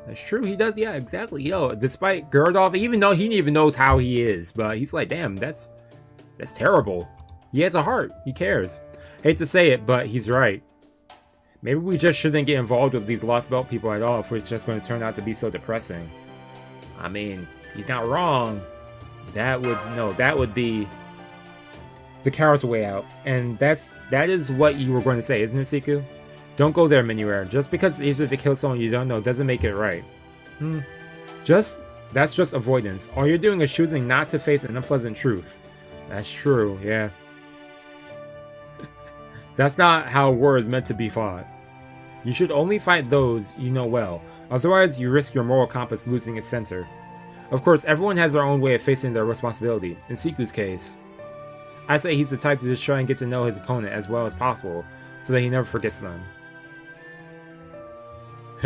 That's true, he does, yeah, exactly. Yo, despite Gerdolf, even though he even knows how he is, but he's like, damn, that's terrible. He has a heart, he cares. Hate to say it, but he's right. Maybe we just shouldn't get involved with these Lostbelt people at all if it's just going to turn out to be so depressing. I mean, he's not wrong. That would be the coward's way out. And that is what you were going to say, isn't it, Seku? Don't go there, Minuar. Just because it's easier to kill someone you don't know doesn't make it right. That's just avoidance. All you're doing is choosing not to face an unpleasant truth. That's true, yeah. That's not how war is meant to be fought. You should only fight those you know well, otherwise you risk your moral compass losing its center. Of course, everyone has their own way of facing their responsibility. In Seku's case, I say he's the type to just try and get to know his opponent as well as possible, so that he never forgets them.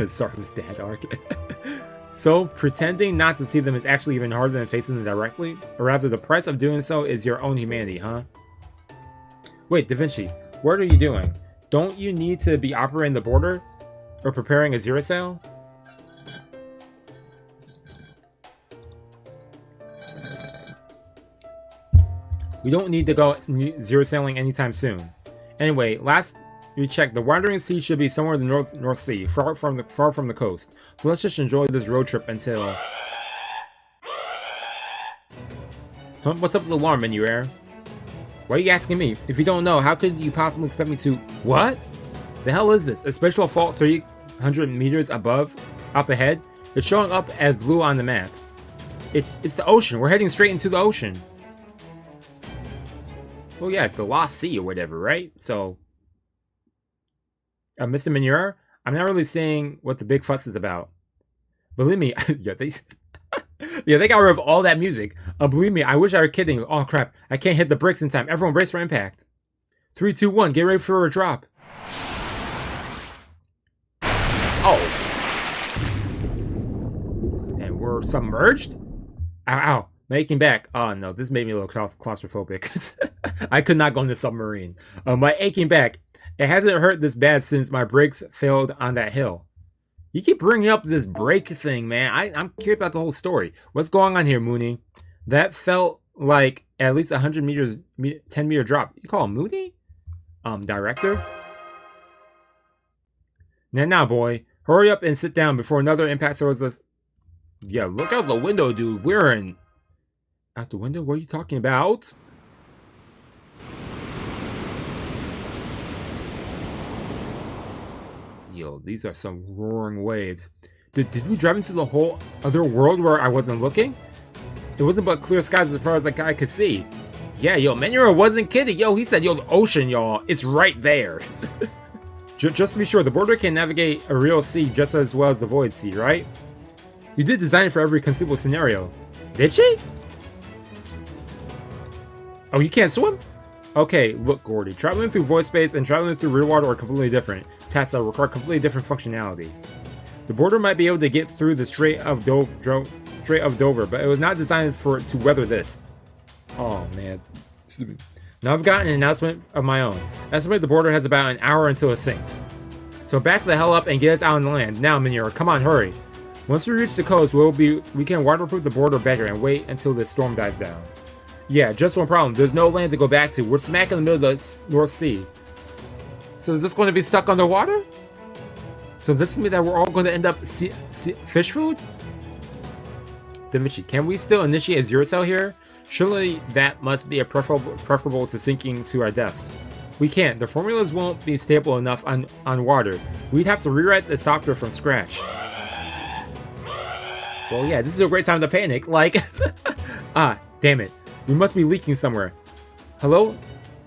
Sorry, Miss Dad arc. So, pretending not to see them is actually even harder than facing them directly? Or rather, the price of doing so is your own humanity, huh? Wait, Da Vinci, what are you doing? Don't you need to be operating the border? Or preparing a zero sail? We don't need to go zero sailing anytime soon. Anyway, last we checked, the Wandering Sea should be somewhere in the North Sea, far from the coast. So let's just enjoy this road trip until... Huh? What's up with the alarm, Minuar? Why are you asking me? If you don't know, how could you possibly expect me to... What? The hell is this? A spatial fault 300 meters up ahead? It's showing up as blue on the map. It's the ocean. We're heading straight into the ocean. Well, yeah, it's the Lost Sea or whatever, right? So... Mr. Minuar, I'm not really saying what the big fuss is about. Believe me, yeah, they got rid of all that music. Believe me, I wish I were kidding. Oh crap, I can't hit the brakes in time. Everyone brace for impact. 3, 2, 1, get ready for a drop. Oh. And we're submerged? Ow, ow. Making back. Oh no, this made me a little claustrophobic. I could not go in the submarine. My aching back. It hasn't hurt this bad since my brakes failed on that hill. You keep bringing up this brake thing, man. I'm curious about the whole story. What's going on here, Mooney? That felt like at least 100 meters, 10 meter drop. You call him Mooney? Director? Now, boy. Hurry up and sit down before another impact throws us. Yeah, look out the window, dude. We're in... Out the window? What are you talking about? Yo, these are some roaring waves. Did we drive into the whole other world where I wasn't looking? It wasn't but clear skies as far as I could see. Yeah, yo, Minuar wasn't kidding. Yo, he said, yo, the ocean, y'all, it's right there. Just to be sure, the border can navigate a real sea just as well as the void sea, right? You did design it for every conceivable scenario. Did she? Oh, you can't swim? Okay, look, Gordy. Traveling through void space and traveling through real water are completely different. Tasks that require completely different functionality. The border might be able to get through the Strait of Dover, but it was not designed to weather this. Oh, man. Now I've gotten an announcement of my own. Estimate the border has about an hour until it sinks. So back the hell up and get us out on the land. Now, Minuar, come on, hurry. Once we reach the coast, we can waterproof the border better and wait until the storm dies down. Yeah, just one problem. There's no land to go back to. We're smack in the middle of the North Sea. So is this going to be stuck underwater? So this means that we're all going to end up fish food? Da Vinci, can we still initiate a zero cell here? Surely that must be a preferable to sinking to our deaths. We can't. The formulas won't be stable enough on water. We'd have to rewrite the software from scratch. Well, yeah, this is a great time to panic. Like, damn it. We must be leaking somewhere. Hello?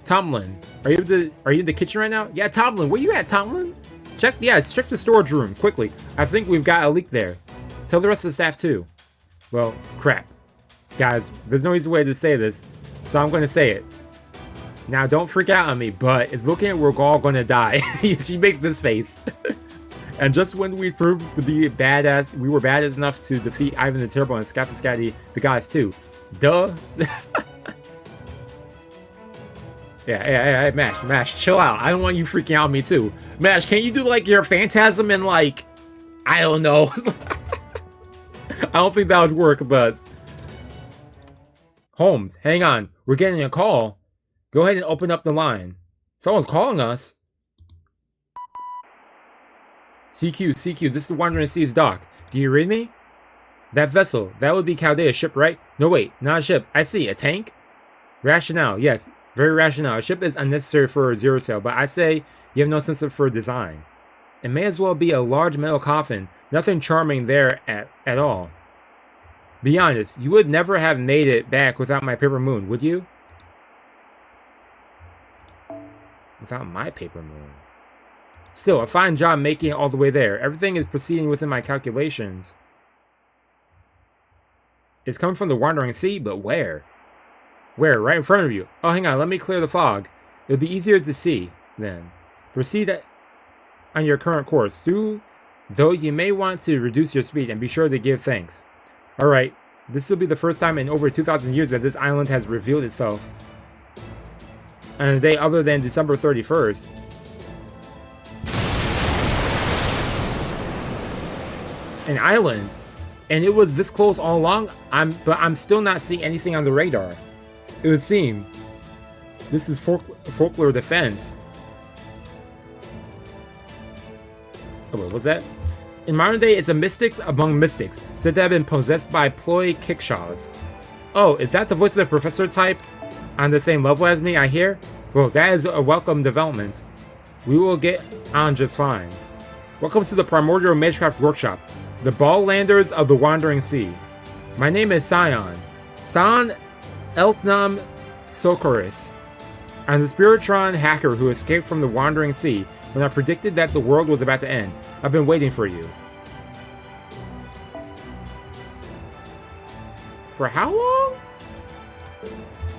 Tomlin, are you in the kitchen right now? Yeah, Tomlin, where you at, Tomlin? Check the storage room, quickly. I think we've got a leak there. Tell the rest of the staff, too. Well, crap. Guys, there's no easy way to say this, so I'm going to say it. Now, don't freak out on me, but it's looking like we're all going to die. She makes this face. And just when we proved to be badass, we were badass enough to defeat Ivan the Terrible and Scáthach-Skadi, the gods, too. Duh. Yeah, Mash, chill out. I don't want you freaking out on me too. Mash, can you do like your phantasm and like, I don't know. I don't think that would work, but Holmes, hang on. We're getting a call. Go ahead and open up the line. Someone's calling us. CQ, this is the Wandering Seas dock. Do you read me? That vessel, that would be Chaldea's ship, right? No, wait, not a ship. I see, a tank? Rationale, yes, very rationale. A ship is unnecessary for a zero cell, but I say you have no sense for design. It may as well be a large metal coffin. Nothing charming there at all. Be honest, you would never have made it back without my paper moon, would you? Without my paper moon. Still, a fine job making it all the way there. Everything is proceeding within my calculations. It's coming from the Wandering Sea, but where? Where? Right in front of you. Oh, hang on. Let me clear the fog. It'll be easier to see, then. Proceed on your current course. Though you may want to reduce your speed and be sure to give thanks. Alright. This will be the first time in over 2,000 years that this island has revealed itself. On a day other than December 31st. An island? And it was this close all along? But I'm still not seeing anything on the radar. It would seem. This is folklore defense. Oh, what was that? In modern day, it's a mystics among mystics, said to have been possessed by ploy kickshaws. Oh, is that the voice of the professor type? On the same level as me, I hear? Well, that is a welcome development. We will get on just fine. Welcome to the Primordial Magecraft Workshop, the Balllanders of the Wandering Sea. My name is Scion. Scion Eltnam Socorus. I'm the Spiritron hacker who escaped from the Wandering Sea when I predicted that the world was about to end. I've been waiting for you. For how long?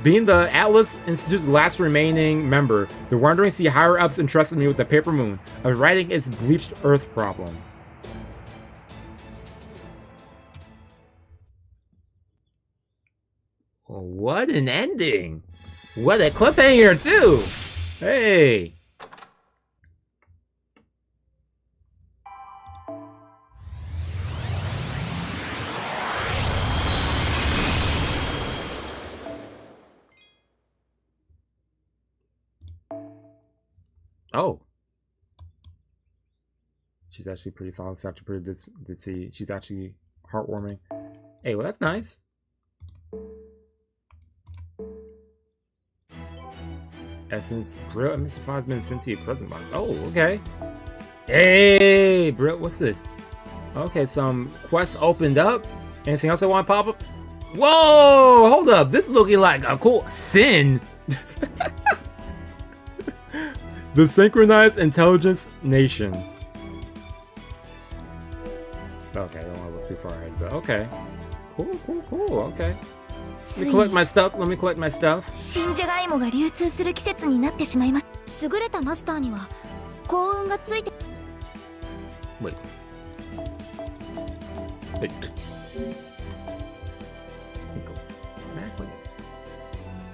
Being the Atlas Institute's last remaining member, the Wandering Sea higher-ups entrusted me with the Paper Moon. I was writing its bleached Earth problem. What an ending! What a cliffhanger, too! Hey! Oh. She's actually pretty solid. She's actually pretty to see. She's actually heartwarming. Hey, well, that's nice. Essence, Brill, and Mr. Fosman sent to your present box. Oh, okay. Hey, Brill, what's this? Okay, some quests opened up. Anything else I want to pop up? Whoa, hold up. This is looking like a cool Sin. The Synchronized Intelligence Nation. Okay, I don't want to look too far ahead, but okay. Cool, okay. Let me collect my stuff. Wait.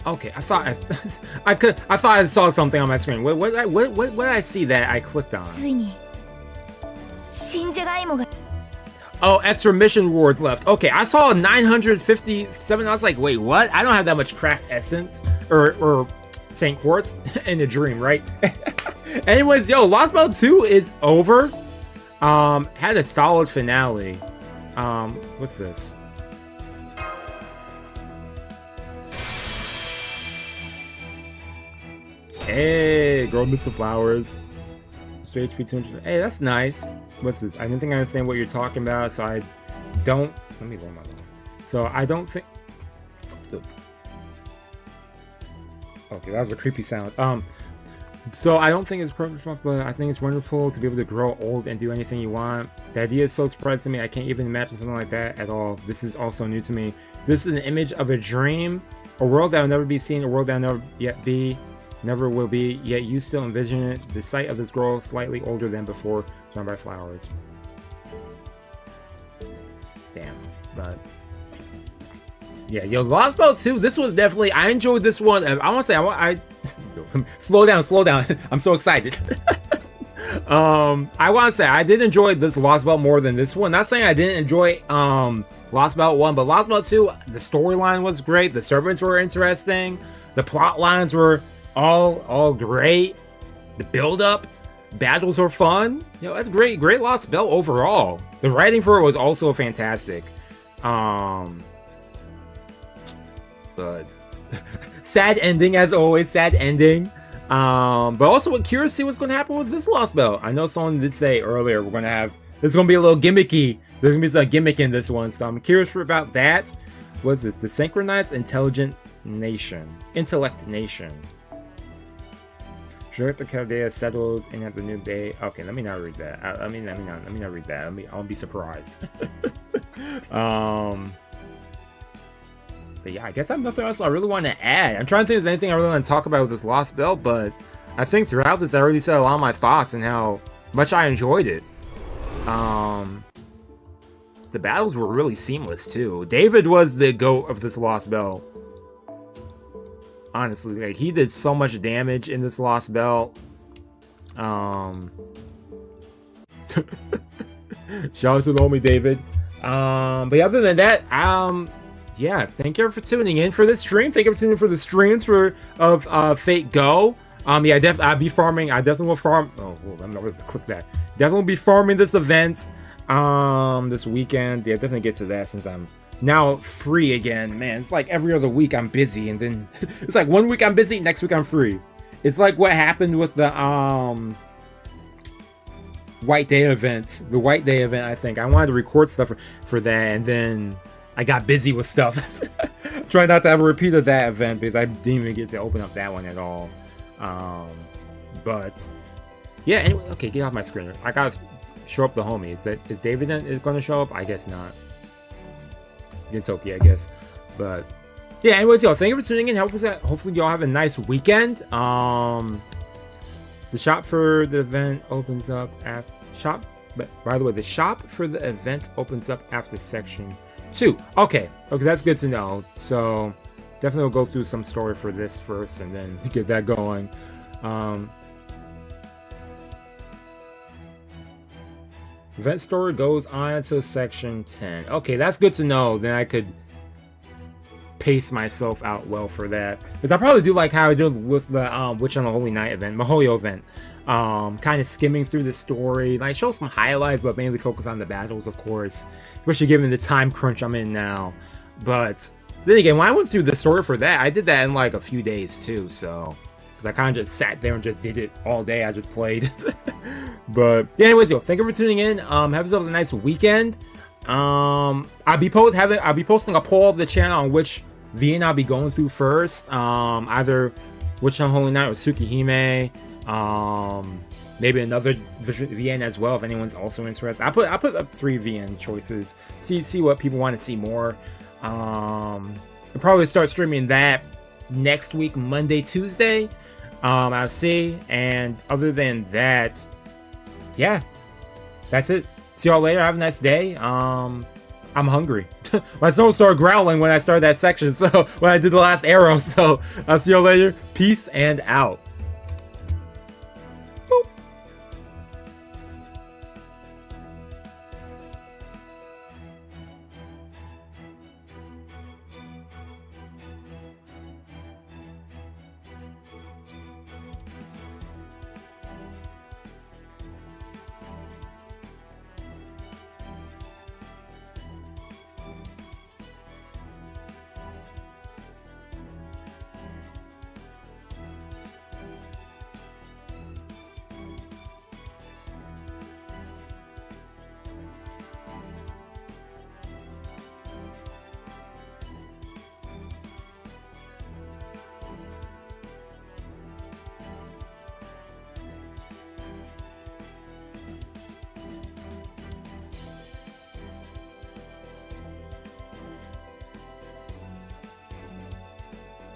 Okay, I thought I saw something on my screen. What did I see that I clicked on? Oh, extra mission rewards left. Okay, I saw 957. I was like, wait, what? I don't have that much craft essence or St. Quartz in a dream, right? Anyways, yo, Lostbelt 2 is over. Had a solid finale. What's this? Hey, grow Mr. Flowers. Straight HP 200. Hey, that's nice. What's this? I didn't think I understand what you're talking about, so I don't. Let me roll my line. So I don't think. Okay, that was a creepy sound. So I don't think it's perfect, but I think it's wonderful to be able to grow old and do anything you want. The idea is so surprising to me. I can't even imagine something like that at all. This is also new to me. This is an image of a dream, a world that will never be seen, a world that will never yet be. Never will be, yet you still envision it. The sight of this girl slightly older than before, surrounded by flowers. Damn, but yeah, yo, Lostbelt 2, this was definitely, I enjoyed this one. I want to say, I slow down. I'm so excited. I want to say, I did enjoy this Lostbelt more than this one. Not saying I didn't enjoy Lostbelt 1, but Lostbelt 2, the storyline was great. The servants were interesting. The plot lines were all great. The build-up, battles were fun. You know, that's great Lostbelt overall. The writing for it was also fantastic. But sad ending as always, sad ending. But also I'm curious to see what's going to happen with this Lostbelt. I know someone did say earlier we're going to have, it's going to be a little gimmicky. There's going to be some gimmick in this one, so I'm curious about that. What's this? The Synchronized Intellect Nation. Sure, the Chaldea settles in at the new day. Okay, let me not read that. Let me not read that. I'll be surprised. But yeah, I guess I have nothing else I really want to add. I'm trying to think if there's anything I really want to talk about with this Lostbelt, but I think throughout this I already said a lot of my thoughts and how much I enjoyed it. The battles were really seamless too. David was the GOAT of this Lostbelt. Honestly, like, he did so much damage in this Lostbelt. Shout out to the homie David. But yeah, other than that, yeah, thank you for tuning in for this stream. Thank you for tuning in for the streams of Fate Go. Yeah, I'll be farming. I definitely will farm. Oh, I'm not going to click that. Definitely be farming this event this weekend. Yeah, definitely get to that since I'm now free again. Man, it's like every other week I'm busy, and then it's like 1 week I'm busy, next week I'm free. It's like what happened with the White Day event. The White Day event, I think. I wanted to record stuff for that, and then I got busy with stuff. Try not to have a repeat of that event because I didn't even get to open up that one at all. But yeah, anyway, okay, get off my screen. I gotta show up the homie. Is David going to show up? I guess not. Gintoki, I guess. But yeah, anyways, yo, thank you for tuning in. Hopefully y'all have a nice weekend. The shop for the event opens up at but by the way, the shop for the event opens up after section 2. Okay, that's good to know. So definitely we'll go through some story for this first and then get that going. Event story goes on until section 10. Okay, that's good to know. Then I could pace myself out well for that. Because I probably do like how I did with the Witch on the Holy Night event, Mihoyo event. Kind of skimming through the story. Like, show some highlights, but mainly focus on the battles, of course. Especially given the time crunch I'm in now. But then again, when I went through the story for that, I did that in like a few days too, so. Because I kind of just sat there and just did it all day. I just played. But yeah, anyways, yo, thank you for tuning in. Have yourselves a nice weekend. I'll be posting a poll of the channel on which VN I'll be going through first. Either Witch on Holy Night or Tsukihime. Maybe another VN as well if anyone's also interested. I put up 3 VN choices. See what people want to see more. I'll probably start streaming that next week, Monday, Tuesday. I'll see. And other than that, yeah, that's it. See y'all later. Have a nice day. I'm hungry. My stomach started growling when I started that section. So when I did the last arrow. So I'll see y'all later. Peace and out.